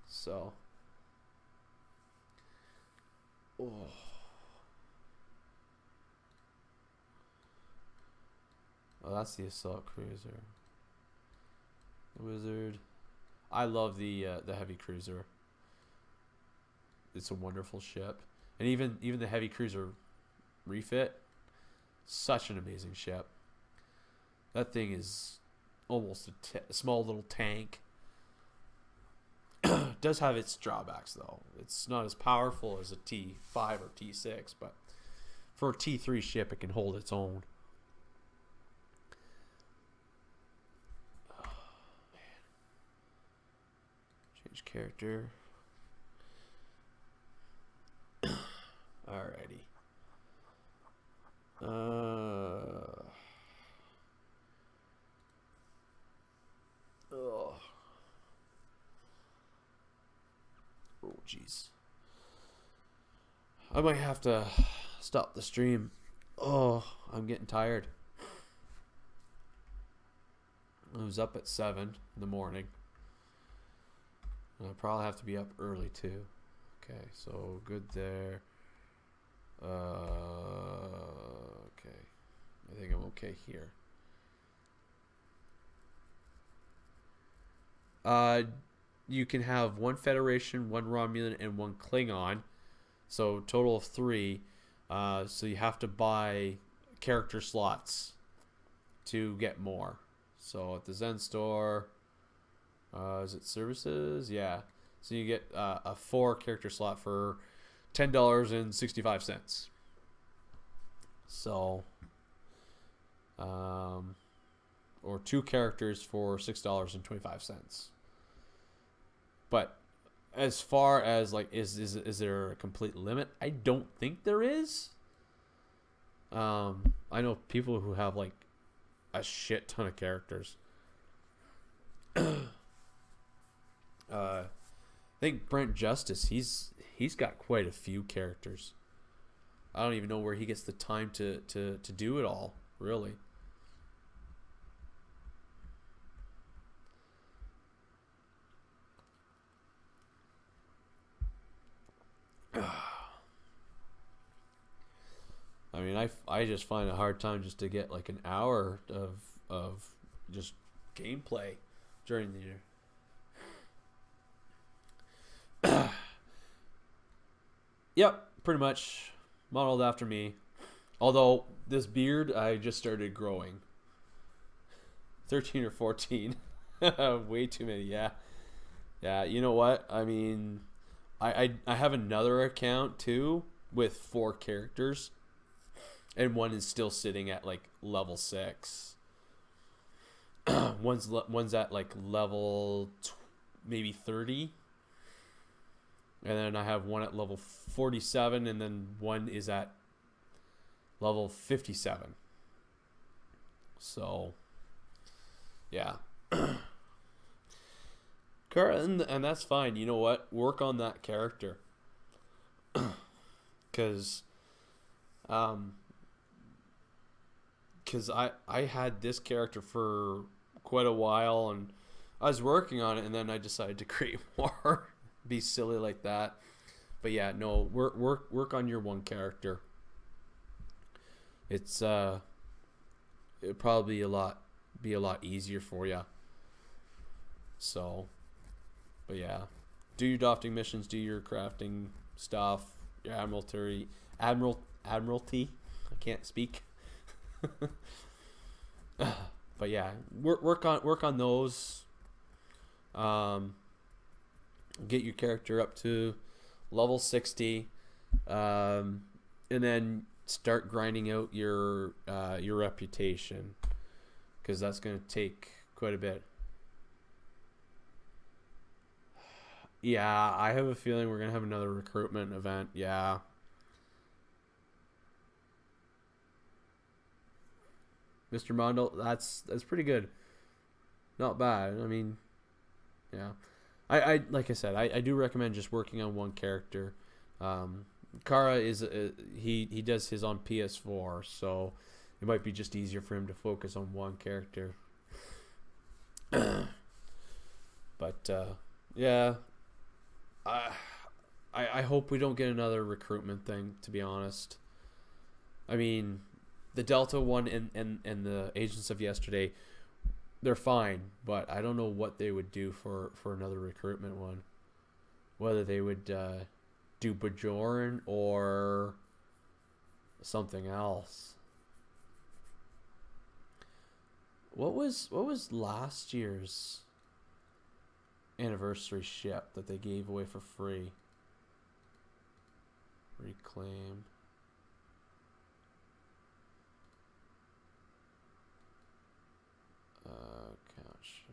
So, oh, that's the assault cruiser. The Wizard. I love the heavy cruiser. It's a wonderful ship, and even the heavy cruiser refit, such an amazing ship. That thing is almost a small little tank. It does have its drawbacks though. It's not as powerful as a T5 or T6, but for a T3 ship, it can hold its own. Oh, man. Change character. Alrighty. Oh, jeez. I might have to stop the stream. Oh, I'm getting tired. I was up at 7 in the morning. I'll probably have to be up early too. Okay, so good there. Okay. I think I'm okay here. You can have one Federation, one Romulan, and one Klingon. So total of 3. So you have to buy character slots to get more. So at the Zen store, is it services? Yeah. So you get a 4 character slot for $10.65. So, or 2 characters for $6.25. But as far as like, is there a complete limit? I don't think there is. I know people who have like a shit ton of characters. I think Brent Justice, he's got quite a few characters. I don't even know where he gets the time to do it all, really. I mean, I just find a hard time just to get like an hour of just gameplay during the year. Yep, pretty much modeled after me. Although this beard I just started growing. 13 or 14. Way too many, yeah. Yeah, you know what? I mean, I have another account too with 4 characters. And one is still sitting at like level 6. one's at like level maybe 30. And then I have one at level 47, and then one is at level 57. So, yeah. And that's fine. You know what? Work on that character. Because I had this character for quite a while, and I was working on it, and then I decided to create more. Be silly like that. But yeah, no, work on your one character. It'd probably be a lot easier for you. So, but yeah, do your dofting missions, do your crafting stuff, your admiralty. I can't speak. But yeah, work on those. Get your character up to level 60, and then start grinding out your reputation, because that's going to take quite a bit. Yeah, I have a feeling we're going to have another recruitment event. Yeah. Mr. Mondo, that's pretty good. Not bad. I mean, yeah. I like I said, I do recommend just working on one character. Kara is he does his on PS4, so it might be just easier for him to focus on one character. But yeah, I hope we don't get another recruitment thing, to be honest. I mean, the Delta one and the Agents of Yesterday, they're fine, but I don't know what they would do for another recruitment one. Whether they would do Bajoran or something else. What was last year's anniversary ship that they gave away for free? Reclaim. Gosh.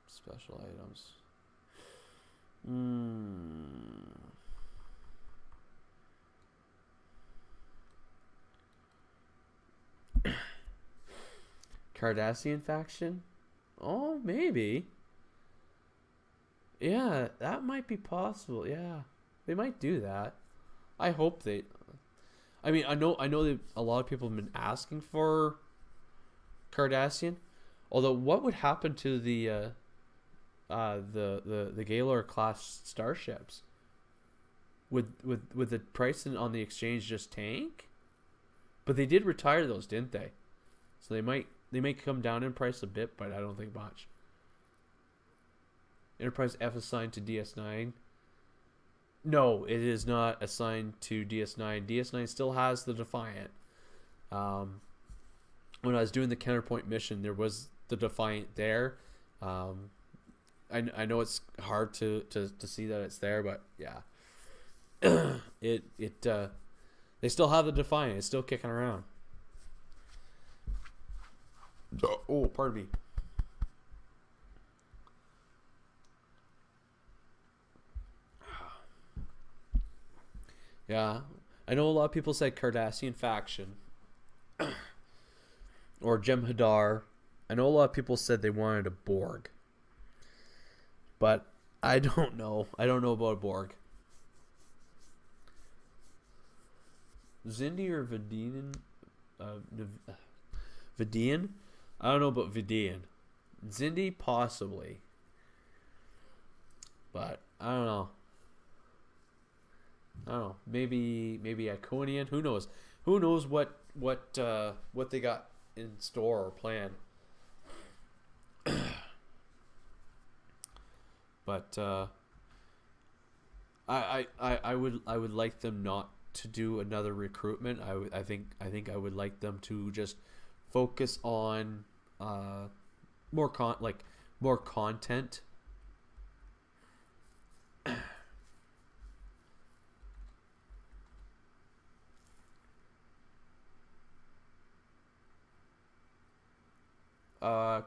Special items. Cardassian faction? Oh, maybe. Yeah, that might be possible. Yeah, they might do that. I hope they. I mean, I know that a lot of people have been asking for Cardassian. Although, what would happen to the Gaylor class starships? Would the price on the exchange just tank? But they did retire those, didn't they? So they may come down in price a bit, but I don't think much. Enterprise F assigned to DS9. No, it is not assigned to DS9. DS9 still has the Defiant. Um, when I was doing the counterpoint mission, there was the Defiant there. Um, I know it's hard to see that it's there, but yeah, they still have the Defiant. It's still kicking around. Oh, pardon me. Yeah, I know a lot of people said Cardassian faction or Jem'Hadar. I know a lot of people said they wanted a Borg, but I don't know. I don't know about a Borg. Zindi or Vidian? Vidian? I don't know about Vidian. Zindi possibly, but I don't know. I don't know. Maybe Iconian. Who knows? Who knows what they got in store or planned? But I would like them not to do another recruitment. I think I would like them to just focus on more content.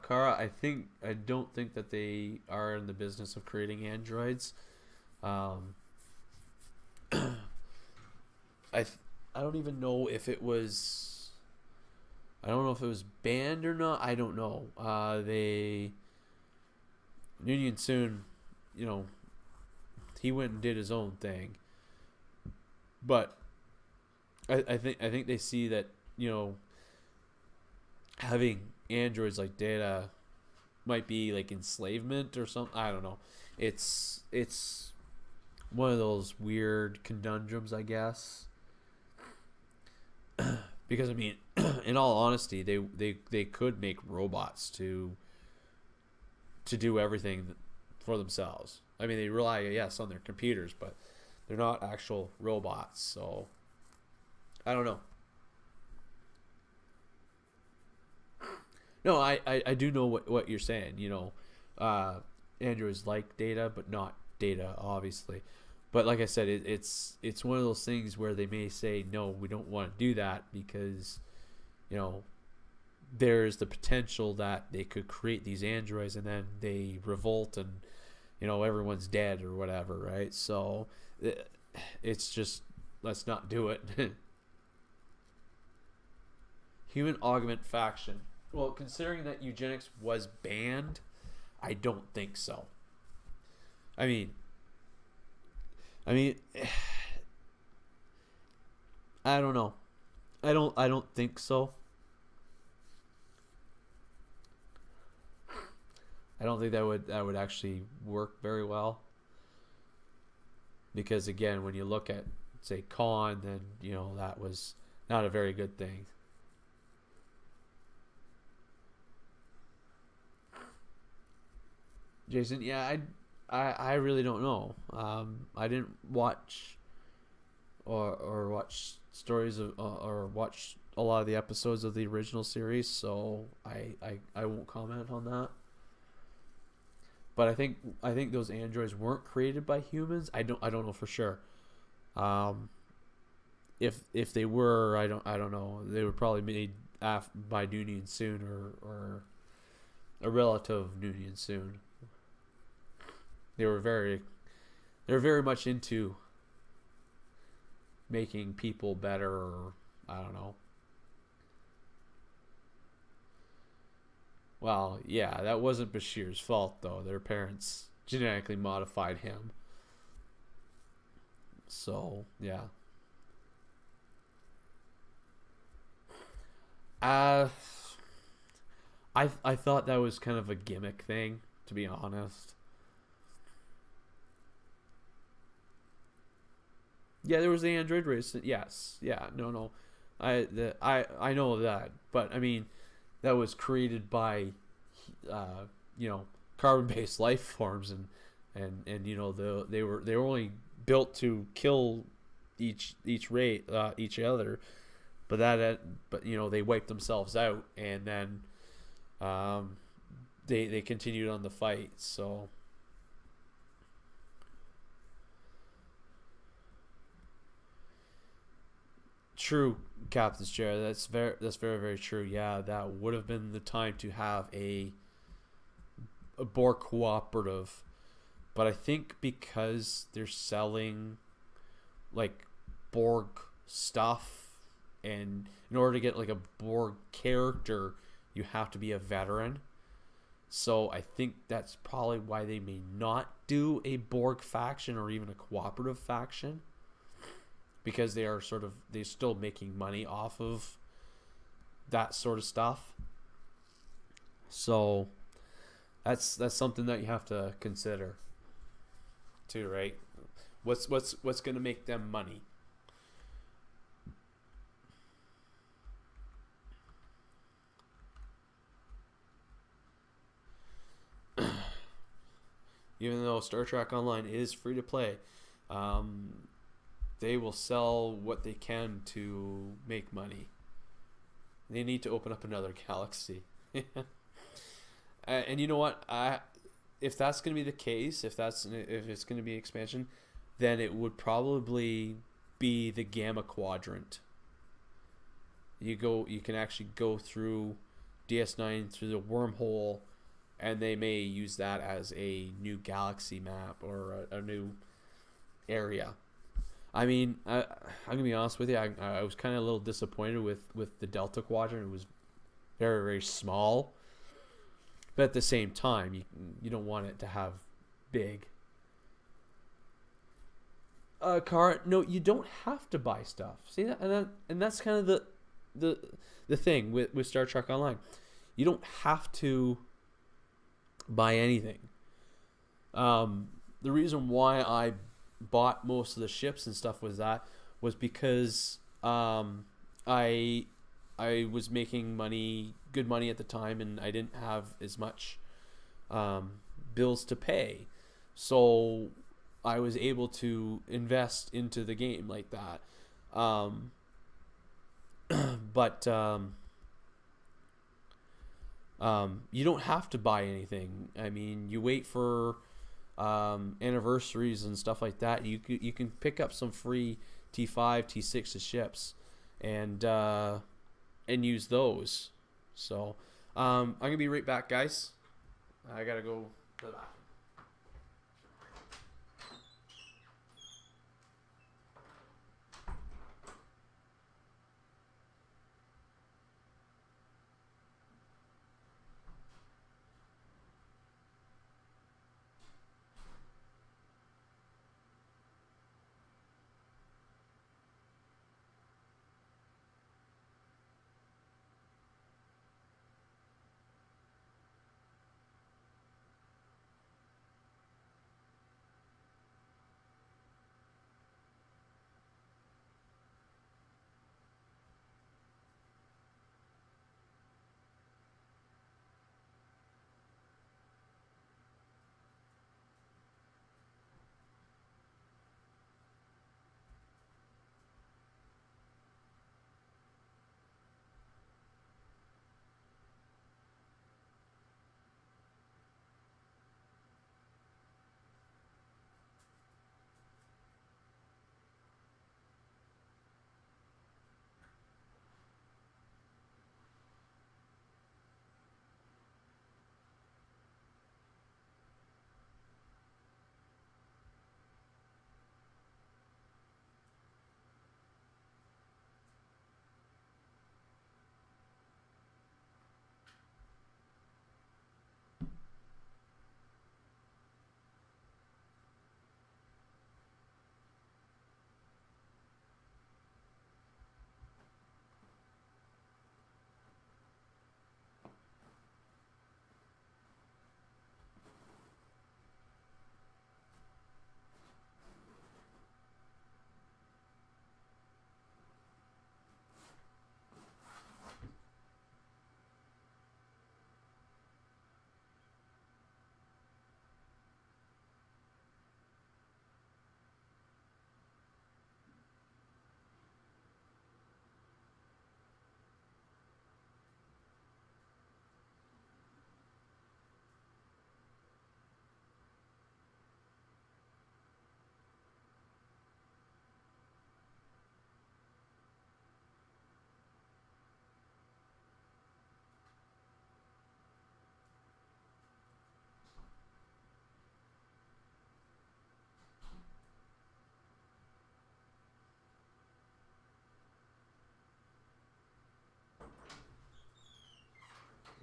Kara, I don't think that they are in the business of creating androids. Um, I I don't even know if it was. I don't know if it was banned or not. I don't know. They Union Soon, you know, he went and did his own thing, but I think they see that, having androids like Data might be like enslavement or something. I don't know. It's one of those weird conundrums, I guess. Because I mean, in all honesty, they could make robots to do everything for themselves. I mean, they rely, yes, on their computers, but they're not actual robots. So I don't know. No, I do know what you're saying. Androids like Data, but not Data, obviously. But like I said, it's one of those things where they may say, no, we don't want to do that because, you know, there's the potential that they could create these androids and then they revolt and, everyone's dead or whatever, right? So it's just, let's not do it. Human augment faction. Well, considering that eugenics was banned, I don't think so. I mean, I don't know. I don't think so. I don't think that would actually work very well. Because again, when you look at, say, Khan, then that was not a very good thing. Jason, yeah, I really don't know. I didn't watch or watch stories of or watch a lot of the episodes of the original series, so I won't comment on that. But I think those androids weren't created by humans. I don't know for sure. Um, if they were, I don't know. They were probably made by Noonien Soon or a relative of Noonien Soon. They were very much into making people better, or I don't know. Well, yeah, that wasn't Bashir's fault though. Their parents genetically modified him. So yeah. Uh, I thought that was kind of a gimmick thing, to be honest. Yeah, there was the Android race. Yes, yeah, no. I know that, but I mean, that was created by, uh, you know, carbon-based life forms, and you know they were only built to kill each rate each other, but but you know they wiped themselves out, and then um, they continued on the fight. So true, Captain's chair. That's very true. Yeah, that would have been the time to have a more cooperative. But I think because they're selling like Borg stuff, and in order to get like a Borg character, you have to be a veteran. So I think that's probably why they may not do a Borg faction or even a cooperative faction, because they're still making money off of that sort of stuff. So that's something that you have to consider too, right? What's going to make them money? Even though Star Trek Online is free to play, um, they will sell what they can to make money. They need to open up another galaxy. And you know what? If that's going to be the case, if it's going to be expansion, then it would probably be the Gamma Quadrant. You can actually go through DS9 through the wormhole, and they may use that as a new galaxy map or a new area. I mean, I'm gonna be honest with you. I was kind of a little disappointed with the Delta Quadrant. It was very very small, but at the same time, you don't want it to have big. Car. No, you don't have to buy stuff. See that, and that's kind of the the thing with Star Trek Online. You don't have to buy anything. The reason why I bought most of the ships and stuff was because I was making good money at the time, and I didn't have as much bills to pay, so I was able to invest into the game like that. Um, but you don't have to buy anything. I mean, you wait for anniversaries and stuff like that. You can pick up some free T5, T6 ships, and use those. So I'm gonna be right back, guys. I gotta go to the bathroom.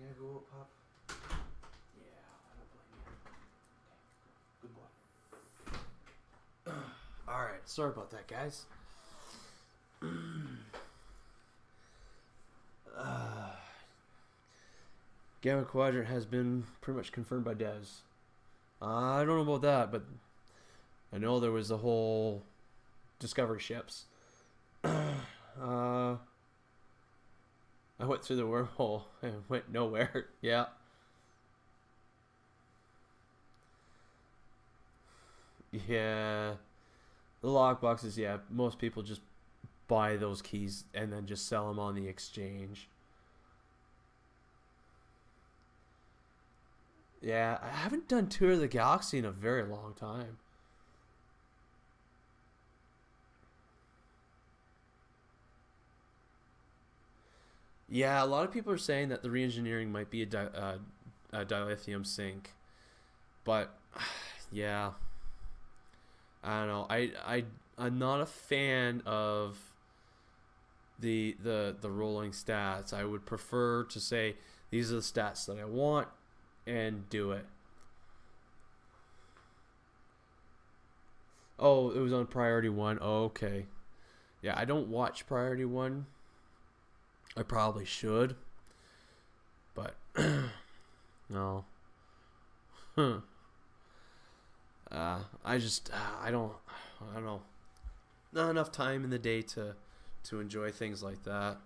You gonna go up, Pop? Yeah, I don't blame you. Okay, good boy. Alright, sorry about that, guys. Gamma Quadrant has been pretty much confirmed by devs. I don't know about that, but I know there was a whole Discovery ships. I went through the wormhole and went nowhere. Yeah. Yeah. The lockboxes, yeah. Most people just buy those keys and then just sell them on the exchange. Yeah, I haven't done Tour of the Galaxy in a very long time. Yeah, a lot of people are saying that the reengineering might be a dilithium sink, but yeah, I don't know. I'm not a fan of the rolling stats. I would prefer to say these are the stats that I want and do it. Oh, it was on priority one. Oh, okay. Yeah, I don't watch priority one. I probably should, but no. Huh. I just I don't know. Not enough time in the day to enjoy things like that.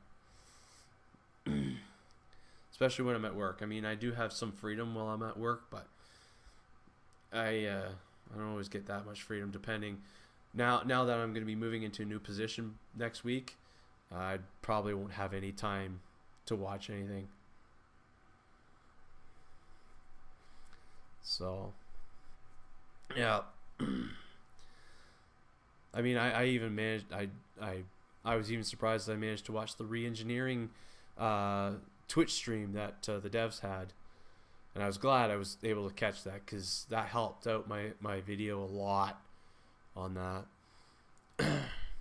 Especially when I'm at work. I mean, I do have some freedom while I'm at work, but I don't always get that much freedom. Depending now that I'm going to be moving into a new position next week, I probably won't have any time to watch anything. So yeah. I mean, I even managed. I was even surprised that I managed to watch the re-engineering Twitch stream that the devs had, and I was glad I was able to catch that because that helped out my video a lot on that.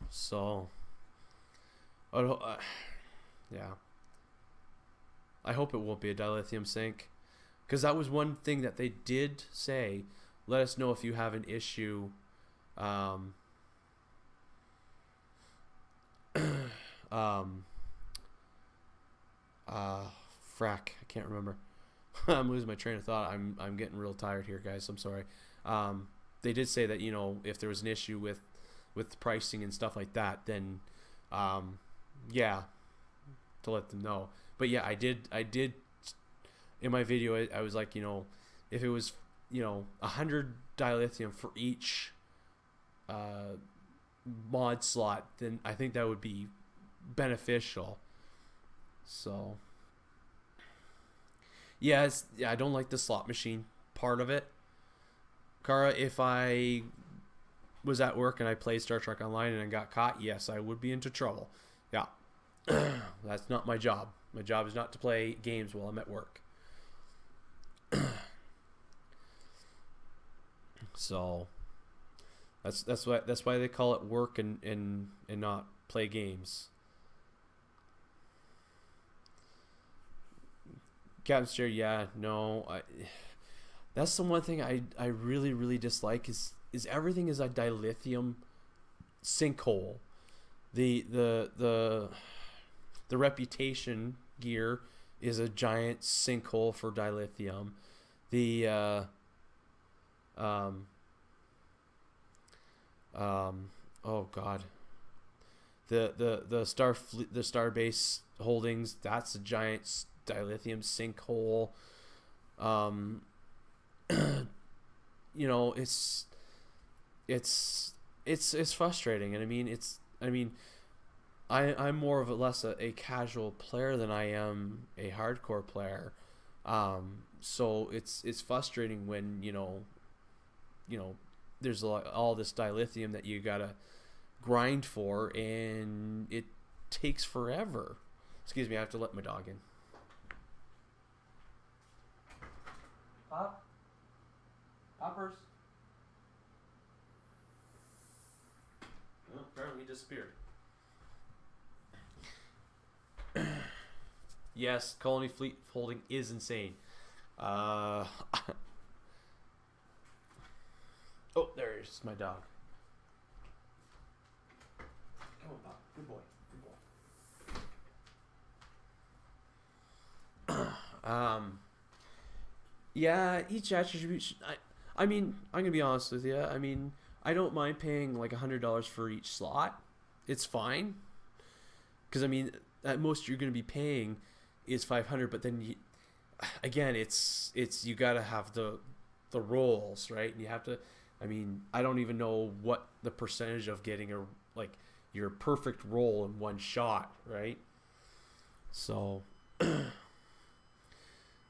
So, yeah, I hope it won't be a dilithium sink, because that was one thing that they did say. Let us know if you have an issue. Um, Frack, I can't remember. I'm losing my train of thought. I'm getting real tired here, guys. I'm sorry. They did say that, if there was an issue with pricing and stuff like that, then yeah, to let them know. But yeah, I did in my video. I was like, if it was 100 dilithium for each mod slot, then I think that would be beneficial. So yeah, I don't like the slot machine part of it. Kara, if I was at work and I played Star Trek Online and I got caught, yes, I would be into trouble. Yeah. That's not my job. My job is not to play games while I'm at work. So that's why they call it work and not play games. Captain Steer, yeah, no, that's the one thing I really really dislike is everything is a dilithium sinkhole. The reputation gear is a giant sinkhole for dilithium. The oh god, the Starbase holdings, that's a giant dilithium sinkhole. It's frustrating, and I'm more of a casual player than I am a hardcore player. So it's frustrating when there's all this dilithium that you gotta grind for, and it takes forever. Excuse me, I have to let my dog in. Pop? Poppers? Well, apparently he disappeared. Yes, colony fleet folding is insane. Uh, oh, there's my dog. Come on, Bob. Good boy. Good boy. Yeah, each attribution. I mean, I'm gonna be honest with you. I mean, I don't mind paying like $100 for each slot. It's fine, because I mean, at most you're gonna be paying is 500. But then again, it's you gotta have the rolls, right? And you have to. I mean, I don't even know what the percentage of getting like your perfect roll in one shot, right? So.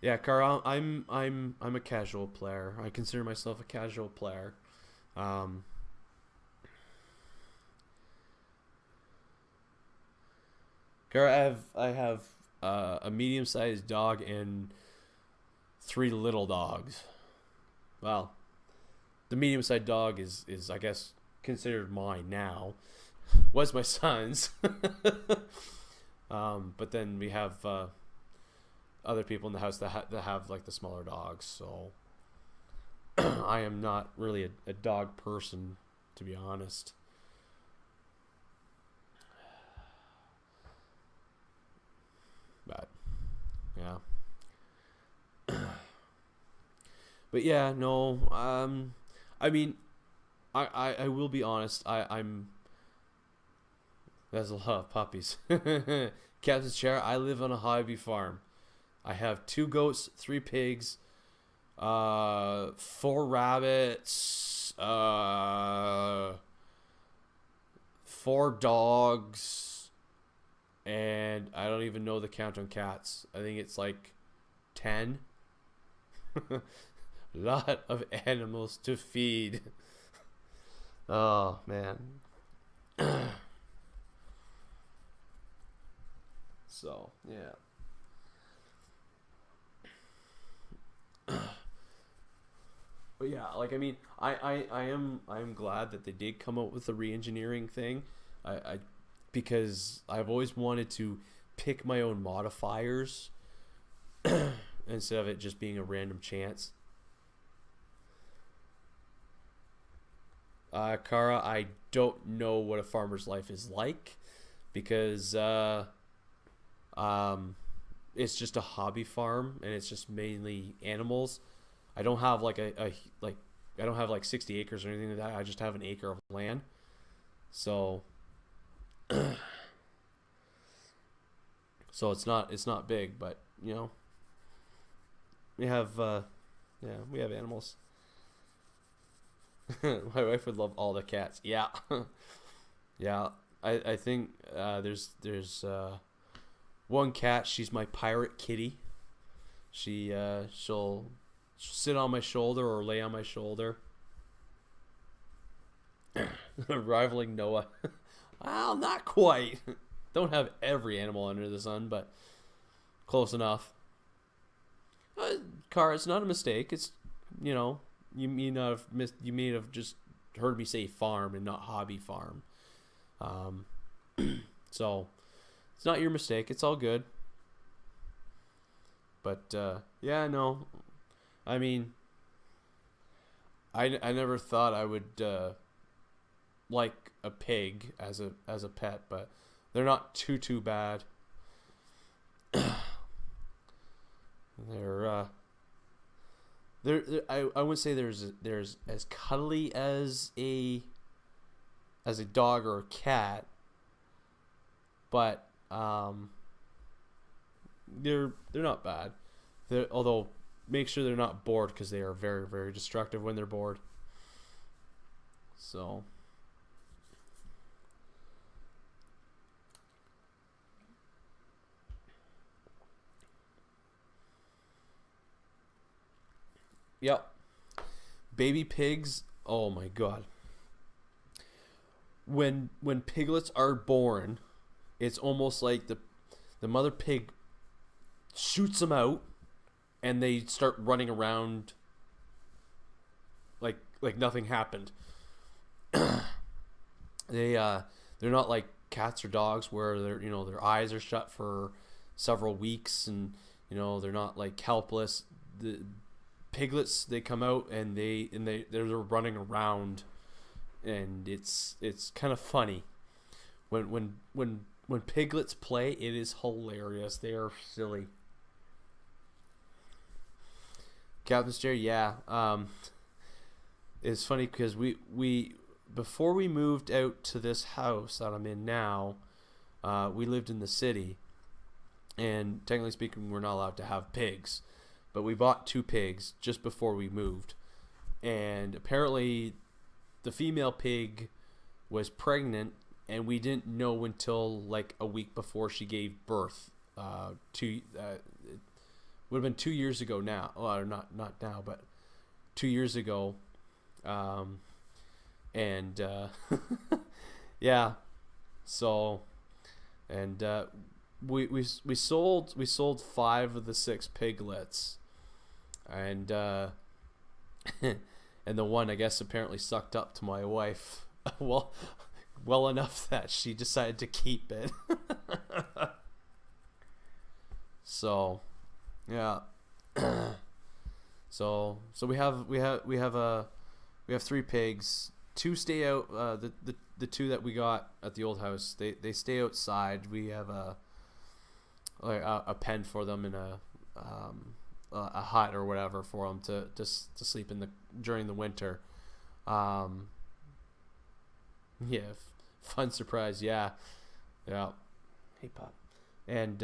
Yeah, Carl, I'm a casual player. I consider myself a casual player. Um, Carl, I have a medium-sized dog and three little dogs. Well, the medium-sized dog is I guess considered mine now. Was my son's. But then we have other people in the house that have like the smaller dogs. So I am not really a dog person, to be honest. But yeah. But yeah, no. I mean, I will be honest. I'm. There's a lot of puppies. Captain's chair. I live on a hobby farm. I have 2 goats, 3 pigs, 4 rabbits, 4 dogs, and I don't even know the count on cats. I think it's like 10. A lot of animals to feed. Oh, man. So, yeah. But yeah, like I mean, I'm glad that they did come up with the re-engineering thing. I because I've always wanted to pick my own modifiers instead of it just being a random chance. Kara, I don't know what a farmer's life is like because it's just a hobby farm and it's just mainly animals. I don't have like I don't have like 60 acres or anything like that. I just have an acre of land. So so it's not big, but you know, we have yeah, we have animals. My wife would love all the cats. Yeah. Yeah. I think there's one cat, she's my pirate kitty. She'll sit on my shoulder or lay on my shoulder. Rivaling Noah. Well, not quite. Don't have every animal under the sun, but close enough. Car, it's not a mistake. It's, you know, you may have just heard me say farm and not hobby farm. So it's not your mistake. It's all good. But yeah, no. I mean, I never thought I would like a pig as a pet, but they're not too bad. They're I wouldn't say there's as cuddly as a dog or a cat, but they're not bad. Although make sure they're not bored because they are very, very destructive when they're bored. So yep. Baby pigs, oh my god. When piglets are born, it's almost like the mother pig shoots them out and they start running around like nothing happened. They're not like cats or dogs where their eyes are shut for several weeks, and they're not like helpless. The piglets, they come out and they're running around, and it's kind of funny when piglets play. It is hilarious. They are silly. Captain's chair, yeah. It's funny because we before we moved out to this house that I'm in now, we lived in the city, and technically speaking, we're not allowed to have pigs, but we bought 2 pigs just before we moved, and apparently, the female pig was pregnant, and we didn't know until like a week before she gave birth. It would have been 2 years ago now. Well, not now, but 2 years ago. And yeah, so, and we sold 5 of the 6 piglets, and and the one, I guess, apparently sucked up to my wife well enough that she decided to keep it. So yeah. So we have 3 pigs. 2 stay out. The 2 that we got at the old house, they stay outside. We have a pen for them and a hut or whatever for them to sleep in during the winter. Yeah, fun surprise. Yeah. Hey, Pop. And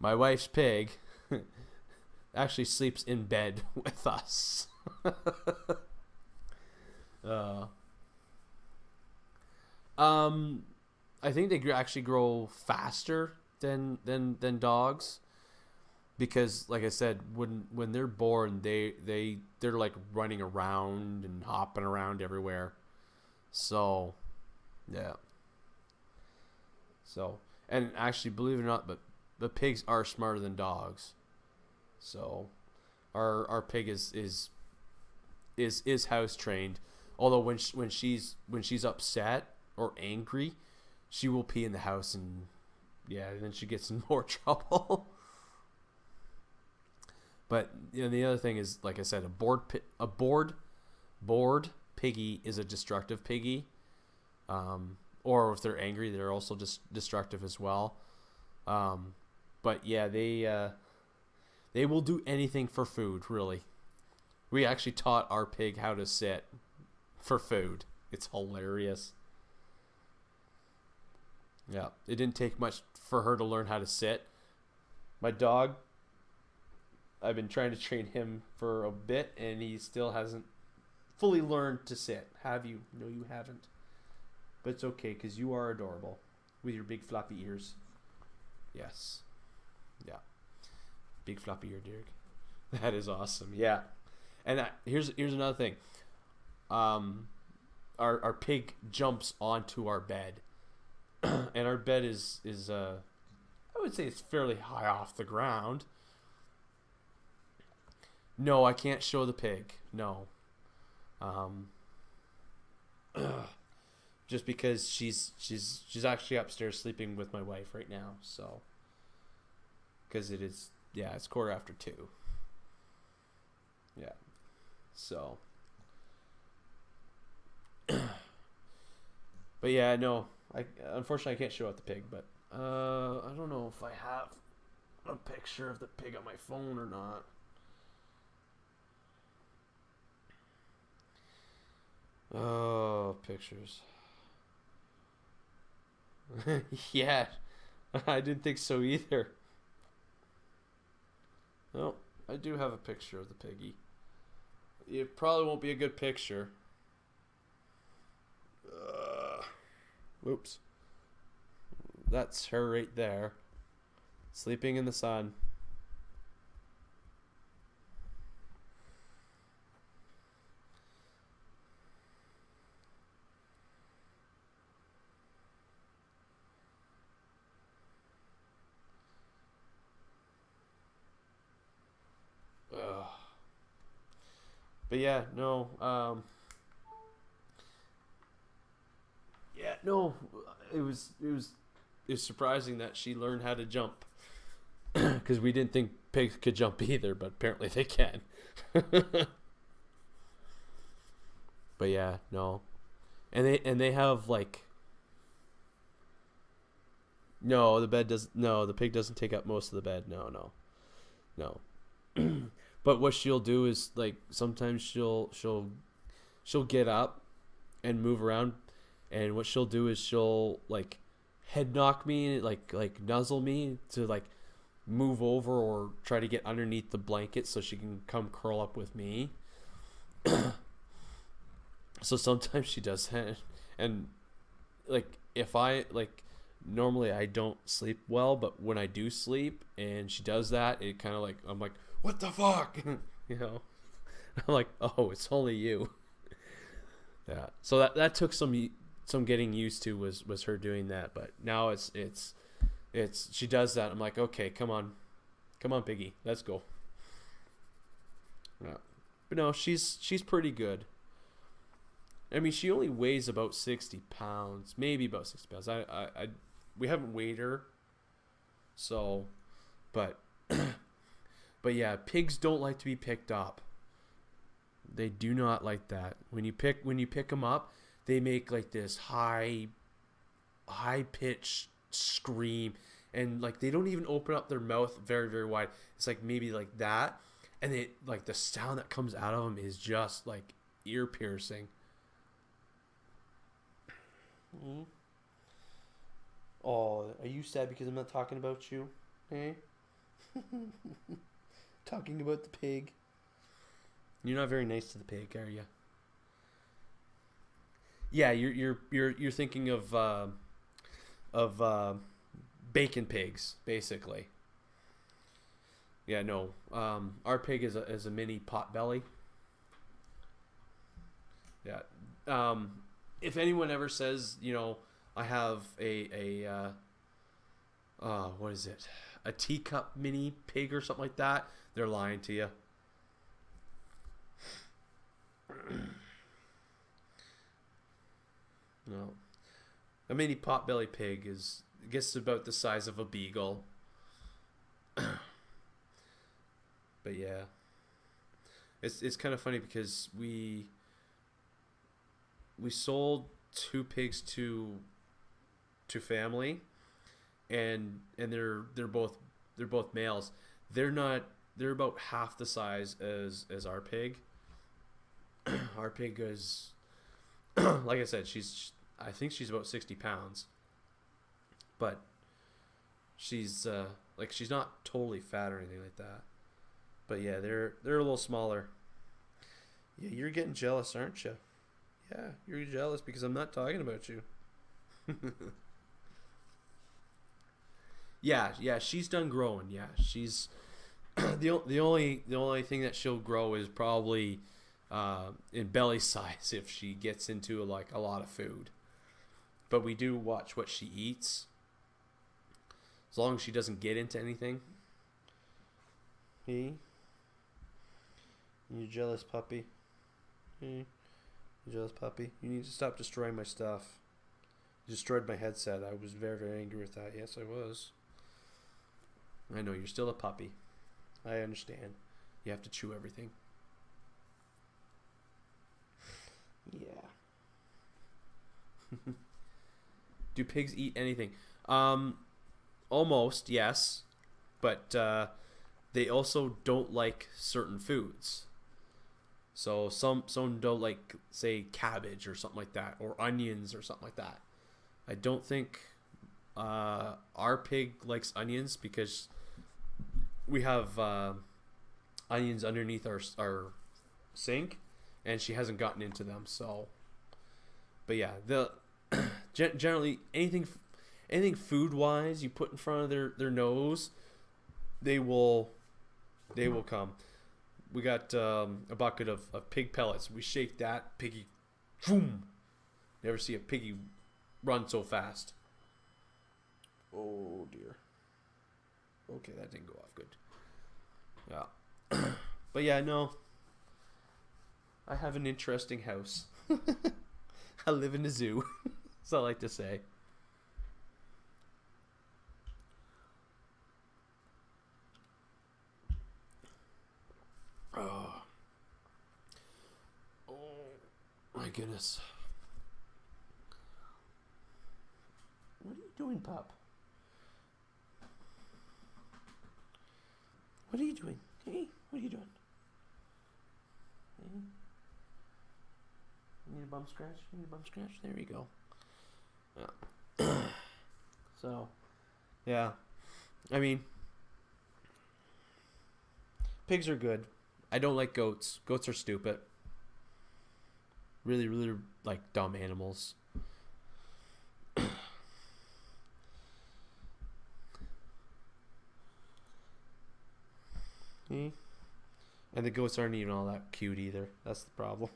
my wife's pig actually sleeps in bed with us. I think they actually grow faster than dogs, because, like I said, when they're born, they're like running around and hopping around everywhere. So, yeah. So, and actually, believe it or not, but the pigs are smarter than dogs. So, our pig is house trained. Although when she's upset or angry, she will pee in the house, and yeah, then she gets in more trouble. But the other thing is, like I said, a bored piggy is a destructive piggy. Or if they're angry, they're also just destructive as well. But yeah, they will do anything for food, really. We actually taught our pig how to sit for food. It's hilarious. Yeah, it didn't take much for her to learn how to sit. My dog, I've been trying to train him for a bit, and he still hasn't fully learned to sit. Have you? No, you haven't. But it's okay, because you are adorable with your big floppy ears. Yes. Yeah. Big floppy ear, Derek. That is awesome. Yeah. And here's another thing. Our pig jumps onto our bed. And our bed is I would say it's fairly high off the ground. No, I can't show the pig. No. Just because she's actually upstairs sleeping with my wife right now, so, because it's 2:15. Yeah, so, but yeah, no, unfortunately I can't show out the pig, but I don't know if I have a picture of the pig on my phone or not. Oh, pictures. Yeah, I didn't think so either. No, I do have a picture of the piggy. It probably won't be a good picture. Whoops. That's her right there, sleeping in the sun. But yeah, no, yeah, no, it was is surprising that she learned how to jump because we didn't think pigs could jump either, but apparently they can. But yeah, no, and they have like no, the bed does no, the pig doesn't take up most of the bed. No, no, no. But what she'll do is like sometimes she'll get up and move around, and what she'll do is she'll like head knock me, like nuzzle me to like move over or try to get underneath the blanket so she can come curl up with me. So sometimes she does that, and like if I like normally I don't sleep well, but when I do sleep and she does that, it kind of like I'm like, what the fuck, you know? I'm like, oh, it's only you. Yeah. So that took some getting used to was her doing that, but now it's she does that. I'm like, okay, come on, piggy, let's go. Yeah. But no, she's pretty good. I mean, she only weighs about 60 pounds, maybe about 60 pounds. We haven't weighed her, so, but, but yeah, pigs don't like to be picked up. They do not like that. When you pick them up, they make like this high pitched scream, and like they don't even open up their mouth very very wide. It's like maybe like that, and it like the sound that comes out of them is just like ear piercing. Mm. Oh, are you sad because I'm not talking about you? Eh? Talking about the pig. You're not very nice to the pig, are you? Yeah, you're thinking of bacon pigs, basically. Yeah, no. Our pig is a mini potbelly. Yeah. If anyone ever says, I have what is it? A teacup mini pig or something like that, they're lying to you. No. A mini potbelly pig is, I guess, about the size of a beagle. But yeah. It's kind of funny because we sold 2 pigs to family, and they're both males. They're about half the size as our pig. Our pig is like I said, I think she's about 60 pounds, but she's like she's not totally fat or anything like that. But yeah, they're a little smaller. Yeah, you're getting jealous, aren't you? Yeah, you're jealous because I'm not talking about you. Yeah, she's done growing. Yeah, she's the only thing that she'll grow is probably in belly size if she gets into like a lot of food. But we do watch what she eats, as long as she doesn't get into anything. Hey, you jealous puppy? Hey, you jealous puppy? You need to stop destroying my stuff. You destroyed my headset. I was very very angry with that. Yes, I was. I know you're still a puppy. I understand. You have to chew everything. Yeah. Do pigs eat anything? Almost, yes. But they also don't like certain foods. So some don't like, say, cabbage or something like that, or onions or something like that. I don't think our pig likes onions because we have onions underneath our sink, and she hasn't gotten into them. So, but yeah, the generally anything food wise you put in front of their nose, they will come. We got a bucket of pig pellets. We shake that piggy, boom. Never see a piggy run so fast. Oh dear. Okay, that didn't go off good. Yeah. But yeah, no. I have an interesting house. I live in a zoo. That's all I like to say. My goodness. What are you doing, pup? What are you doing? Hey, what are you doing? Hey. You need a bum scratch? You need a bum scratch? There you go. Yeah. So, yeah. I mean, pigs are good. I don't like goats. Goats are stupid. Really, really, like, dumb animals. And the goats aren't even all that cute either. That's the problem.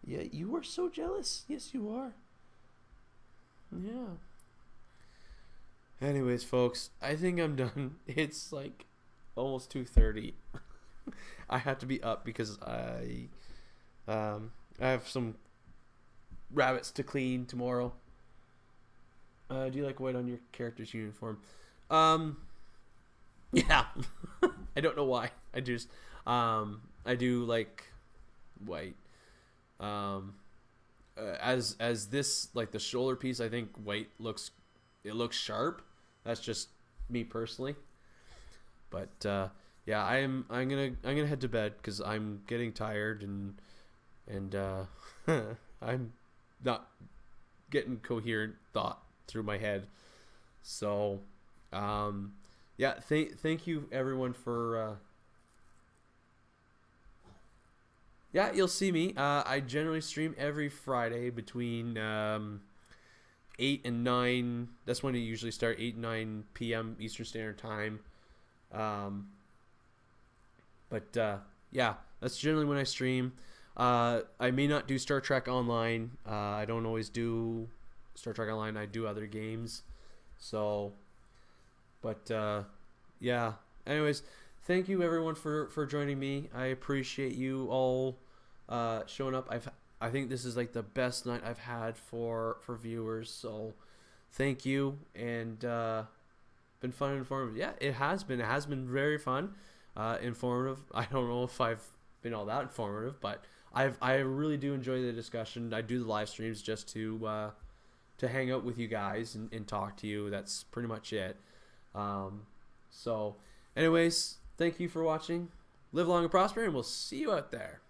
Yeah, you are so jealous. Yes, you are. Yeah. Anyways, folks, I think I'm done. It's like almost 2:30. I have to be up because I have some rabbits to clean tomorrow. Do you like white on your character's uniform? Yeah. I don't know why. I just I do like white. As this, like, the shoulder piece, I think white looks sharp. That's just me personally. But yeah, I'm gonna head to bed because I'm getting tired and I'm not getting coherent thought through my head. So yeah, thank you everyone for yeah, you'll see me. I generally stream every Friday between 8 and 9. That's when it usually start, 8 and 9 p.m. Eastern Standard Time. But yeah, that's generally when I stream. I may not do Star Trek Online. I don't always do Star Trek Online. I do other games. So, but yeah. Anyways, thank you everyone for joining me. I appreciate you all showing up. I think this is like the best night I've had for viewers. So thank you, and been fun and informative. Yeah, it has been. It has been very fun, informative. I don't know if I've been all that informative, but I really do enjoy the discussion. I do the live streams just to hang out with you guys and talk to you. That's pretty much it. So anyways, thank you for watching. Live long and prosper, and we'll see you out there.